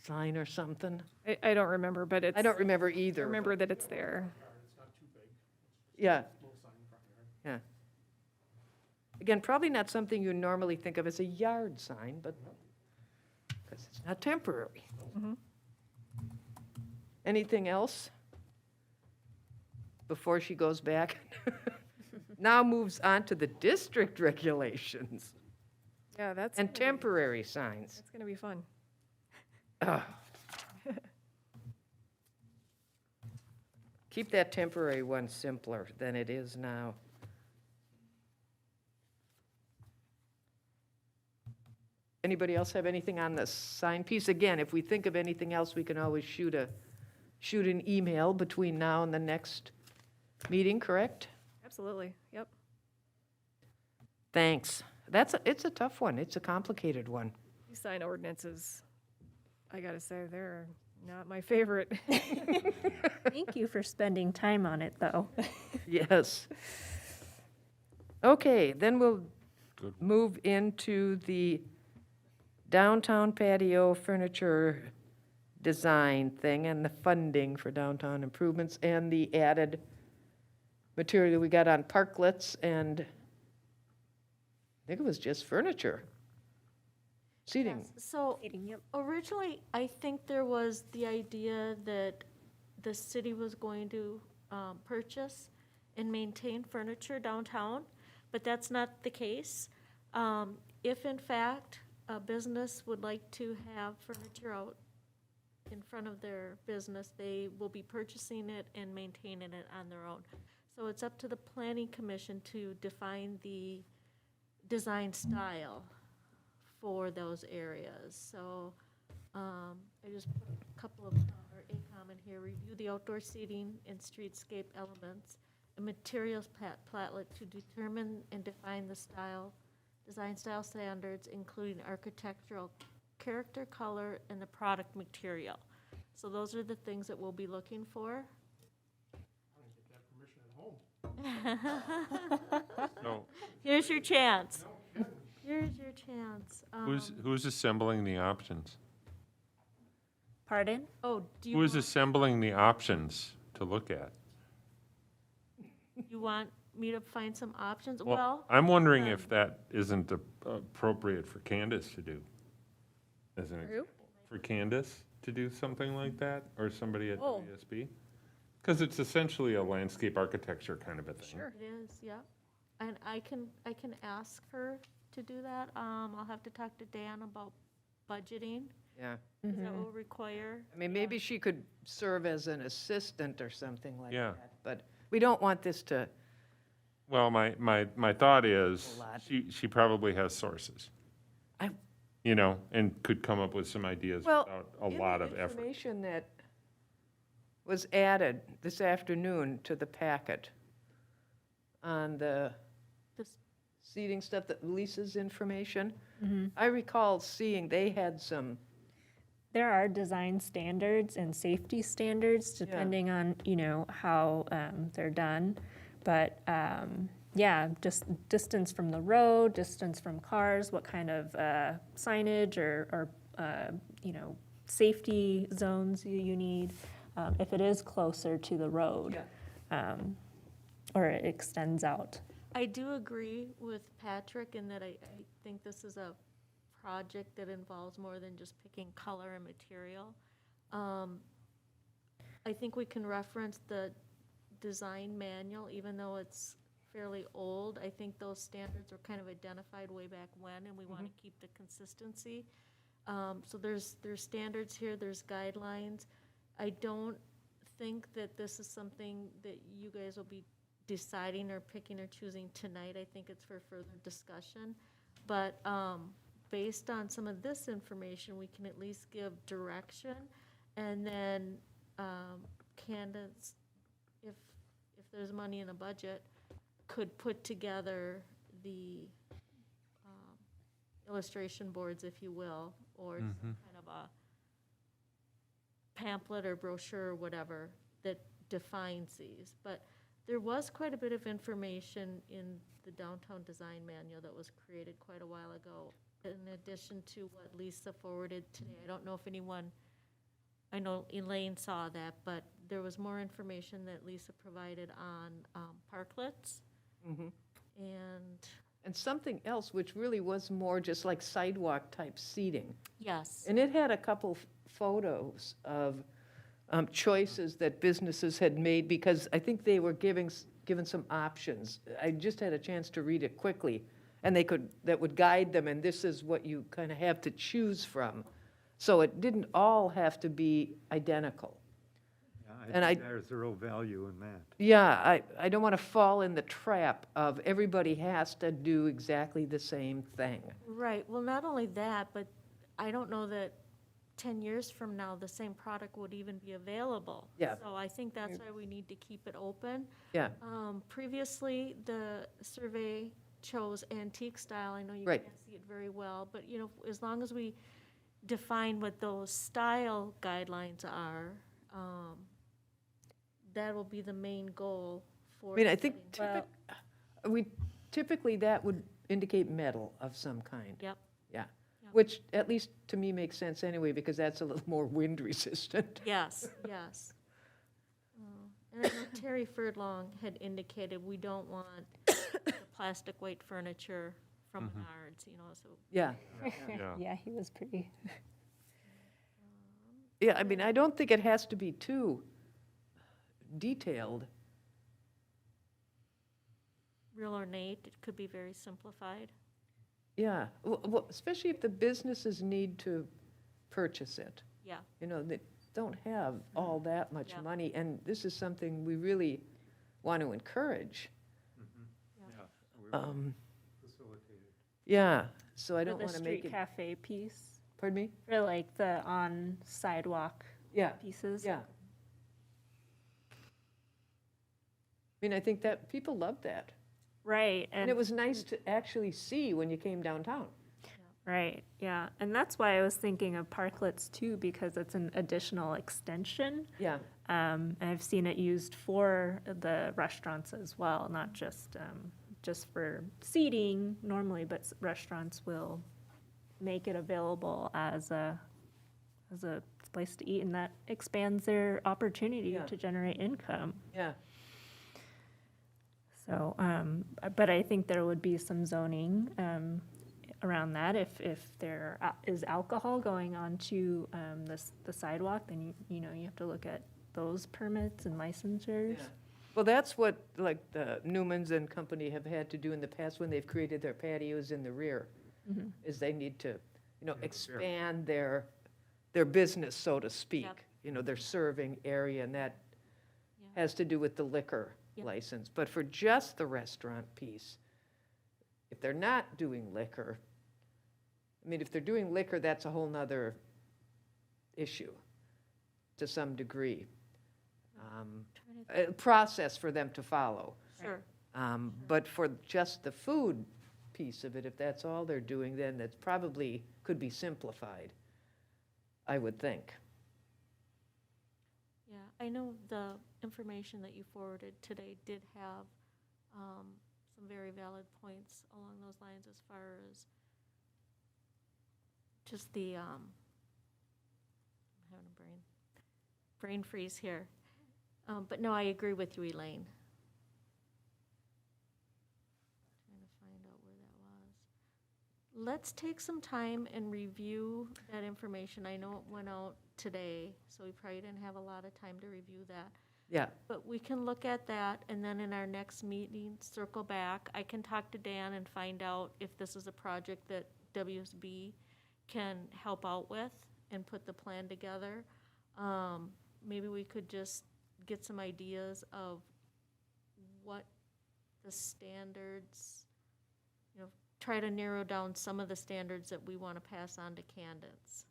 sign or something. I don't remember, but it's. I don't remember I either. remember that it's there. It's not too big, Yeah, little sign in front yard. yeah. Again, probably not something you normally think of as a yard sign, but, because it's not temporary. Mhm. Anything else? Before she goes back? Now moves on to the district regulations Yeah, that's. and gonna be- temporary signs. That's gonna be fun. Ugh. Keep that temporary one simpler than it is now. Anybody else have anything on the sign piece? Again, if we think of anything else, we can always shoot an email between now and the next meeting, correct? Absolutely, yep. Thanks. It's a tough one. It's a complicated one. These sign ordinances, I gotta say, they're not my favorite. Thank you for spending time on it, though. Yes. Okay, then we'll Good. move into the downtown patio furniture design thing and the funding for downtown improvements and the added material we got on parklets and I think it was just furniture. Seating. Yes, so originally, I think there was the idea that the city was going to purchase and maintain furniture downtown, but that's not the case. If in fact, a business would like to have furniture out in front of their business, they will be purchasing it and maintaining it on their own. So it's up to the planning commission to define the design style for those areas. So I just put a couple of, or a comment here, review the outdoor seating and streetscape elements and materials platlet to determine and define the style, design style standards, including architectural character, color, and the product material. So those are the things that we'll be looking for. I didn't get that permission at home. So Here's your chance. Here's your chance. who's assembling the options? Pardon? Oh, do you Who is want, assembling the options to look at? you want me to find some options? Well, Well, I'm wondering if that isn't appropriate for Candace to do. As an Who? example. For Candace to do something like that, or somebody at Oh. WSB? Because it's essentially a landscape architecture kind of a thing. Sure. it is, yeah. And I can ask her to do that. I'll have to talk to Dan about budgeting. Yeah. That will require. I mean, maybe she could serve as an assistant or something like Yeah. that. But we don't want this to, Well, my thought is, A lot. she probably has sources. I- And could come up with some ideas well, without a lot of effort. information that was added this afternoon to the packet on the This- seating stuff, that Lisa's information. I recall seeing they had some there are design standards and safety standards depending on, you know, how they're done. But yeah, just distance from the road, distance from cars, what kind of signage or you know, safety zones you need, if it is closer to the road. Or it extends out. I do agree with Patrick in that I think this is a project that involves more than just picking color and material. I think we can reference the design manual, even though it's fairly old. I think those standards were kind of identified way back when, and we want to keep the consistency. So there's standards here, there's guidelines. I don't think that this is something that you guys will be deciding or picking or choosing tonight. I think it's for further discussion. But based on some of this information, we can at least give direction. And then candidates, if there's money in the budget, could put together the illustration boards, if you will, or some kind of a pamphlet or brochure or whatever that defines these. But there was quite a bit of information in the downtown design manual that was created quite a while ago, in addition to what Lisa forwarded today. I don't know if anyone, I know Elaine saw that, but there was more information that Lisa provided on parklets. And something else, which really was more just like sidewalk-type seating. Yes. And it had a couple photos of choices that businesses had made, because I think they were given some options. I just had a chance to read it quickly, and that would guide them, and this is what you kind of have to choose from. So it didn't all have to be identical. Yeah, I think there's zero value in that. Yeah, I don't want to fall in the trap of everybody has to do exactly the same thing. Right. Well, not only that, but I don't know that 10 years from now, the same product would even be available. Yeah. So I think that's why we need to keep it open. Yeah, Previously, the survey chose antique style. I know you Right. can't see it very well, but, you know, as long as we define what those style guidelines are, that will be the main goal for. I mean, I think setting- typically that would indicate metal of some kind. Yep. Yeah, Yep. which at least to me makes sense anyway, because that's a little more wind resistant. Yes, yes. And I know Terry Ferdlong had indicated we don't want the plastic weight furniture from Menards, you know, so. Yeah, Yeah. Yeah, he was pretty. yeah, I mean, I don't think it has to be too detailed. Real ornate, it could be very simplified. Yeah, well, especially if the businesses need to purchase it. Yeah, You know, they don't have all that much Yeah. money, and this is something we really want to encourage. Um, Yeah, so I For don't the want to make street it, cafe piece, pardon me? for like the on sidewalk Yeah, pieces. yeah. I mean, I think that people love that. Right, And it was nice to actually see when you came downtown. right, yeah, and that's why I was thinking of parklets too, because it's an additional extension. Yeah, And I've seen it used for the restaurants as well, not just for seating normally, but restaurants will make it available as a place to eat, and that expands their opportunity Yeah. to generate income. yeah, So, but I think there would be some zoning around that. If there is alcohol going onto the sidewalk, then you know, you have to look at those permits and licensures. yeah. Well, that's what, like, the Newmans and company have had to do in the past when they've created their patios in the rear, is they need to, you know, expand their business, so to speak. Yep. You know, their serving area, and that Yeah. has to do with the liquor Yep. license. But for just the restaurant piece, if they're not doing liquor, I mean, if they're doing liquor, that's a whole nother issue to some degree. A process for them to follow. sure. But for just the food piece of it, if that's all they're doing, then that's probably could be simplified. I would think. Yeah, I know the information that you forwarded today did have some very valid points along those lines as far as just the, I'm having a brain freeze here. But no, I agree with you, Elaine. Trying to find out where that was. Let's take some time and review that information. I know it went out today, so we probably didn't have a lot of time to review that. Yeah, But we can look at that, and then in our next meeting, circle back. I can talk to Dan and find out if this is a project that WSB can help out with and put the plan together. Maybe we could just get some ideas of what the standards, try to narrow down some of the standards that we want to pass on to candidates.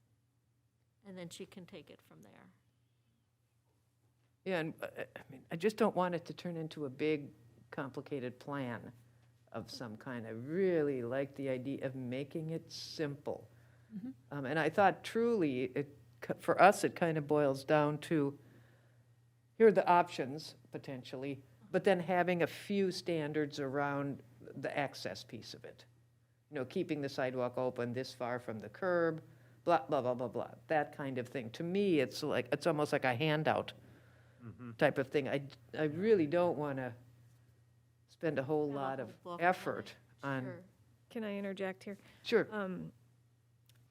And then she can take it from there. yeah, and I mean, I just don't want it to turn into a big, complicated plan of some kind. I really like the idea of making it simple. And I thought truly, for us, it kind of boils down to, here are the options, potentially, but then having a few standards around the access piece of it. Keeping the sidewalk open this far from the curb, blah, blah, blah, blah, blah, that kind of thing. To me, it's almost like a handout type of thing. I really don't want to spend a whole Have a lot of whole book on effort it. on. Sure. Can I interject here? Sure,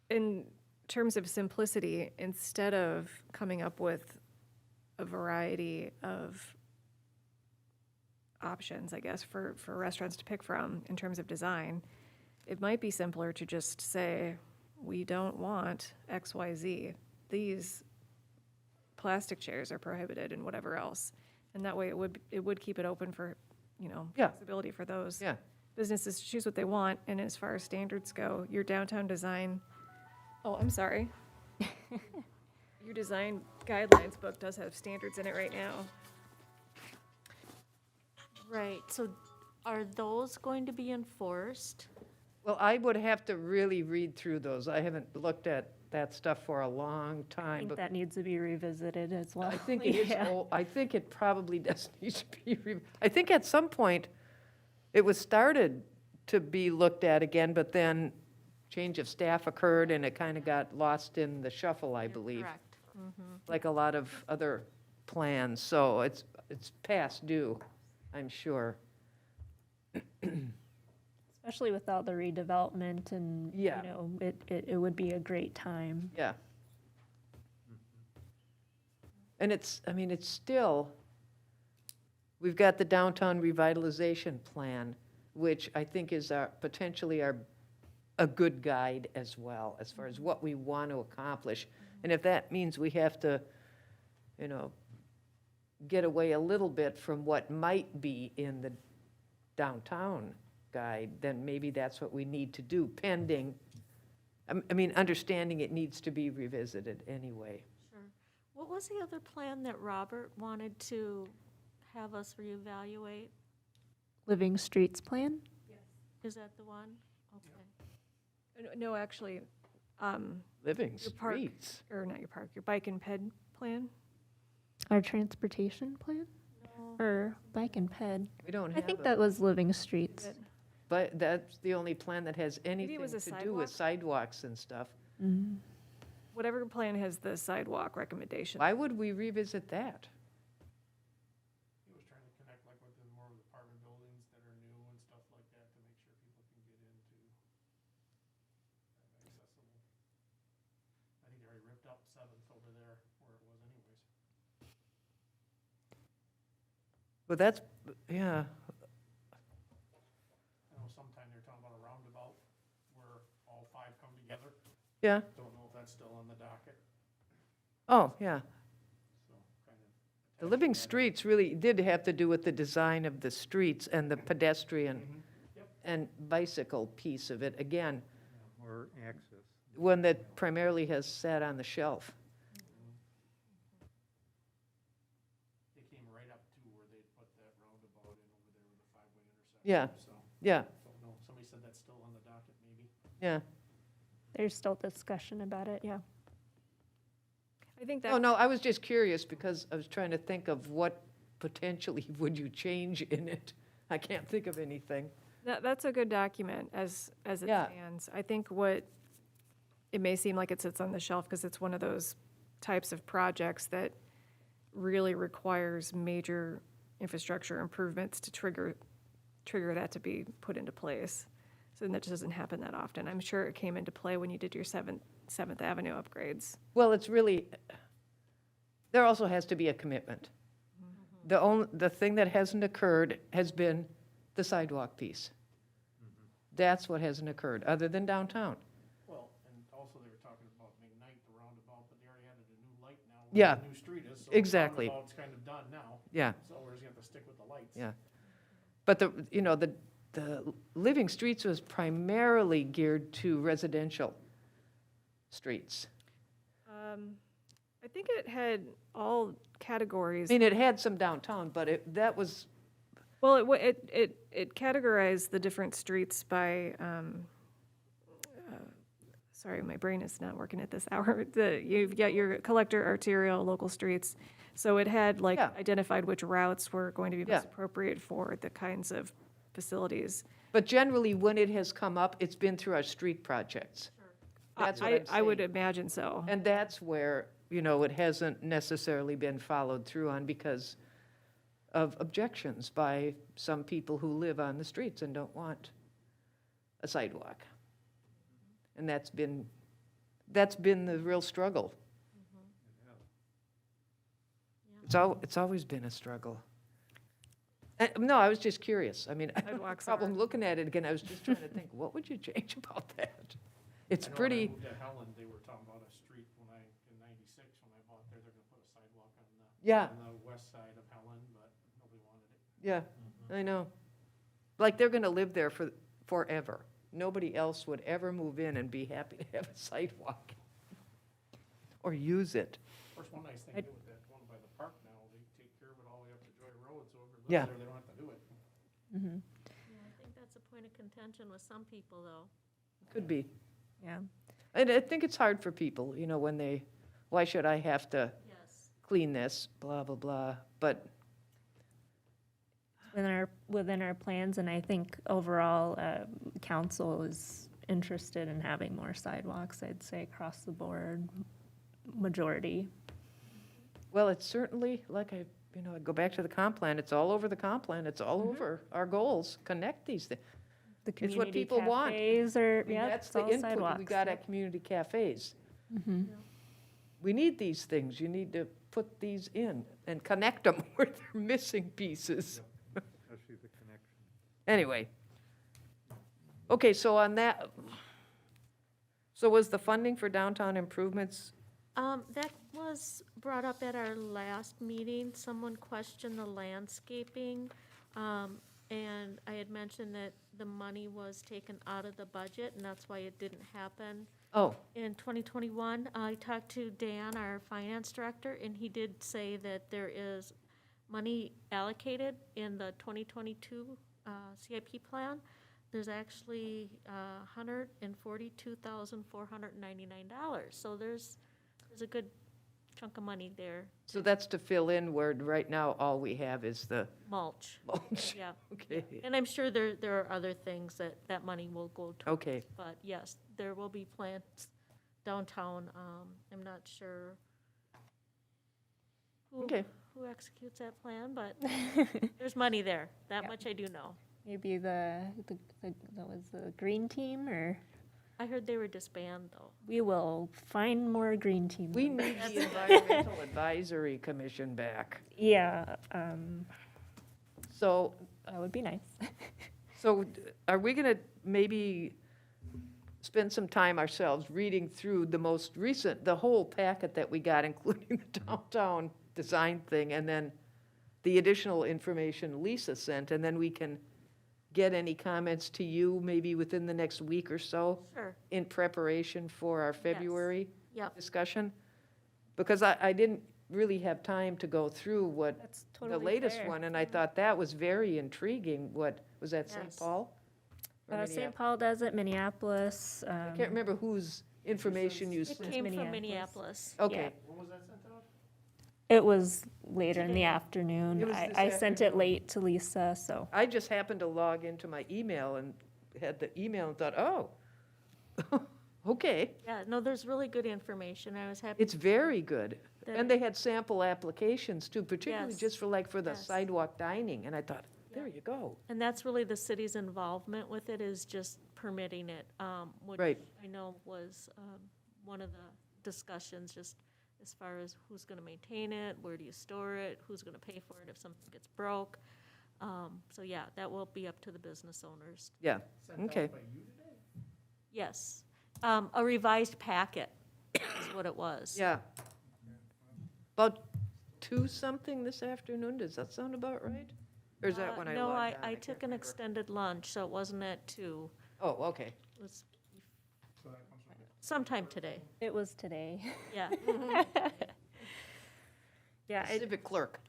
In terms of simplicity, instead of coming up with a variety of options, I guess, for restaurants to pick from in terms of design, it might be simpler to just say, we don't want X, Y, Z. These plastic chairs are prohibited and whatever else. And that way it would keep it open for, Yeah. flexibility for those yeah, businesses to choose what they want. And as far as standards go, your downtown design, oh, I'm sorry. Your design guidelines book does have standards in it right now. Right, so are those going to be enforced? well, I would have to really read through those. I haven't looked at that stuff for a long I time, think but that needs to be revisited as well. I think it is Yeah. old. I think it probably does need to be, I think at some point, it was started to be looked at again, but then change of staff occurred and it kind of got lost in the shuffle, I You're believe, Correct. like a lot of other plans. So it's past due, I'm sure. Especially with all the redevelopment and, Yeah. it would be a great time. Yeah. And it's still, we've got the downtown revitalization plan, which I think is potentially a good guide as well, as far as what we want to accomplish. And if that means we have to, get away a little bit from what might be in the downtown guide, then maybe that's what we need to do, pending, understanding it needs to be revisited anyway. Sure. What was the other plan that Robert wanted to have us reevaluate? Living Streets Plan? Is that the one? Okay. No, actually, Living Your park. streets. or not your park, your bike and ped plan? Our transportation plan? No. Or bike and ped? We don't I have think a, that was Living Streets. but that's the only plan that has anything was a to do with sidewalks and stuff. Mhm. Whatever plan has the sidewalk recommendation. Why would we revisit that? He was trying to connect like with the more of the apartment buildings that are new and stuff like that to make sure people can get into accessible. I think they already ripped up Seventh over there where it was anyways. Well, that's, yeah, I know sometime they're talking about a roundabout where all five come together. yeah, Don't know if that's still on the docket, oh, yeah. so kind of. The living streets really did have to do with the design of the streets and the pedestrian and bicycle piece of it. Again, Or access. one that primarily has sat on the shelf. They came right up to where they put that roundabout in over there with the five-way intersection. Yeah. So, Yeah, don't know, somebody said that's still on the docket maybe. yeah. There's still discussion about it, yeah. I think Oh, that, no, I was just curious because I was trying to think of what potentially would you change in it. I can't think of anything. that's a good document as it Yeah. stands. I think what, it may seem like it sits on the shelf because it's one of those types of projects that really requires major infrastructure improvements to trigger that to be put into place. So that just doesn't happen that often. I'm sure it came into play when you did your Seventh Avenue upgrades. Well, it's really, there also has to be a commitment. The thing that hasn't occurred has been the sidewalk piece. That's what hasn't occurred, other than downtown. Well, and also they were talking about McKnight, the roundabout, but they already added a new light now. Yeah, where the new street is, so exactly. the roundabout's kind of done now, Yeah, so we're just gonna have to stick with the lights. yeah. But the Living Streets was primarily geared to residential streets. I think it had all I categories. mean, it had some downtown, but that was, Well, it categorized the different streets by, sorry, my brain is not working at this hour. You've got your collector, arterial, local streets. So it had like Yeah. identified which routes were going to be most Yeah. appropriate for the kinds of facilities. but generally, when it has come up, it's been through our street projects. That's what I'm I would saying. imagine so. And that's where, it hasn't necessarily been followed through on because of objections by some people who live on the streets and don't want a sidewalk. And that's been the real struggle. It's always been a struggle. No, I was just curious. I mean, I have no Sidewalks problem are- looking at it again. I was just trying to think, what would you change about that? It's I know when I pretty, moved to Helen, they were talking about a street in '96, when I bought there, they're gonna put a sidewalk yeah, on the west side of Helen, but nobody wanted it. yeah, I know. Like, they're gonna live there forever. Nobody else would ever move in and be happy to have a sidewalk or use it. Of course, one nice thing to do with that one by the park now, they take care of it all the way up to Joy Road, so whoever lives Yeah. there, they don't have to do it. Yeah, I think that's a point of contention with some people, though. Could be. Yeah. And I think it's hard for people, when why should I have to Yes. clean this, blah, blah, blah. But, Within our plans, and I think overall, council is interested in having more sidewalks, I'd say across the board, majority. well, it's certainly, like I go back to the comp plan, it's all over the comp plan, it's all over our goals, connect these things. The It's what community people want. cafes are, I mean, yeah, that's it's the all input sidewalks. we got at community cafes. Mhm. We need these things, you need to put these in and connect them where they're missing pieces. Especially the connection. Anyway. Okay, so on that, so was the funding for downtown improvements? That was brought up at our last meeting. Someone questioned the landscaping. And I had mentioned that the money was taken out of the budget, and that's why it didn't happen Oh, in 2021. I talked to Dan, our finance director, and he did say that there is money allocated in the 2022 CIP plan. There's actually $142,499. So there's a good chunk of money there. so that's to fill in where right now all we have is the Mulch, mulch. yeah. Okay, And I'm sure there are other things that money will go to. okay. But yes, there will be plants downtown. I'm not sure Okay. who executes that plan, but there's money there. That Yep. much I do know. Maybe that was the green team, or I heard they were disbanded, though. we will find more green team. We members. need the Environmental Advisory Commission back. Yeah, So, that would be nice. so are we gonna maybe spend some time ourselves reading through the whole packet that we got, including the downtown design thing, and then the additional information Lisa sent, and then we can get any comments to you maybe within the next week or so Sure, in preparation for our February yep. discussion? Because I didn't really have time to go through what That's the totally latest fair. one, and I thought that was very intriguing. What, was that St. Yes. Paul? Or St. Minneapolis? Paul does it, Minneapolis. I can't remember who's information you, It came from Minneapolis. Minneapolis. okay. When was that sent out? It was later in the Today. afternoon. It was this I sent it afternoon. late to Lisa, so. I just happened to log into my email and had the email and thought, oh, okay. Yeah, no, there's really good information. I was happy. It's very good. that- And they had sample applications too, particularly Yes. just for the Yes. sidewalk dining. And I thought, there you go. And that's really the city's involvement with it, is just permitting it, which Right. I know was one of the discussions, just as far as who's gonna maintain it, where do you store it, who's gonna pay for it if something gets broke. So yeah, that will be up to the business owners. Yeah, Sent out okay. by you today? Yes, a revised packet is what it was. Yeah. About 2-something this afternoon, does that sound about right? Or is that when I No, logged on? I can't took an remember. extended lunch, so it wasn't at 2. Oh, okay. It was sometime today, It was today. yeah. Yeah, Civic clerk.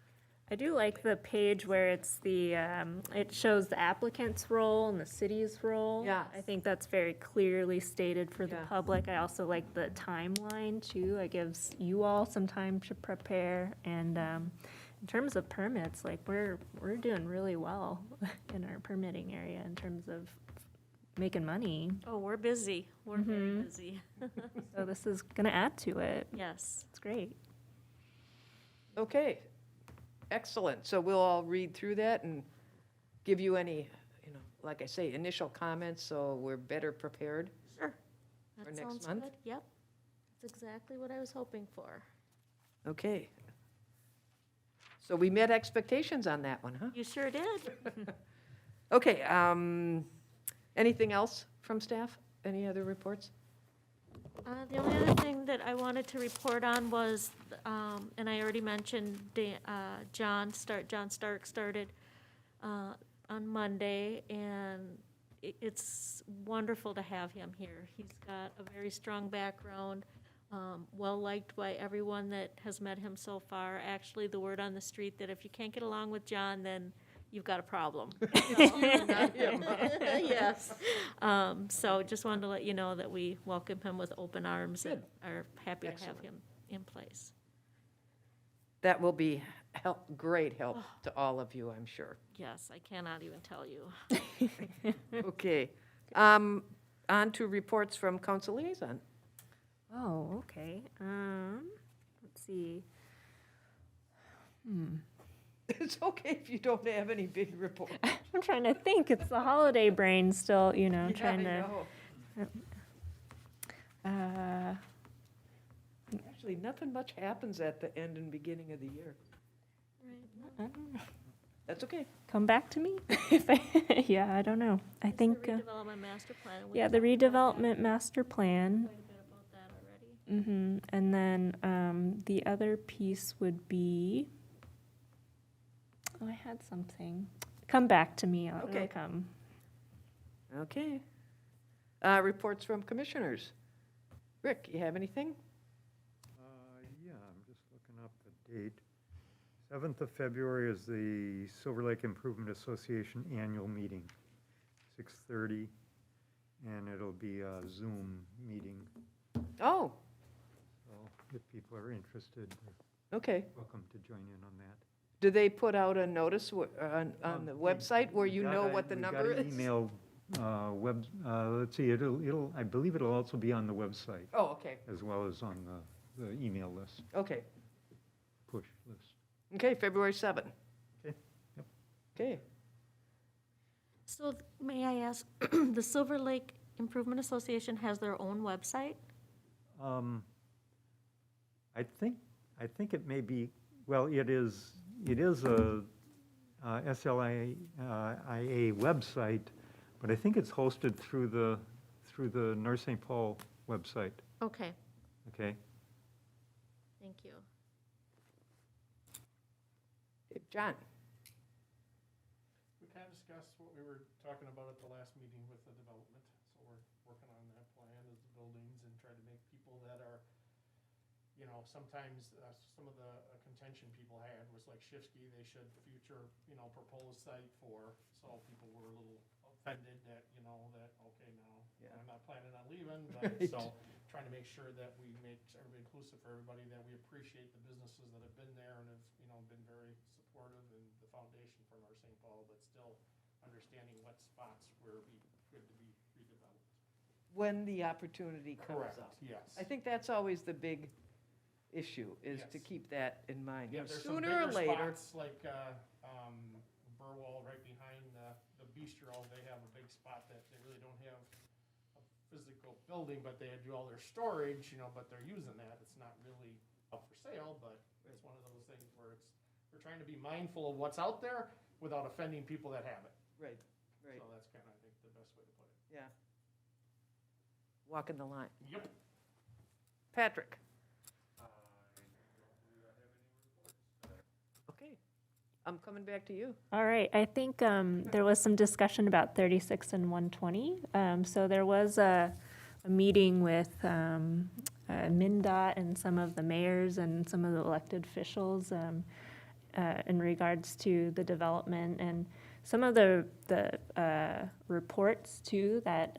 I do like the page where it's it shows the applicant's role and the city's role. Yeah. I think that's very clearly stated for the Yeah. public. I also like the timeline too. It gives you all some time to prepare. And in terms of permits, like we're doing really well in our permitting area in terms of making money. Oh, we're busy. We're very busy. So this is gonna add to it. Yes. It's great. Okay, excellent. So we'll all read through that and give you any, like I say, initial comments, so we're better prepared. Sure. For That next sounds month? good. Yep. That's exactly what I was hoping for. Okay. So we met expectations on that one, huh? You sure did. Okay, anything else from staff? Any other reports? The only other thing that I wanted to report on was, and I already mentioned, John Stark started on Monday, and it's wonderful to have him here. He's got a very strong background, well-liked by everyone that has met him so far. Actually, the word on the street that if you can't get along with John, then you've got a problem. Yes. So just wanted to let you know that we welcome him with open arms and are happy to have Excellent. him in place. That will be great help to all of you, I'm sure. Yes, I cannot even tell you. Okay. On to reports from council liaison. Oh, okay. Let's see. It's okay if you don't have any big reports. I'm trying to think. It's the holiday brain still, trying Yeah, I to. know. Actually, nothing much happens at the end and beginning of the year. I don't know. That's okay. Come back to me. Yeah, I don't know. I think, The redevelopment master plan. we yeah, the talked about redevelopment master plan. Quite a bit about that already. And then the other piece would be, oh, I had something. Come back to me. It'll Okay. come. Okay. Reports from commissioners. Rick, you have anything? Yeah, I'm just looking up the date. 7th of February is the Silver Lake Improvement Association annual meeting, 6:30, and it'll be a Zoom meeting. Oh, So if people are interested, they're okay. welcome to join in on that. Do they put out a notice on the We- website where you we got know a- what the we number got an is? email, let's see, I believe it'll also be on the website, Oh, okay, as well as on the email list, okay. push list. Okay, February 7th. Okay, yep. Okay. So may I ask, the Silver Lake Improvement Association has their own website? I think it may be, well, it is a SLIA website, but I think it's hosted through the North St. Paul website, Okay, okay? thank you. John? We kind of discussed what we were talking about at the last meeting with the development, so we're working on that plan as the buildings and try to make people that are, sometimes some of the contention people had was like Shifsky, they should future, proposed site for, so people were a little offended that, that, okay, now, Yeah. I'm not planning on leaving, but, Right. so, trying to make sure that we make everybody inclusive for everybody, that we appreciate the businesses that have been there and have, been very supportive in the foundation for our St. Paul, but still understanding what spots were good to be redeveloped. When the opportunity comes up. Yes. I think that's always the big issue, is to Yes. keep that in mind. Yeah, there's some Sooner or bigger later, spots like, Burwell right behind the bistro, they have a big spot that they really don't have a physical building, but they do all their storage, but they're using that. It's not really up for sale, but it's one of those things where we're trying to be mindful of what's out there without offending people that have it. right, right, So that's kind of, I think, the best way to put it. yeah. Walking the line. Yep. Patrick? Okay, I'm coming back to you. All right, I think there was some discussion about 36 and 120. So there was a meeting with MnDOT and some of the mayors and some of the elected officials in regards to the development and some of the reports too, that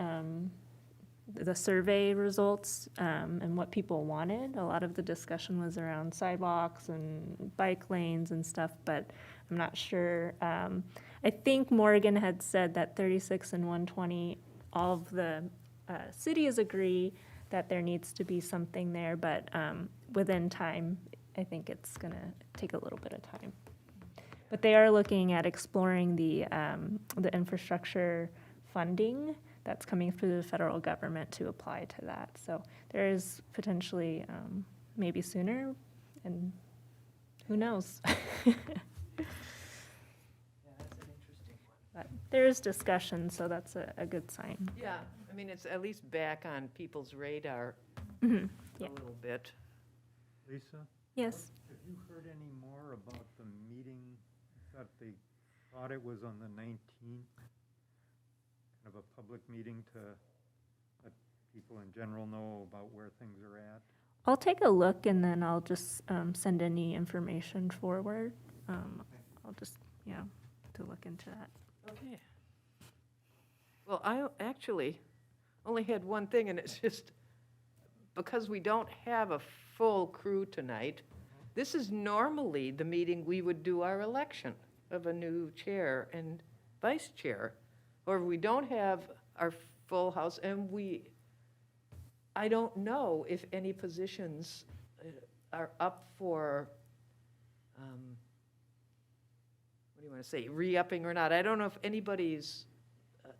the survey results and what people wanted. A lot of the discussion was around sidewalks and bike lanes and stuff, but I'm not sure. I think Morgan had said that 36 and 120, all of the cities agree that there needs to be something there, but within time, I think it's gonna take a little bit of time. But they are looking at exploring the infrastructure funding that's coming through the federal government to apply to that. So there is potentially maybe sooner, and who knows? Yeah, that's an interesting one. But there is discussion, so that's a good sign. Yeah, I mean, it's at least back on people's radar Mhm, a yeah. little bit. Lisa, Yes. have you heard any more about the meeting that they thought it was on the 19th? Kind of a public meeting to let people in general know about where things are at? I'll take a look and then I'll just send any information forward. I'll just, to look into that. Okay. Well, I actually only had one thing, and it's just because we don't have a full crew tonight, this is normally the meeting we would do our election of a new chair and vice chair. Or we don't have our full house, and I don't know if any positions are up for, what do you want to say, re-upping or not. I don't know if anybody's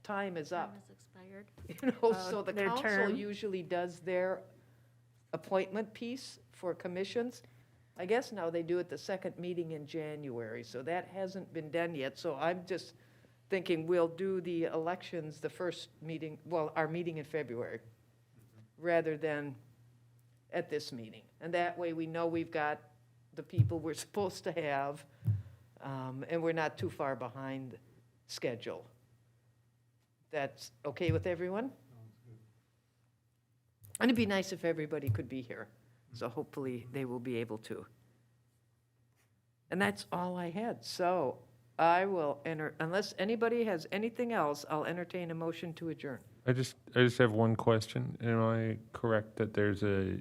time is up. Time has expired. So the their council term. usually does their appointment piece for commissions. I guess now they do it the second meeting in January, so that hasn't been done yet. So I'm just thinking we'll do the elections the first meeting, well, our meeting in February, rather than at this meeting. And that way we know we've got the people we're supposed to have, and we're not too far behind schedule. That's okay with everyone? And it'd be nice if everybody could be here, so hopefully they will be able to. And that's all I had, so I will unless anybody has anything else, I'll entertain a motion to adjourn. I just have one question. Am I correct that there's a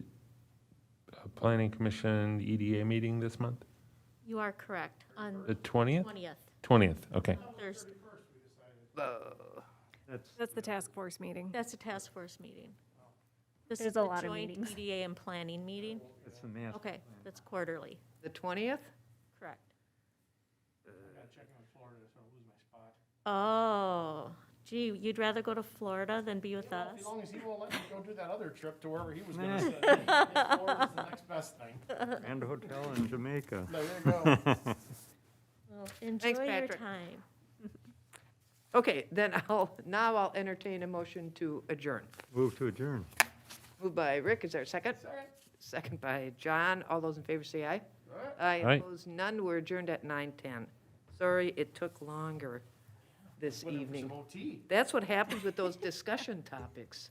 planning commission EDA meeting this month? You are correct, on The 20th? 20th, 20th, okay. Thursday. That's the task force meeting. That's a task force meeting. This There's is a the lot of joint meetings. EDA and planning meeting. It's the master Okay, plan. that's quarterly, The 20th? correct. I gotta check on Florida, so I don't lose my spot. Oh, gee, you'd rather go to Florida than be with us? As long as he won't let me go do that other trip to wherever he was gonna send me. Florida's the next best thing. And a hotel in Jamaica. There you go. Well, enjoy your Patrick. time. Okay, then I'll entertain a motion to adjourn. Move to adjourn. Moved by Rick, is there a second? Second by John, all those in favor say aye. Aye, Aye. opposed, none, we're adjourned at 9:10. Sorry, it took longer this But it was evening. some OT. That's what happens with those discussion topics.